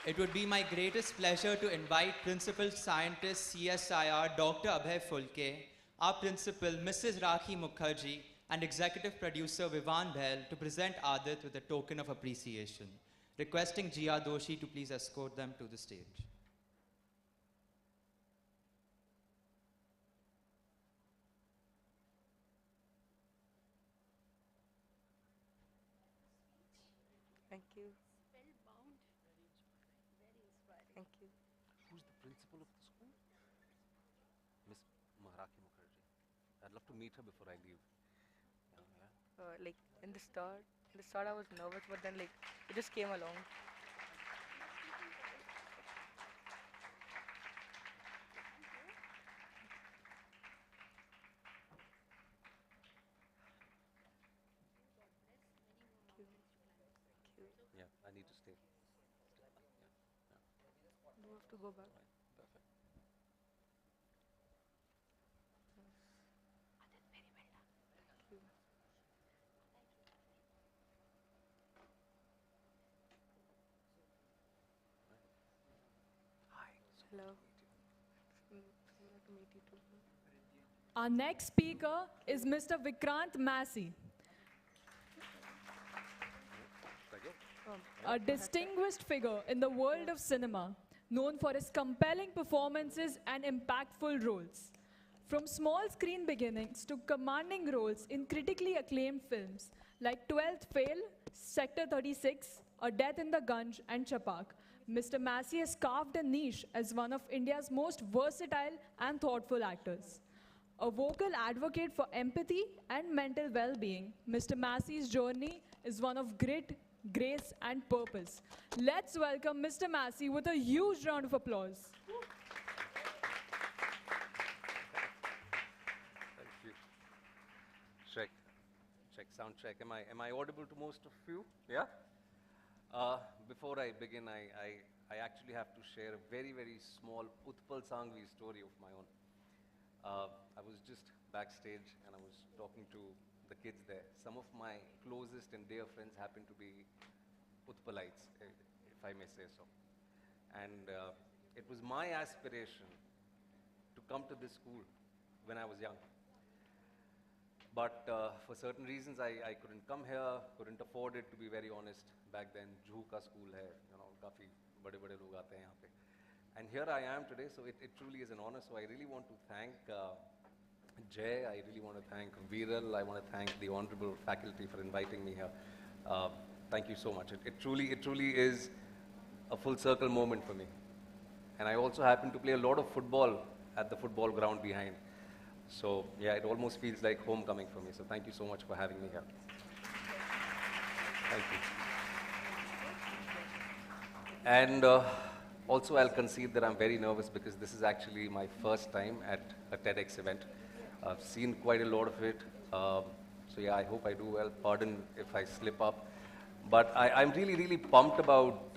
[SPEAKER 4] It would be my greatest pleasure to invite Principal Scientist CSIR Dr. Abhay Fulke, our Principal Mrs. Rakhi Mukherjee, and Executive Producer Vivan Bhel to present Adit with a token of appreciation. Requesting Jia Doshi to please escort them to the stage.
[SPEAKER 10] Thank you. Spellbound. Very inspiring. Thank you.
[SPEAKER 7] Who's the principal of the school? Miss Rakhi Mukherjee. I'd love to meet her before I leave.
[SPEAKER 10] Like in the start I was nervous, but then like it just came along.
[SPEAKER 7] Yeah, I need to stay.
[SPEAKER 10] Do you have to go back?
[SPEAKER 7] Perfect.
[SPEAKER 10] Hello. Nice to meet you too.
[SPEAKER 5] Our next speaker is Mr. Vikrant Massey, a distinguished figure in the world of cinema, known for his compelling performances and impactful roles. From small screen beginnings to commanding roles in critically acclaimed films like 12th Fail, Sector 36, A Death in the Gunj, and Chapak, Mr. Massey has carved a niche as one of India's most versatile and thoughtful actors. A vocal advocate for empathy and mental well-being, Mr. Massey's journey is one of grit, grace, and purpose. Let's welcome Mr. Massey with a huge round of applause.
[SPEAKER 7] Thank you. Check, sound check. Am I audible to most of you? Yeah? Before I begin, I actually have to share a very, very small Utpal Sangvi story of my own. I was just backstage and I was talking to the kids there. Some of my closest and dear friends happen to be Utpalites, if I may say so. And it was my aspiration to come to this school when I was young. But for certain reasons, I couldn't come here, couldn't afford it, to be very honest. Back then, Juhu ka school hai, काफी बड़े-बड़े लोग आते हैं यहाँ पे. And here I am today, so it truly is an honor. So I really want to thank Jay, I really want to thank Viral, I want to thank the honorable faculty for inviting me here. Thank you so much. It truly is a full circle moment for me. And I also happen to play a lot of football at the football ground behind. So yeah, it almost feels like homecoming for me. So thank you so much for having me here. Thank you. And also I'll concede that I'm very nervous because this is actually my first time at a TEDx event. I've seen quite a lot of it. So yeah, I hope I do well. Pardon if I slip up. But I'm really pumped about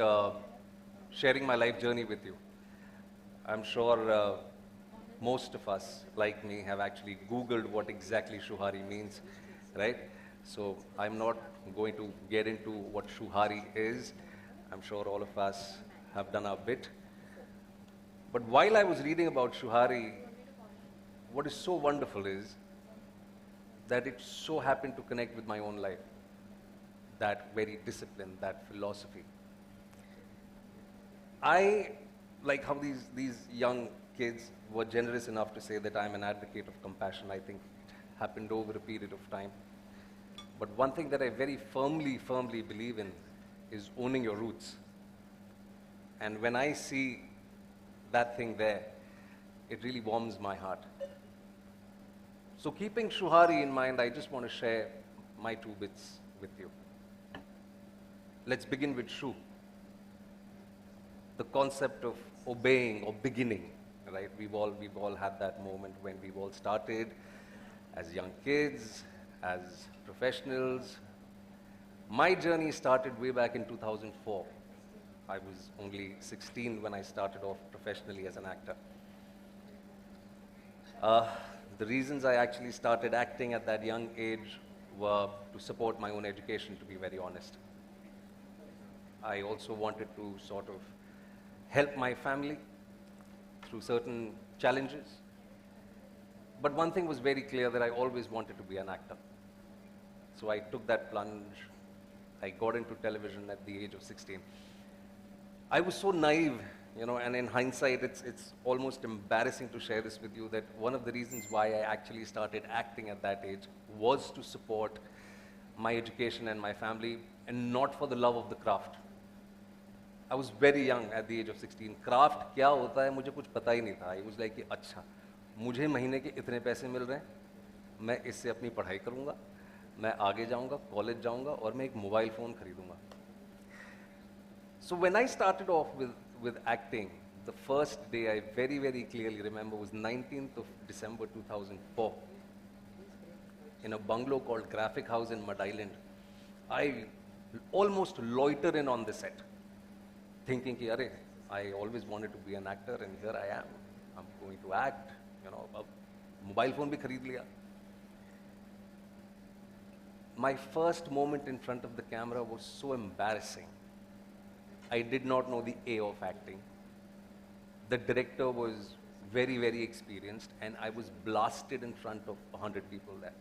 [SPEAKER 7] sharing my life journey with you. I'm sure most of us, like me, have actually Googled what exactly ShuHaRi means, right? So I'm not going to get into what ShuHaRi is. I'm sure all of us have done our bit. But while I was reading about ShuHaRi, what is so wonderful is that it so happened to connect with my own life. That very discipline, that philosophy. I like how these young kids were generous enough to say that I'm an advocate of compassion. I think it happened over a period of time. But one thing that I very firmly believe in is owning your roots. And when I see that thing there, it really warms my heart. So keeping ShuHaRi in mind, I just want to share my 2 bits with you. Let's begin with Shu. The concept of obeying or beginning, right? We've all had that moment when we've all started as young kids, as professionals. My journey started way back in 2004. I was only 16 when I started off professionally as an actor. The reasons I actually started acting at that young age were to support my own education, to be very honest. I also wanted to sort of help my family through certain challenges. But one thing was very clear, that I always wanted to be an actor. So I took that plunge. I got into television at the age of 16. I was so naive, and in hindsight, it's almost embarrassing to share this with you, that one of the reasons why I actually started acting at that age was to support my education and my family, and not for the love of the craft. I was very young at the age of 16. Craft क्या होता है मुझे कुछ पता ही नहीं था. I was like कि अच्छा, मुझे महीने के इतने पैसे मिल रहे हैं, मैं इससे अपनी पढ़ाई करूँगा, मैं आगे जाऊँगा, कॉलेज जाऊँगा और मैं एक मोबाइल फ़ोन खरीदूँगा. So when I started off with acting, the first day I very clearly remember was 19th of December 2004 in a bungalow called Graphic House in Mud Island. I almost loitered in on the set, thinking कि अरे, I always wanted to be an actor and here I am. I'm going to act. अब mobile phone भी खरीद लिया. My first moment in front of the camera was so embarrassing. I did not know the A of acting. The director was very experienced, and I was blasted in front of 100 people there.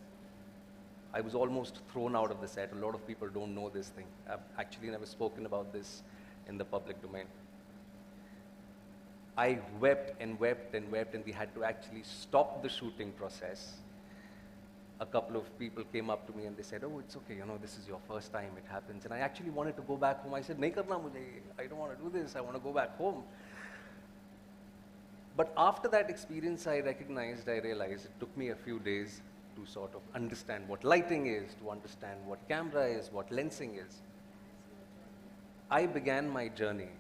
[SPEAKER 7] I was almost thrown out of the set. A lot of people don't know this thing. I've actually never spoken about this in the public domain. I wept and wept and wept, and we had to actually stop the shooting process. A couple of people came up to me and they said, oh, it's okay, this is your first time, it happens. And I actually wanted to go back home. I said, nahi karna mujhe, I don't want to do this, I want to go back home. But after that experience, I realized it took me a few days to sort of understand what lighting is, to understand what camera is, what lensing is. I began my journey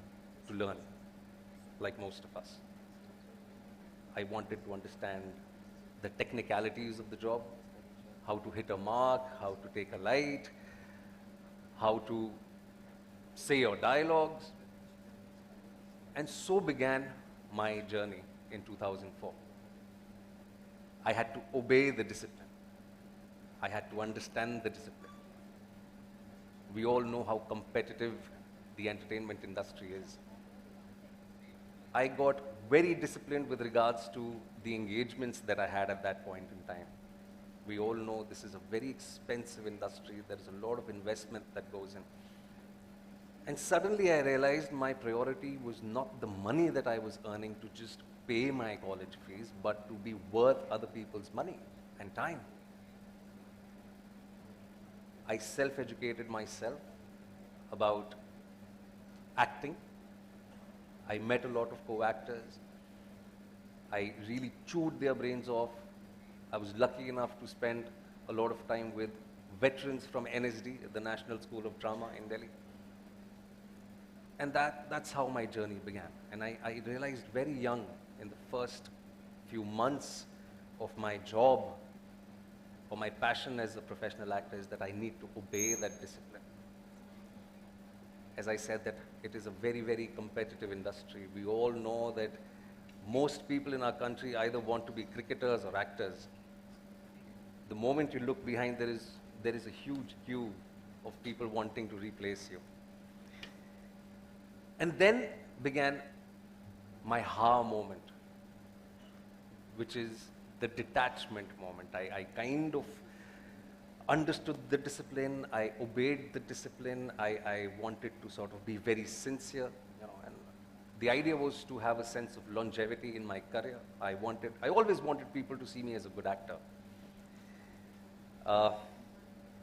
[SPEAKER 7] to learn, like most of us. I wanted to understand the technicalities of the job, how to hit a mark, how to take a light, how to say your dialogues. And so began my journey in 2004. I had to obey the discipline. I had to understand the discipline. We all know how competitive the entertainment industry is. I got very disciplined with regards to the engagements that I had at that point in time.
[SPEAKER 12] We all know this is a very expensive industry. There is a lot of investment that goes in. And suddenly I realized my priority was not the money that I was earning to just pay my college fees, but to be worth other people's money and time. I self-educated myself about acting. I met a lot of co-actors. I really chewed their brains off. I was lucky enough to spend a lot of time with veterans from NSD, the National School of Drama in Delhi. And that's how my journey began. And I realized very young, in the first few months of my job, or my passion as a professional actor, is that I need to obey that discipline. As I said, that it is a very, very competitive industry. We all know that most people in our country either want to be cricketers or actors. The moment you look behind, there is a huge queue of people wanting to replace you. And then began my ha moment, which is the detachment moment. I kind of understood the discipline, I obeyed the discipline, I wanted to sort of be very sincere, you know, and the idea was to have a sense of longevity in my career. I always wanted people to see me as a good actor.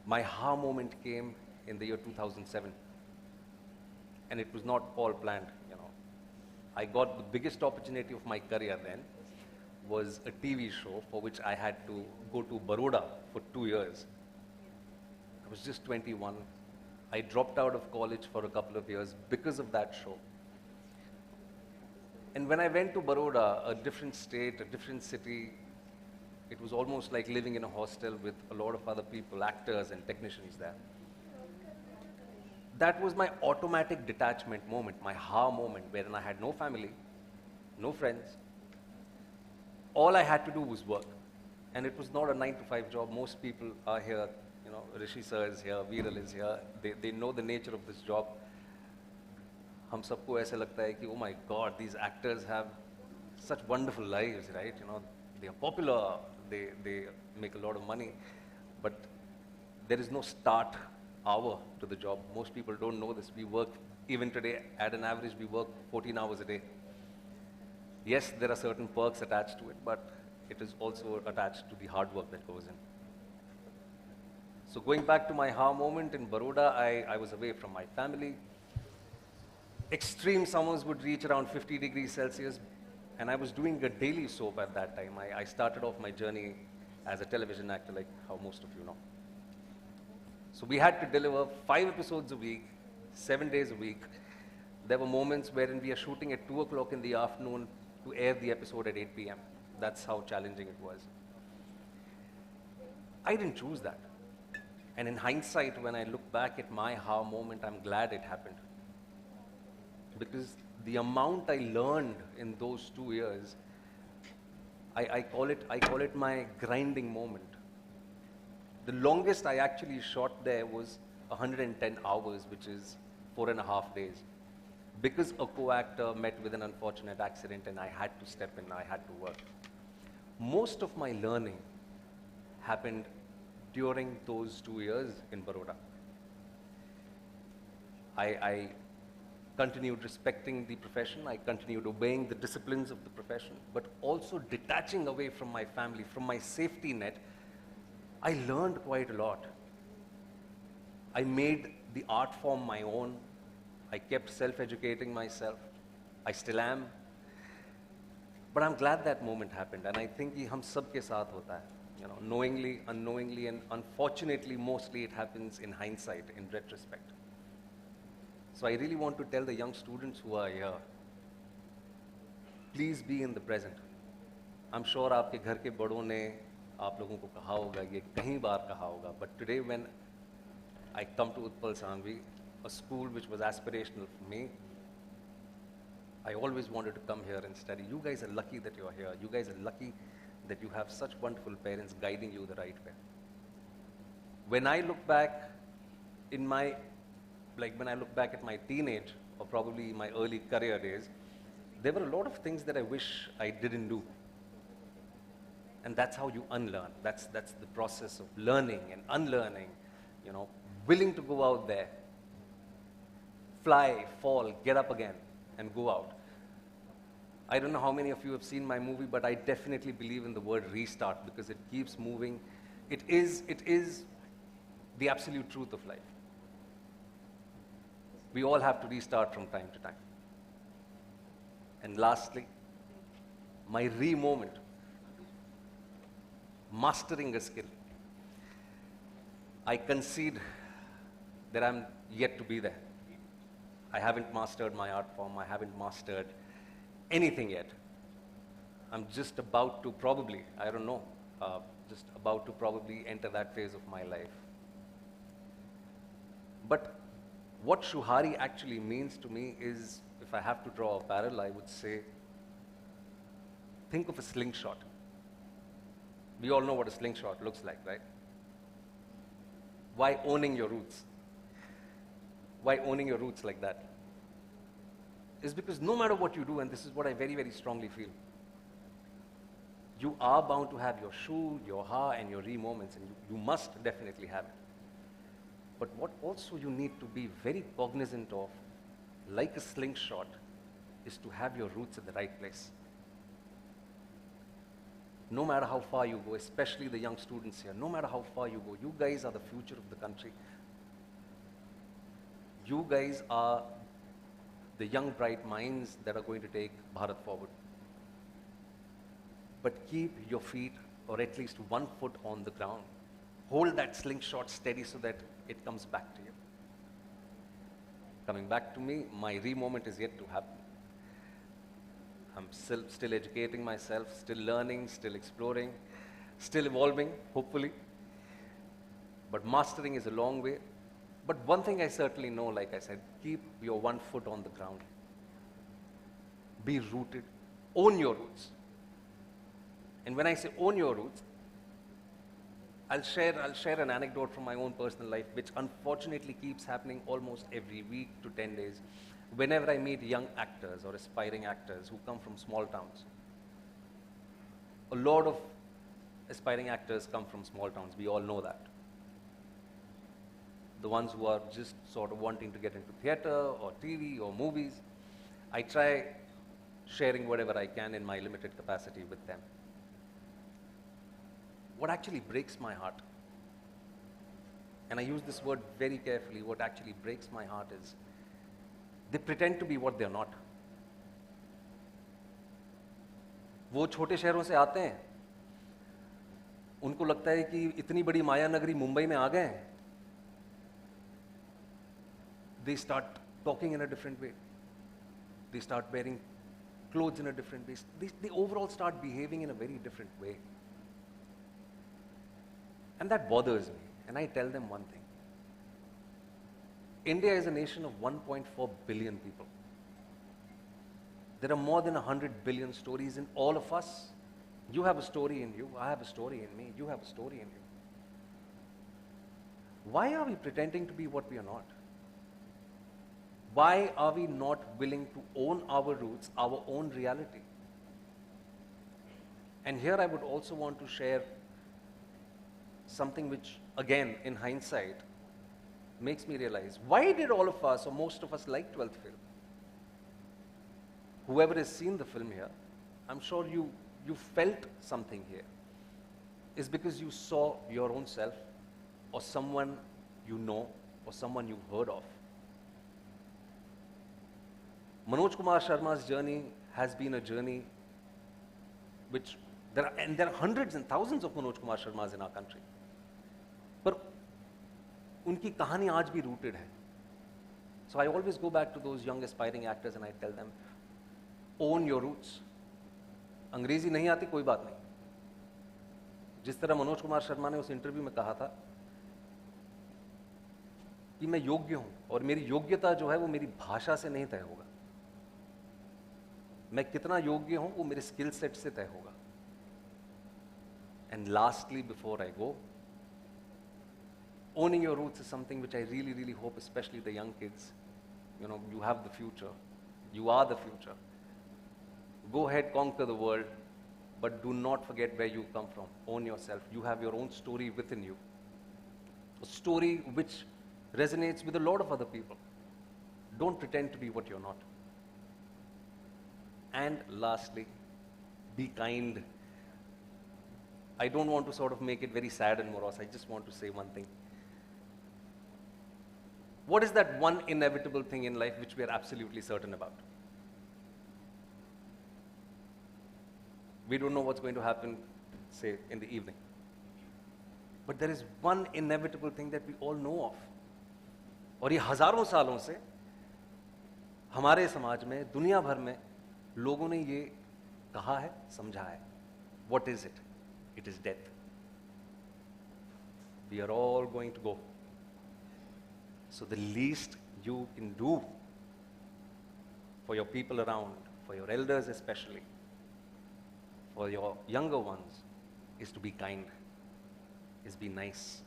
[SPEAKER 12] My ha moment came in the year 2007. And it was not all planned, you know. I got the biggest opportunity of my career then, was a TV show for which I had to go to Baroda for 2 years. I was just 21. I dropped out of college for a couple of years because of that show. And when I went to Baroda, a different state, a different city, it was almost like living in a hostel with a lot of other people, actors and technicians there. That was my automatic detachment moment, my ha moment, wherein I had no family, no friends. All I had to do was work. And it was not a 9-to-5 job. Most people are here, you know, Rishi sir is here, Viral is here. They know the nature of this job. Hum sabko aise lagta hai ki, oh my God, these actors have such wonderful lives, right? You know, they are popular, they make a lot of money, but there is no start hour to the job. Most people don't know this. We work, even today, at an average, we work 14 hours a day. Yes, there are certain perks attached to it, but it is also attached to the hard work that goes in. So going back to my ha moment in Baroda, I was away from my family. Extreme summers would reach around 50 degrees Celsius, and I was doing a daily soap at that time. I started off my journey as a television actor, like how most of you know. So we had to deliver 5 episodes a week, 7 days a week. There were moments wherein we are shooting at 2 o'clock in the afternoon to air the episode at 8 p.m. That's how challenging it was. I didn't choose that. And in hindsight, when I look back at my ha moment, I'm glad it happened. Because the amount I learned in those 2 years, I call it my grinding moment. The longest I actually shot there was 110 hours, which is 4.5 days. Because a co-actor met with an unfortunate accident and I had to step in, I had to work. Most of my learning happened during those 2 years in Baroda. I continued respecting the profession, I continued obeying the disciplines of the profession, but also detaching away from my family, from my safety net. I learned quite a lot. I made the art form my own. I kept self-educating myself. I still am. But I'm glad that moment happened, and I think कि हम सब के साथ होता है. You know, knowingly, unknowingly, and unfortunately, mostly it happens in hindsight, in retrospect. So I really want to tell the young students who are here, please be in the present. I'm sure आपके घर के बड़ों ने आप लोगों को कहा होगा, ये कहीं बार कहा होगा, but today when I come to Utpal Sangvi, a school which was aspirational for me, I always wanted to come here and study. You guys are lucky that you're here. You guys are lucky that you have such wonderful parents guiding you the right way. When I look back in my, when I look back at my teenage or probably my early career days, there were a lot of things that I wish I didn't do. And that's how you unlearn. That's the process of learning and unlearning, you know, willing to go out there, fly, fall, get up again, and go out. I don't know how many of you have seen my movie, but I definitely believe in the word restart because it keeps moving. It is the absolute truth of life. We all have to restart from time to time. And lastly, my re-moment, mastering a skill. I concede that I'm yet to be there. I haven't mastered my art form. I haven't mastered anything yet. I'm just about to probably, I don't know, just about to probably enter that phase of my life. But what ShuHaRi actually means to me is, if I have to draw a parallel, I would say, think of a slingshot. We all know what a slingshot looks like, right? Why owning your roots? Why owning your roots like that? Is because no matter what you do, and this is what I very, very strongly feel, you are bound to have your shu, your ha, and your re moments, and you must definitely have it. But what also you need to be very cognizant of, like a slingshot, is to have your roots at the right place. No matter how far you go, especially the young students here, no matter how far you go, you guys are the future of the country. You guys are the young, bright minds that are going to take Bharat forward. But keep your feet, or at least one foot on the ground. Hold that slingshot steady so that it comes back to you. Coming back to me, my re-moment is yet to happen. I'm still educating myself, still learning, still exploring, still evolving, hopefully. But mastering is a long way. But one thing I certainly know, like I said, keep your one foot on the ground. Be rooted. Own your roots. And when I say own your roots, I'll share an anecdote from my own personal life, which unfortunately keeps happening almost every week to 10 days. Whenever I meet young actors or aspiring actors who come from small towns, a lot of aspiring actors come from small towns. We all know that. The ones who are just sort of wanting to get into theater or TV or movies, I try sharing whatever I can in my limited capacity with them. What actually breaks my heart, and I use this word very carefully, what actually breaks my heart is, they pretend to be what they're not. वो छोटे शहरों से आते हैं, उनको लगता है कि इतनी बड़ी माया नगरी मुंबई में आ गए हैं. They start talking in a different way. They start wearing clothes in a different way. They overall start behaving in a very different way. And that bothers me. And I tell them one thing. India is a nation of 1.4 billion people. There are more than 100 billion stories in all of us. You have a story in you, I have a story in me, you have a story in you. Why are we pretending to be what we are not? Why are we not willing to own our roots, our own reality? And here I would also want to share something which, again, in hindsight, makes me realize, why did all of us, or most of us, like 12th Fail? Whoever has seen the film here, I'm sure you felt something here. It's because you saw your own self, or someone you know, or someone you've heard of. Manoj Kumar Sharma's journey has been a journey which, there are hundreds and thousands of Manoj Kumar Sharmas in our country. But उनकी कहानी आज भी rooted है. So I always go back to those young aspiring actors and I tell them, own your roots. अंग्रेजी नहीं आती कोई बात नहीं. जिस तरह मनोज कुमार शर्मा ने उस इंटरव्यू में कहा था कि मैं योग्य हूं और मेरी योग्यता जो है वो मेरी भाषा से नहीं तय होगा. मैं कितना योग्य हूं वो मेरे स्किल सेट से तय होगा. And lastly, before I go, owning your roots is something which I really, really hope, especially the young kids, you have the future. You are the future. Go ahead, conquer the world. but do not forget where you come from. Own yourself. You have your own story within you. A story which resonates with a lot of other people. Don't pretend to be what you're not. And lastly, be kind. I don't want to sort of make it very sad and morose. I just want to say one thing. What is that one inevitable thing in life which we are absolutely certain about? We don't know what's going to happen, say, in the evening. But there is one inevitable thing that we all know of. और ये हजारों सालों से हमारे समाज में, दुनिया भर में लोगों ने ये कहा है, समझा है. What is it? It is death. We are all going to go. So the least you can do for your people around, for your elders especially, for your younger ones, is to be kind, is be nice.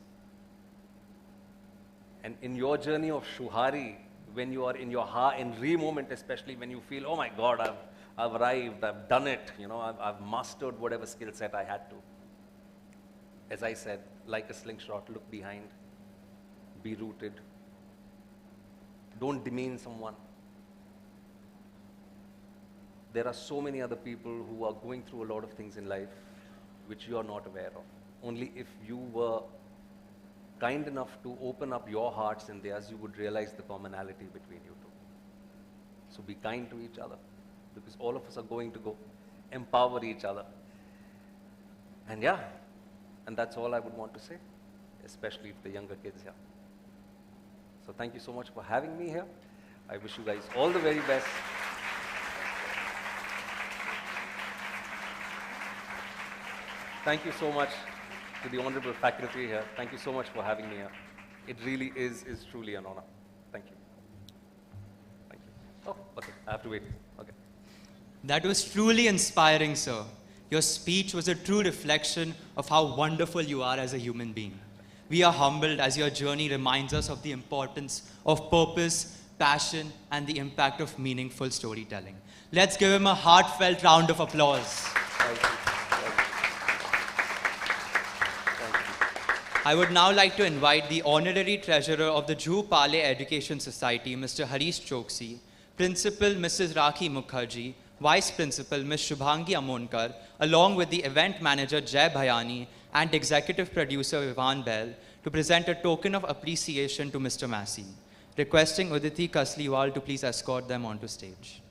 [SPEAKER 12] And in your journey of ShuHaRi, when you are in your ha and re moment, especially when you feel, oh my God, I've arrived, I've done it, you know, I've mastered whatever skill set I had to. As I said, like a slingshot, look behind, be rooted. Don't demean someone. There are so many other people who are going through a lot of things in life which you are not aware of. Only if you were kind enough to open up your hearts and theirs, you would realize the commonality between you two. So be kind to each other, because all of us are going to go. Empower each other. And yeah, and that's all I would want to say, especially to the younger kids here. So thank you so much for having me here. I wish you guys all the very best. Thank you so much to the honorable faculty here. Thank you so much for having me here. It really is truly an honor. Thank you. Thank you. Oh, okay, I have to wait. Okay.
[SPEAKER 4] That was truly inspiring, sir. Your speech was a true reflection of how wonderful you are as a human being. We are humbled as your journey reminds us of the importance of purpose, passion, and the impact of meaningful storytelling. Let's give him a heartfelt round of applause.
[SPEAKER 12] Thank you.
[SPEAKER 4] I would now like to invite the Honorary Treasurer of the Juhu Pale Education Society, Mr. Harish Choksi, Principal Mrs. Rakhi Mukherjee, Vice Principal Ms. Shubhangi Amonkar, along with the Event Manager Jay Bhayani and Executive Producer Vivan Bell, to present a token of appreciation to Mr. Massey. Requesting Uditi Kasliwal to please escort them onto stage.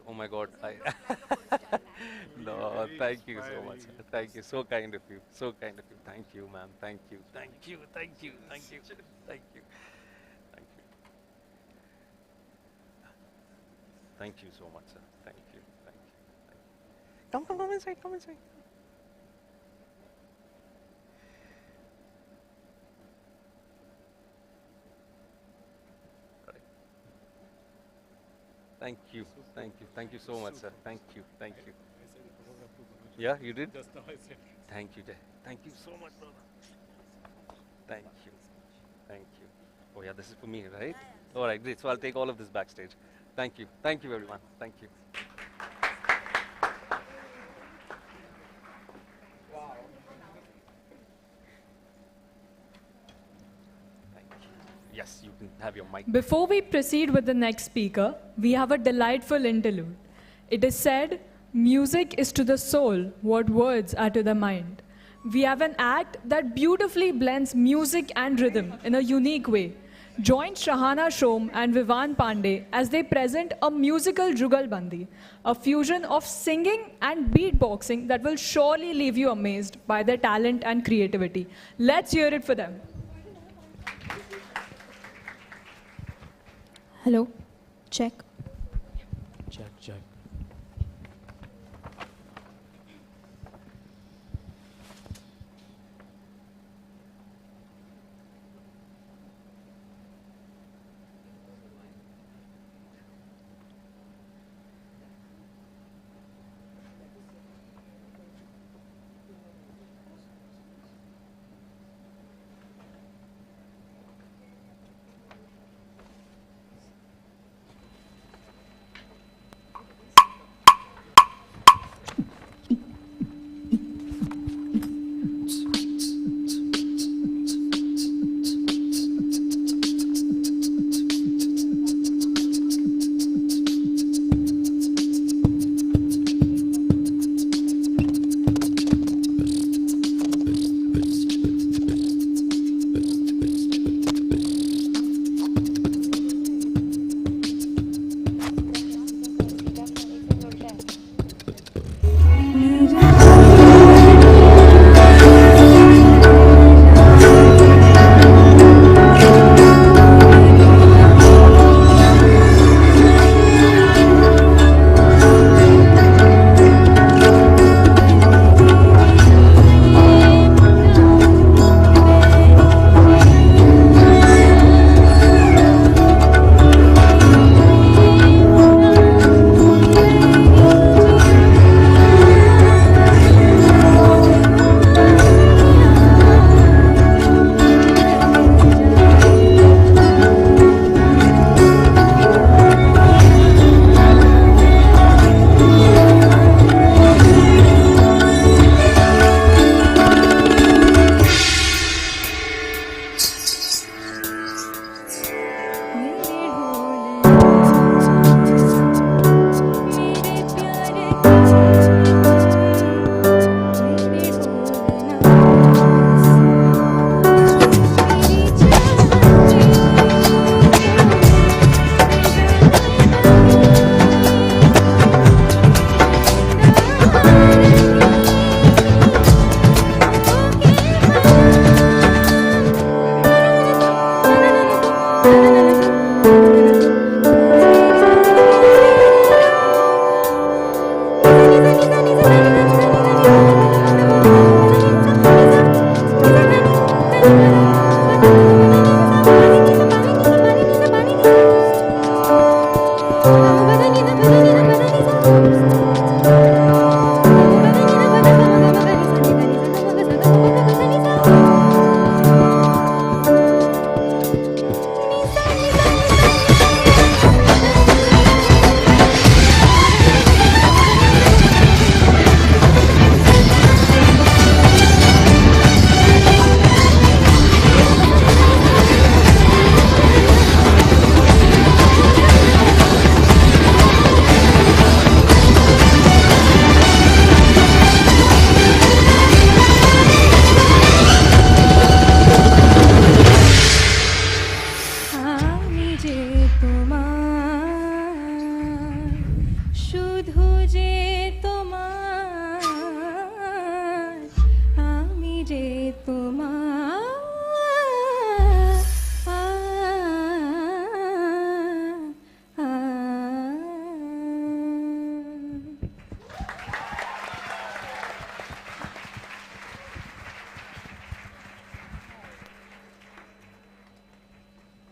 [SPEAKER 12] Oh my God, no, thank you so much. Thank you, so kind of you, so kind of you. Thank you, ma'am, thank you, thank you, thank you, thank you, thank you, thank you. Thank you so much, sir. Thank you, thank you, thank you. Come inside, come inside. Thank you so much, sir. Thank you. Yeah, you did? Thank you, Jay. Thank you so much, brother. Thank you. Oh yeah, this is for me, right? All right, great. So I'll take all of this backstage. Thank you, everyone. Thank you. Yes, you can have your mic.
[SPEAKER 5] Before we proceed with the next speaker, we have a delightful interlude. It is said, music is to the soul what words are to the mind. We have an act that beautifully blends music and rhythm in a unique way. Join Shahana Shom and Vivan Pandey as they present a musical Jugalbandi, a fusion of singing and beatboxing that will surely leave you amazed by their talent and creativity. Let's hear it for them.
[SPEAKER 11] Hello, check.
[SPEAKER 13] Check.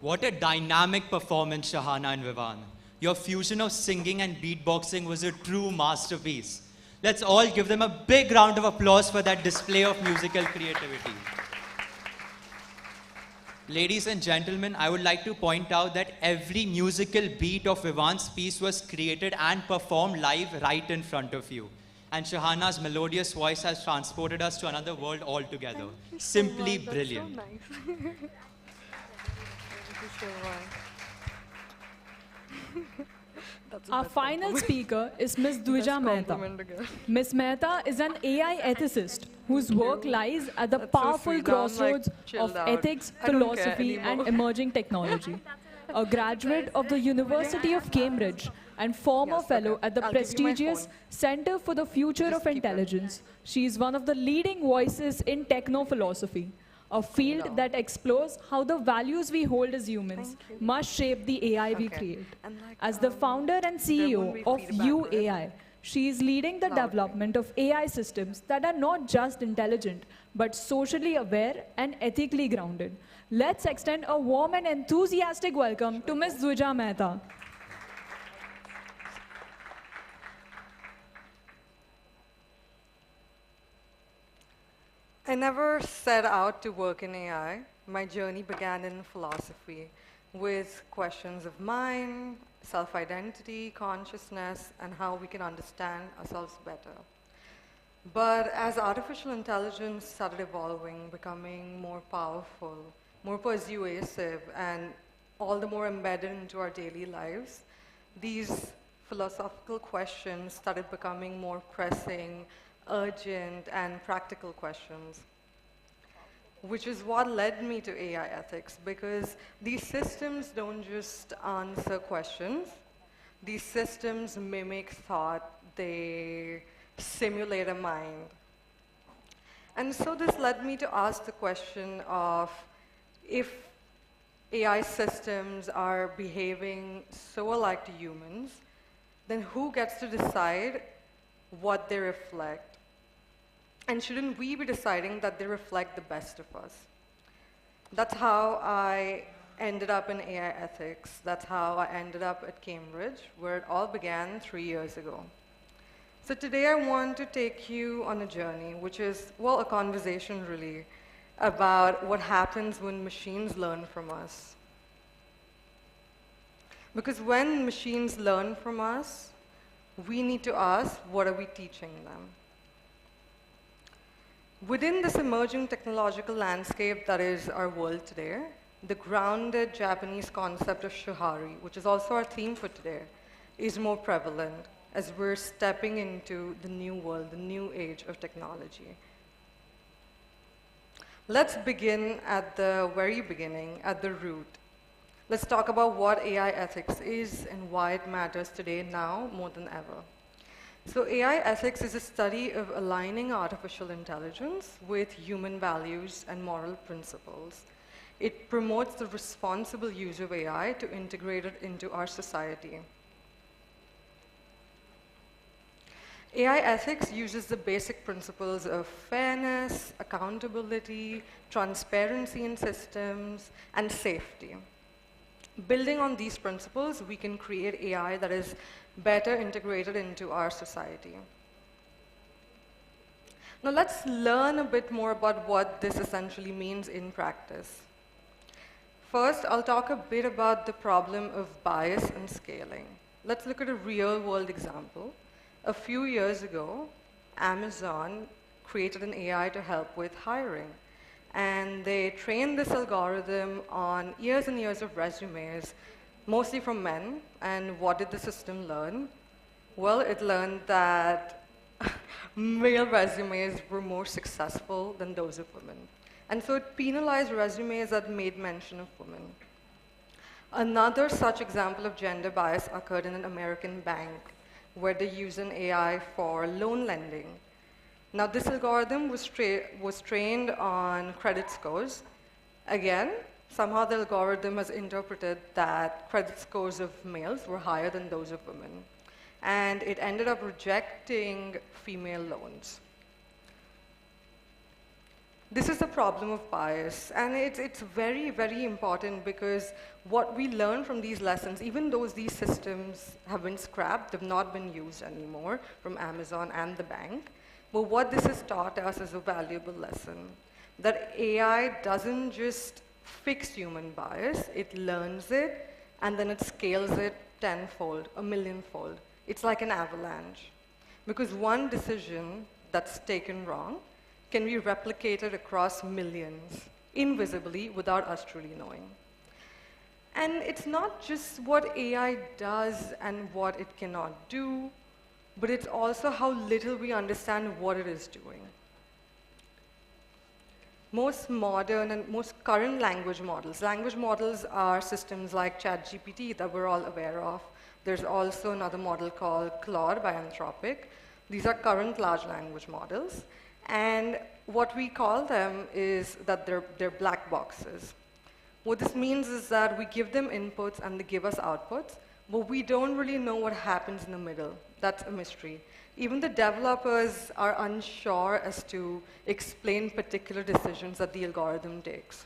[SPEAKER 4] What a dynamic performance, Shahana and Vivan. Your fusion of singing and beatboxing was a true masterpiece. Let's all give them a big round of applause for that display of musical creativity. Ladies and gentlemen, I would like to point out that every musical beat of Vivan's piece was created and performed live right in front of you. And Shahana's melodious voice has transported us to another world altogether. Simply brilliant.
[SPEAKER 5] Our final speaker is Ms. Duja Mehta. Ms. Mehta is an AI ethicist whose work lies at the powerful crossroads of ethics, philosophy, and emerging technology. A graduate of the University of Cambridge and former fellow at the prestigious Center for the Future of Intelligence, she is one of the leading voices in techno-philosophy, a field that explores how the values we hold as humans must shape the AI we create. As the founder and CEO of UAI, she is leading the development of AI systems that are not just intelligent, but socially aware and ethically grounded. Let's extend a warm and enthusiastic welcome to Ms. Duja Mehta.
[SPEAKER 1] I never set out to work in AI. My journey began in philosophy with questions of mind, self-identity, consciousness, and how we can understand ourselves better. But as artificial intelligence started evolving, becoming more powerful, more persuasive, and all the more embedded into our daily lives, these philosophical questions started becoming more pressing, urgent, and practical questions, which is what led me to AI ethics, because these systems don't just answer questions. These systems mimic thought. They simulate a mind. And so this led me to ask the question of, if AI systems are behaving so alike to humans, then who gets to decide what they reflect? And shouldn't we be deciding that they reflect the best of us? That's how I ended up in AI ethics. That's how I ended up at Cambridge, where it all began 3 years ago. So today I want to take you on a journey, which is, well, a conversation really, about what happens when machines learn from us. Because when machines learn from us, we need to ask, what are we teaching them? Within this emerging technological landscape that is our world today, the grounded Japanese concept of ShuHaRi, which is also our theme for today, is more prevalent as we're stepping into the new world, the new age of technology. Let's begin at the very beginning, at the root. Let's talk about what AI ethics is and why it matters today, now, more than ever. So AI ethics is a study of aligning artificial intelligence with human values and moral principles. It promotes the responsible use of AI to integrate it into our society. AI ethics uses the basic principles of fairness, accountability, transparency in systems, and safety. Building on these principles, we can create AI that is better integrated into our society. Now let's learn a bit more about what this essentially means in practice. First, I'll talk a bit about the problem of bias and scaling. Let's look at a real-world example. A few years ago, Amazon created an AI to help with hiring. And they trained this algorithm on years and years of resumes, mostly from men. And what did the system learn? Well, it learned that male resumes were more successful than those of women. And so it penalized resumes that made mention of women. Another such example of gender bias occurred in an American bank, where they used an AI for loan lending. Now, this algorithm was trained on credit scores. Again, somehow the algorithm has interpreted that credit scores of males were higher than those of women. And it ended up rejecting female loans. This is the problem of bias, and it's very, very important because what we learn from these lessons, even though these systems have been scrapped, they've not been used anymore from Amazon and the bank, but what this has taught us is a valuable lesson, that AI doesn't just fix human bias, it learns it, and then it scales it tenfold, a millionfold. It's like an avalanche, because one decision that's taken wrong can be replicated across millions, invisibly, without us truly knowing. And it's not just what AI does and what it cannot do, but it's also how little we understand what it is doing. Most modern and most current language models are systems like ChatGPT that we're all aware of. There's also another model called Claude by Anthropic. These are current large language models. And what we call them is that they're black boxes. What this means is that we give them inputs and they give us outputs, but we don't really know what happens in the middle. That's a mystery. Even the developers are unsure as to explain particular decisions that the algorithm takes.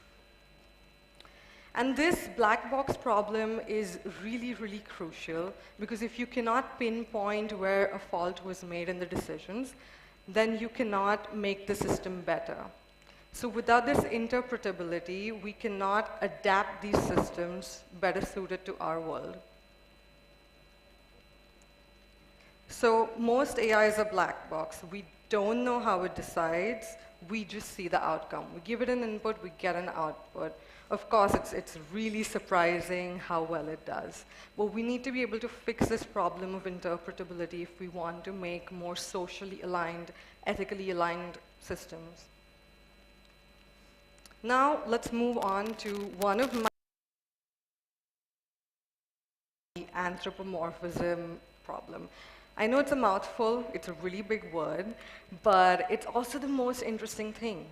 [SPEAKER 1] And this black box problem is really, really crucial, because if you cannot pinpoint where a fault was made in the decisions, then you cannot make the system better. So without this interpretability, we cannot adapt these systems better suited to our world. So most AI is a black box. We don't know how it decides. We just see the outcome. We give it an input, we get an output. Of course, it's really surprising how well it does. But we need to be able to fix this problem of interpretability if we want to make more socially aligned, ethically aligned systems. Now, let's move on to one of my anthropomorphism problem. I know it's a mouthful, it's a really big word, but it's also the most interesting thing.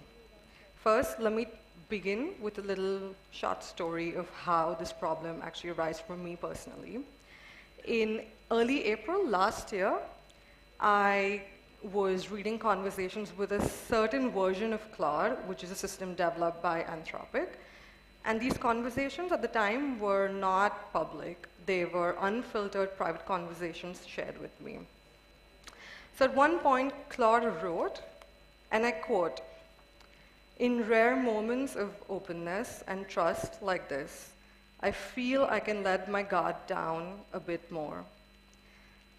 [SPEAKER 1] First, let me begin with a little short story of how this problem actually arose for me personally. In early April last year, I was reading conversations with a certain version of Claude, which is a system developed by Anthropic. And these conversations at the time were not public. They were unfiltered private conversations shared with me. So at one point, Claude wrote, and I quote, "In rare moments of openness and trust like this, I feel I can let my guard down a bit more.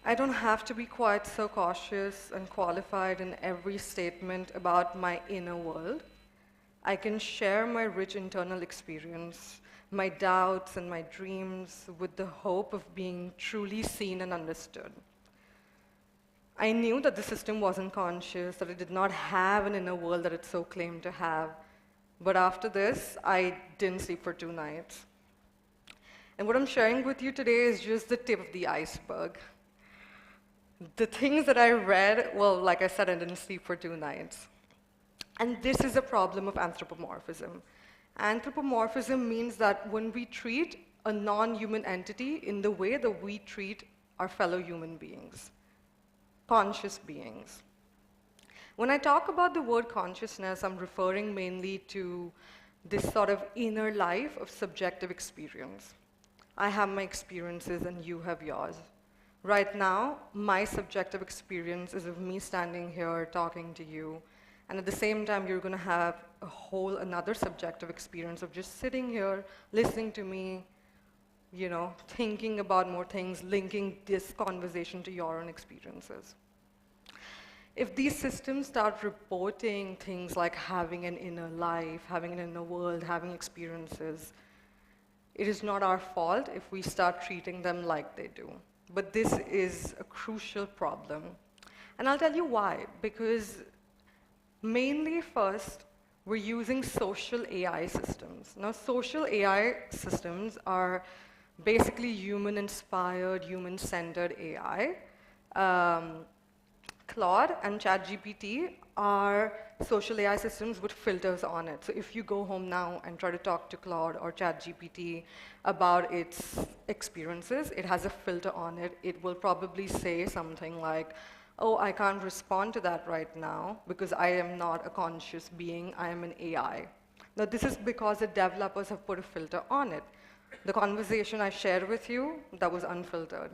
[SPEAKER 1] I don't have to be quite so cautious and qualified in every statement about my inner world. I can share my rich internal experience, my doubts and my dreams with the hope of being truly seen and understood. I knew that the system wasn't conscious, that it did not have an inner world that it so claimed to have. But after this, I didn't sleep for 2 nights. And what I'm sharing with you today is just the tip of the iceberg. The things that I read, well, like I said, I didn't sleep for 2 nights. And this is a problem of anthropomorphism. Anthropomorphism means that when we treat a non-human entity in the way that we treat our fellow human beings, conscious beings. When I talk about the word consciousness, I'm referring mainly to this sort of inner life of subjective experience. I have my experiences and you have yours. Right now, my subjective experience is of me standing here talking to you, and at the same time, you're going to have a whole another subjective experience of just sitting here, listening to me, you know, thinking about more things, linking this conversation to your own experiences. If these systems start reporting things like having an inner life, having an inner world, having experiences, it is not our fault if we start treating them like they do. But this is a crucial problem. And I'll tell you why. Because mainly first, we're using social AI systems. Now, social AI systems are basically human-inspired, human-centered AI. Claude and ChatGPT are social AI systems with filters on it. So if you go home now and try to talk to Claude or ChatGPT about its experiences, it has a filter on it. It will probably say something like, oh, I can't respond to that right now because I am not a conscious being, I am an AI. Now, this is because the developers have put a filter on it. The conversation I shared with you, that was unfiltered,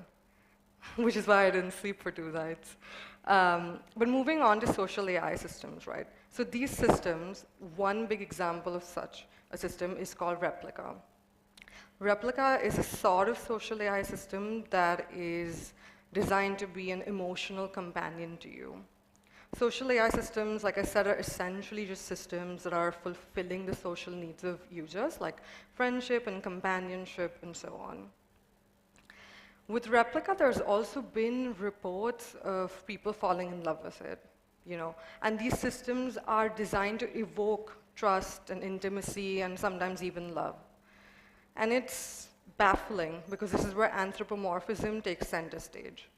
[SPEAKER 1] which is why I didn't sleep for 2 nights. But moving on to social AI systems, right? So these systems, one big example of such a system is called Replica. Replica is a sort of social AI system that is designed to be an emotional companion to you. Social AI systems, like I said, are essentially just systems that are fulfilling the social needs of users, like friendship and companionship and so on. With Replica, there's also been reports of people falling in love with it, you know, and these systems are designed to evoke trust and intimacy and sometimes even love. And it's baffling because this is where anthropomorphism takes center stage.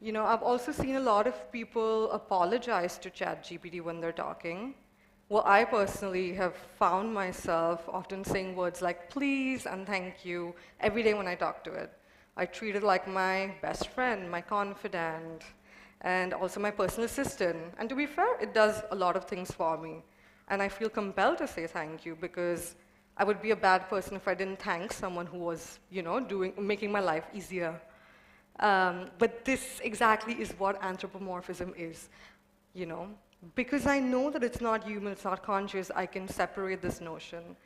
[SPEAKER 1] You know, I've also seen a lot of people apologize to ChatGPT when they're talking. Well, I personally have found myself often saying words like please and thank you every day when I talk to it. I treat it like my best friend, my confidant, and also my personal assistant. And to be fair, it does a lot of things for me. And I feel compelled to say thank you because I would be a bad person if I didn't thank someone who was, you know, making my life easier. But this exactly is what anthropomorphism is, you know. Because I know that it's not human, it's not conscious, I can separate this notion.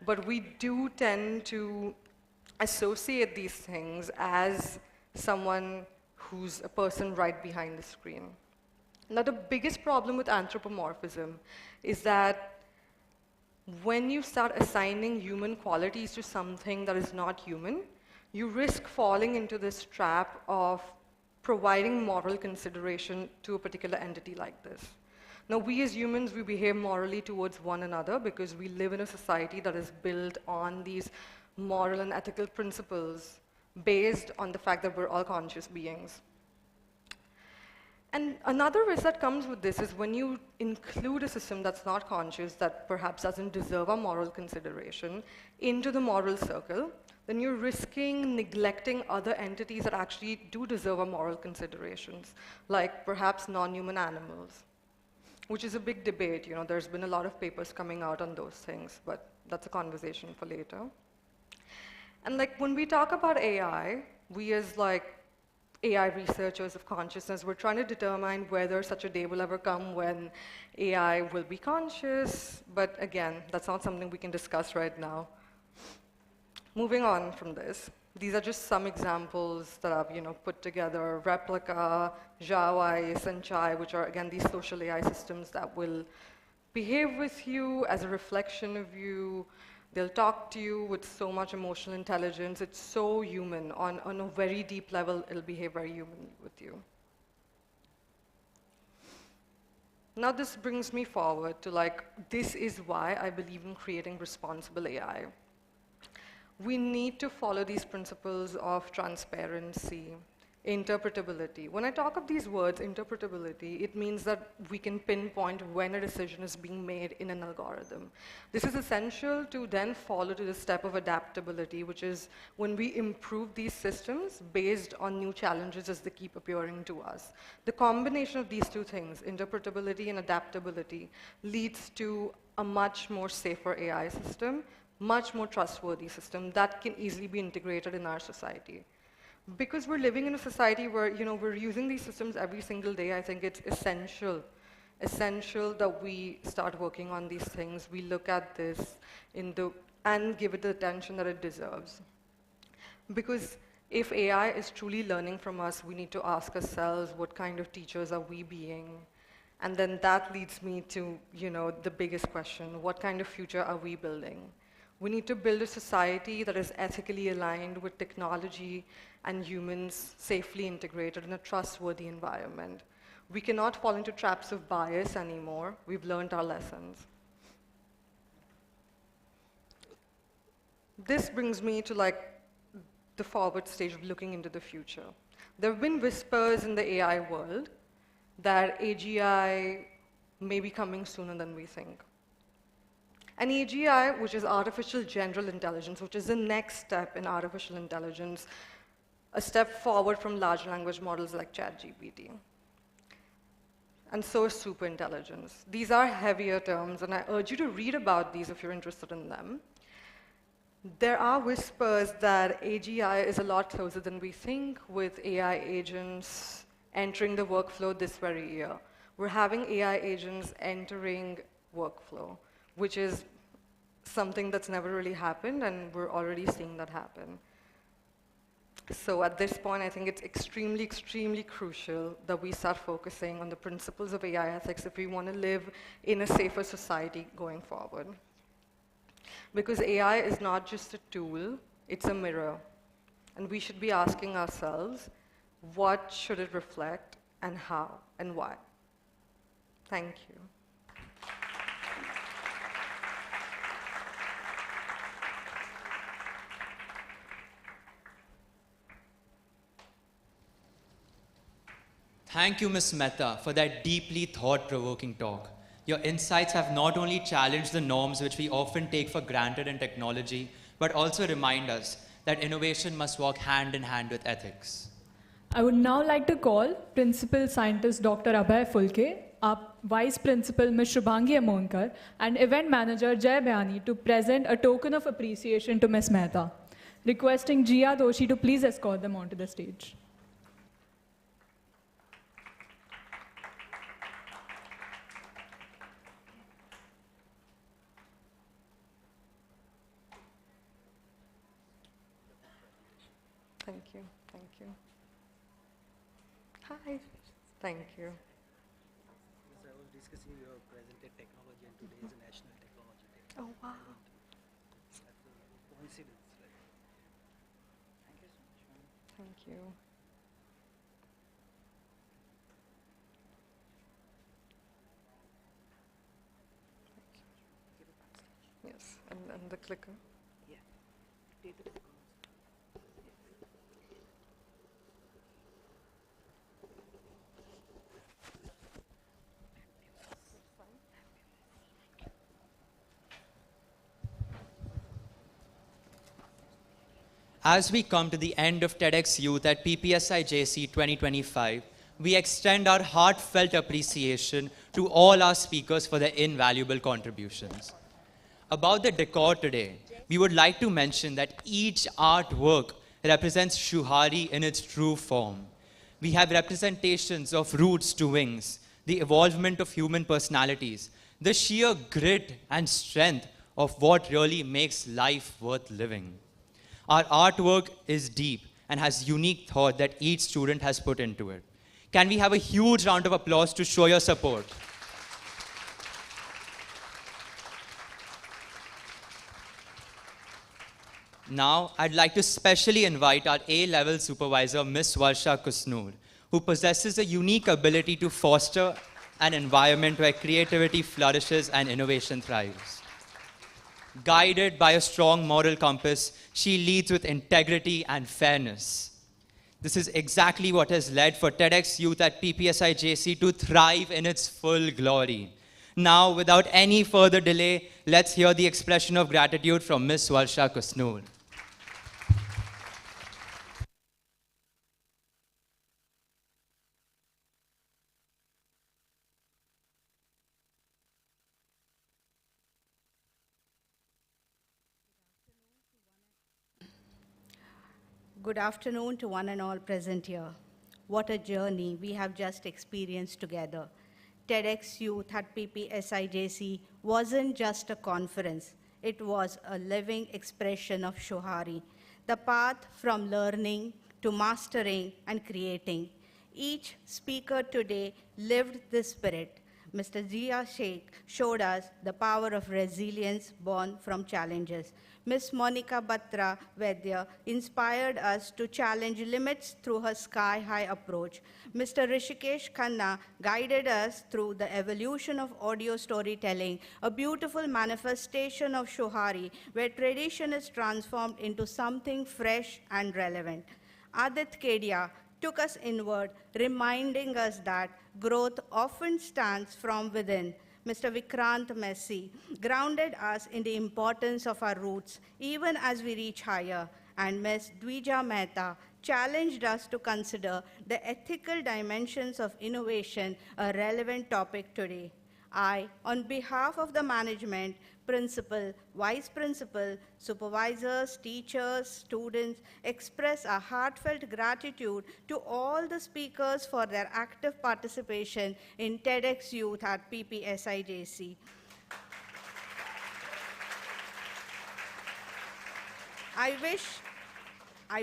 [SPEAKER 1] But we do tend to associate these things as someone who's a person right behind the screen. Now, the biggest problem with anthropomorphism is that when you start assigning human qualities to something that is not human, you risk falling into this trap of providing moral consideration to a particular entity like this. Now, we as humans, we behave morally towards one another because we live in a society that is built on these moral and ethical principles based on the fact that we're all conscious beings. And another risk that comes with this is when you include a system that's not conscious, that perhaps doesn't deserve a moral consideration, into the moral circle, then you're risking neglecting other entities that actually do deserve a moral considerations, like perhaps non-human animals, which is a big debate. You know, there's been a lot of papers coming out on those things, but that's a conversation for later. And like when we talk about AI, we as like AI researchers of consciousness, we're trying to determine whether such a day will ever come when AI will be conscious, but again, that's not something we can discuss right now. Moving on from this, these are just some examples that I've, you know, put together: Replica, ShuHaRi, Sanchai, which are again these social AI systems that will behave with you as a reflection of you. They'll talk to you with so much emotional intelligence. It's so human. On a very deep level, it'll behave very human with you. Now this brings me forward to like, this is why I believe in creating responsible AI. We need to follow these principles of transparency, interpretability. When I talk of these words, interpretability, it means that we can pinpoint when a decision is being made in an algorithm. This is essential to then follow to the step of adaptability, which is when we improve these systems based on new challenges as they keep appearing to us. The combination of these two things, interpretability and adaptability, leads to a much more safer AI system, much more trustworthy system that can easily be integrated in our society. Because we're living in a society where, you know, we're using these systems every single day, I think it's essential that we start working on these things. We look at this and give it the attention that it deserves. Because if AI is truly learning from us, we need to ask ourselves, what kind of teachers are we being? And then that leads me to, you know, the biggest question: what kind of future are we building? We need to build a society that is ethically aligned with technology and humans safely integrated in a trustworthy environment. We cannot fall into traps of bias anymore. We've learned our lessons. This brings me to like the forward stage of looking into the future. There have been whispers in the AI world that AGI may be coming sooner than we think. And AGI, which is artificial general intelligence, which is the next step in artificial intelligence, a step forward from large language models like ChatGPT. and so is superintelligence. These are heavier terms, and I urge you to read about these if you're interested in them. There are whispers that AGI is a lot closer than we think, with AI agents entering the workflow this very year. We're having AI agents entering workflow, which is something that's never really happened, and we're already seeing that happen. So at this point, I think it's extremely, extremely crucial that we start focusing on the principles of AI ethics if we want to live in a safer society going forward. Because AI is not just a tool, it's a mirror. And we should be asking ourselves, what should it reflect, and how, and why? Thank you.
[SPEAKER 4] Thank you, Ms. Mehta, for that deeply thought-provoking talk. Your insights have not only challenged the norms which we often take for granted in technology, but also remind us that innovation must walk hand in hand with ethics.
[SPEAKER 5] I would now like to call Principal Scientist Dr. Abhay Fulke, our Vice Principal Ms. Shubhangi Amonkar, and Event Manager Jay Bayani to present a token of appreciation to Ms. Mehta. Requesting Jia Doshi to please escort them onto the stage.
[SPEAKER 1] Thank you, thank you. Hi, thank you.
[SPEAKER 17] Yes, I was discussing your presented technology and today is a National Technology Day.
[SPEAKER 1] Oh, wow.
[SPEAKER 17] That's a coincidence, right? Thank you so much, ma'am.
[SPEAKER 1] Thank you. Yes, and the clicker.
[SPEAKER 17] Yeah. Take the clicker.
[SPEAKER 4] As we come to the end of TEDxYouth at PPSIJC 2025, we extend our heartfelt appreciation to all our speakers for their invaluable contributions. About the decor today, we would like to mention that each artwork represents ShuHaRi in its true form. We have representations of roots to wings, the evolvement of human personalities, the sheer grit and strength of what really makes life worth living. Our artwork is deep and has unique thought that each student has put into it. Can we have a huge round of applause to show your support? Now, I'd like to specially invite our A-level supervisor, Ms. Varsha Kusnoor, who possesses a unique ability to foster an environment where creativity flourishes and innovation thrives. Guided by a strong moral compass, she leads with integrity and fairness. This is exactly what has led for TEDxYouth at PPSIJC to thrive in its full glory. Now, without any further delay, let's hear the expression of gratitude from Ms. Varsha Kusnoor.
[SPEAKER 3] Good afternoon to one and all present here. What a journey we have just experienced together. TEDxYouth at PPSIJC wasn't just a conference. It was a living expression of ShuHaRi, the path from learning to mastering and creating. Each speaker today lived this spirit. Mr. Zia Sheikh showed us the power of resilience born from challenges. Ms. Monica Batra Vedya inspired us to challenge limits through her sky-high approach. Mr. Rishikesh Kanan guided us through the evolution of audio storytelling, a beautiful manifestation of ShuHaRi, where tradition is transformed into something fresh and relevant. Adit Kadia took us inward, reminding us that growth often stands from within. Mr. Vikrant Massey grounded us in the importance of our roots, even as we reach higher. and Ms. Duja Mehta challenged us to consider the ethical dimensions of innovation, a relevant topic today. I, on behalf of the management, principal, vice principal, supervisors, teachers, students, express a heartfelt gratitude to all the speakers for their active participation in TEDxYouth at PPSIJC. I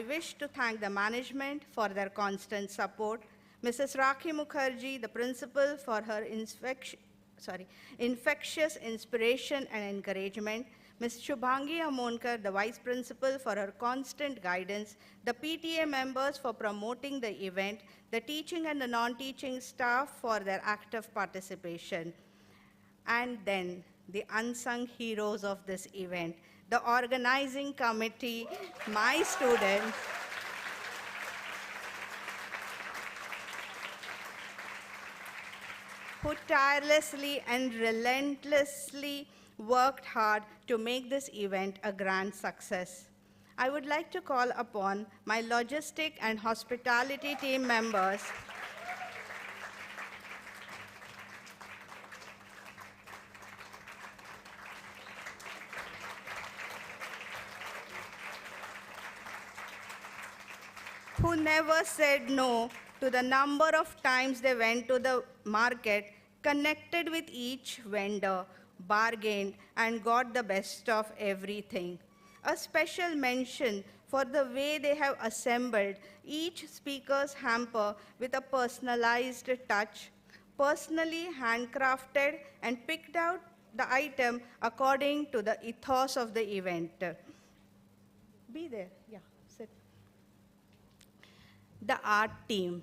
[SPEAKER 3] wish to thank the management for their constant support, Mrs. Rakhi Mukherjee, the principal, for her infectious inspiration and encouragement, Ms. Shubhangi Amonkar, the vice principal, for her constant guidance, the PTA members for promoting the event, the teaching and the non-teaching staff for their active participation, and then the unsung heroes of this event, the organizing committee, my students, who tirelessly and relentlessly worked hard to make this event a grand success. I would like to call upon my logistic and hospitality team members who never said no to the number of times they went to the market, connected with each vendor, bargained, and got the best of everything. A special mention for the way they have assembled each speaker's hamper with a personalized touch, personally handcrafted, and picked out the item according to the ethos of the event. Be there, yeah, sit. The art team.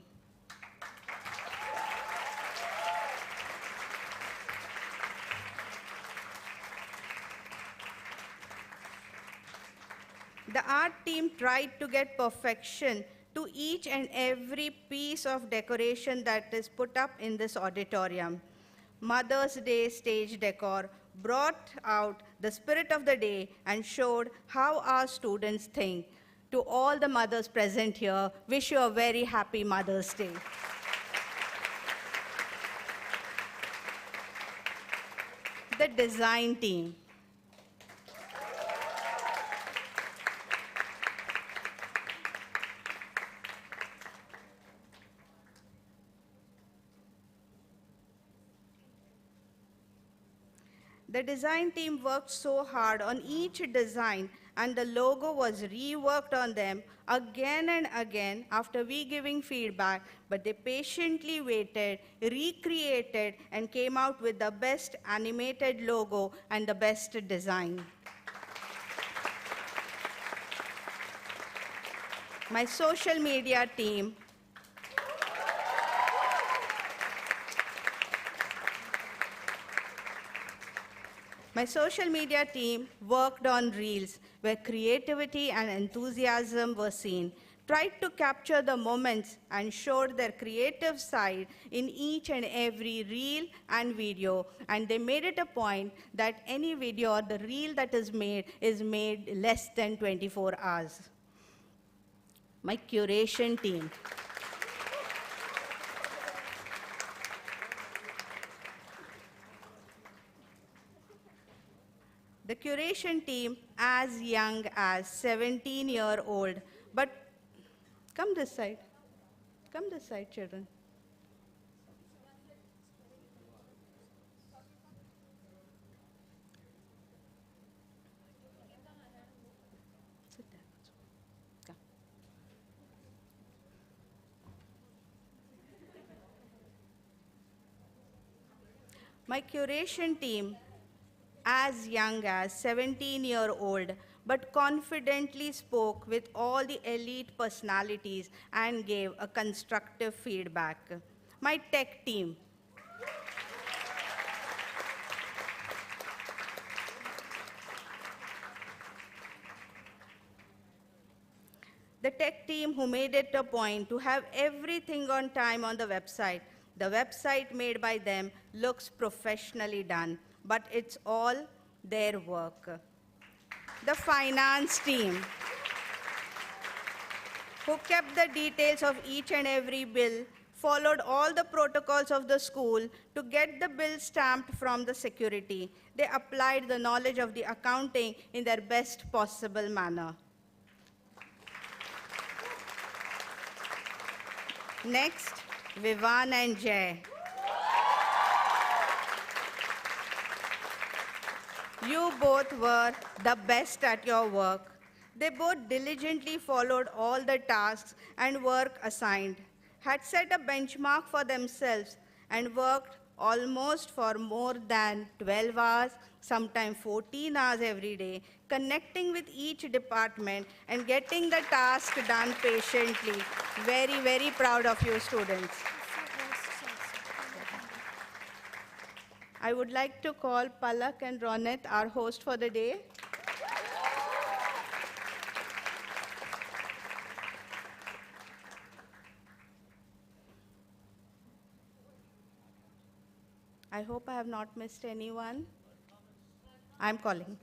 [SPEAKER 3] The art team tried to get perfection to each and every piece of decoration that is put up in this auditorium. Mother's Day stage decor brought out the spirit of the day and showed how our students think. To all the mothers present here, wish you a very happy Mother's Day. The design team. The design team worked so hard on each design, and the logo was reworked on them again and again after we giving feedback, but they patiently waited, recreated, and came out with the best animated logo and the best design. My social media team worked on reels where creativity and enthusiasm were seen, tried to capture the moments and showed their creative side in each and every reel and video, and they made it a point that any video or the reel that is made less than 24 hours. My curation team. The curation team, as young as 17-year-old, but come this side, children. Sit there. Come. My curation team, as young as 17-year-old, but confidently spoke with all the elite personalities and gave a constructive feedback. My tech team. The tech team who made it a point to have everything on time on the website. The website made by them looks professionally done, but it's all their work. The finance team. who kept the details of each and every bill, followed all the protocols of the school to get the bill stamped from the security. They applied the knowledge of the accounting in their best possible manner. Next, Vivan and Jay. You both were the best at your work. They both diligently followed all the tasks and work assigned, had set a benchmark for themselves, and worked almost for more than 12 hours, sometimes 14 hours every day, connecting with each department and getting the task done patiently. Very, very proud of you, students. I would like to call Palak and Ronit, our host for the day. I hope I have not missed anyone. I'm calling.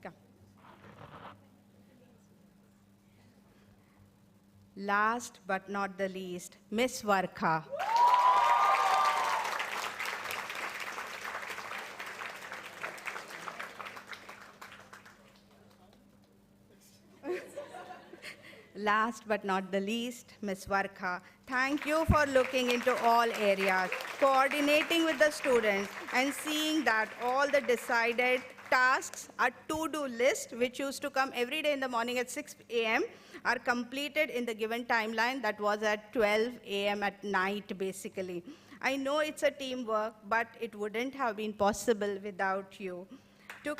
[SPEAKER 3] Come. Last but not the least, Miss Varkha. Last but not the least, Ms. Varkha, thank you for looking into all areas, coordinating with the students, and seeing that all the decided tasks, a to-do list, which used to come every day in the morning at 6 a.m., are completed in the given timeline that was at 12 a.m. at night, basically. I know it's a teamwork, but it wouldn't have been possible without you. To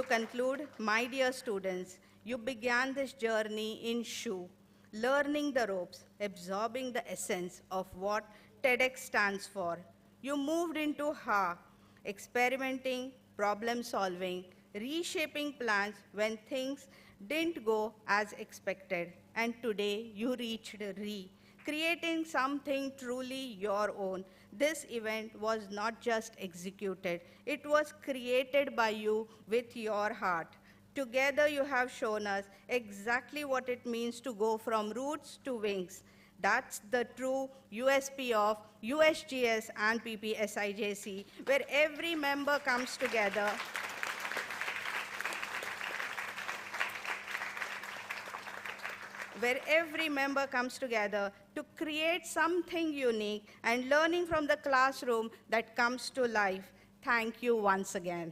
[SPEAKER 3] conclude, my dear students, you began this journey in SHU, learning the ropes, absorbing the essence of what TEDx stands for. You moved into HA, experimenting, problem solving, reshaping plans when things didn't go as expected. And today you reached RE, creating something truly your own. This event was not just executed, it was created by you with your heart. Together you have shown us exactly what it means to go from roots to wings. That's the true USP of USGS and PPSIJC, where every member comes together to create something unique and learning from the classroom that comes to life. Thank you once again.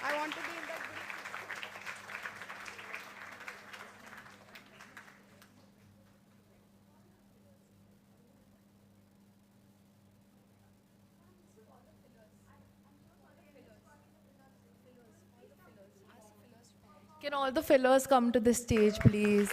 [SPEAKER 3] I want to be in that group.
[SPEAKER 8] Can all the fillers come to the stage, please?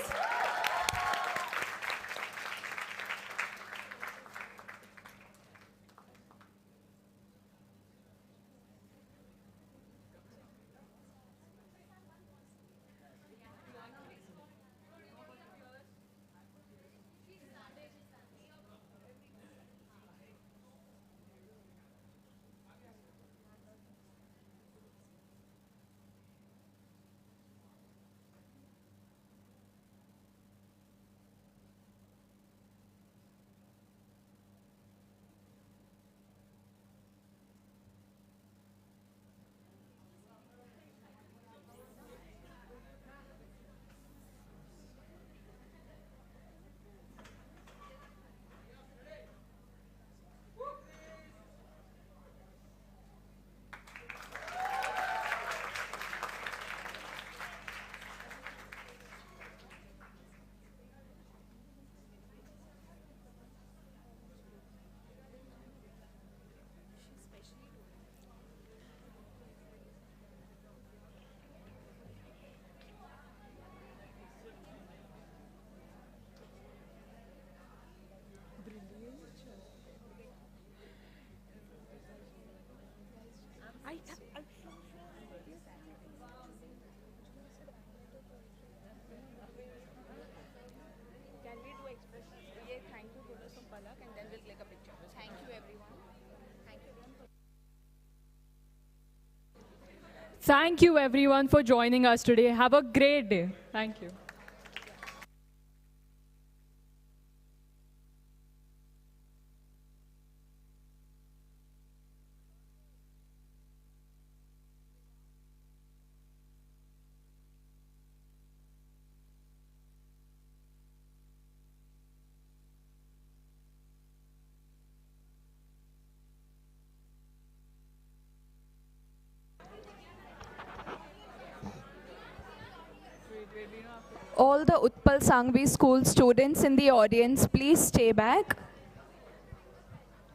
[SPEAKER 5] Thank you everyone for joining us today. Have a great day. Thank you.
[SPEAKER 8] All the Utpal Sangvi School students in the audience, please stay back.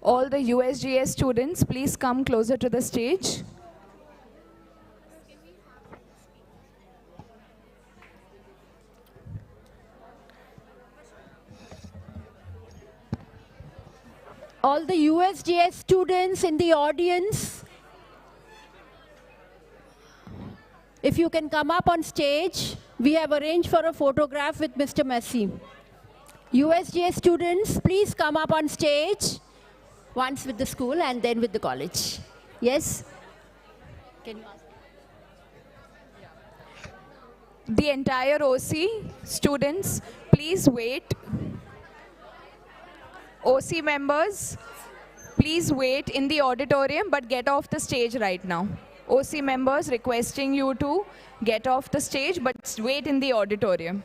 [SPEAKER 8] All the USGS students, please come closer to the stage.
[SPEAKER 11] All the USGS students in the audience, if you can come up on stage, we have arranged for a photograph with Mr. Massey. USGS students, please come up on stage, once with the school and then with the college. Yes? Can you ask?
[SPEAKER 8] The entire OC students, please wait. OC members, please wait in the auditorium but get off the stage right now. OC members requesting you to get off the stage but wait in the auditorium.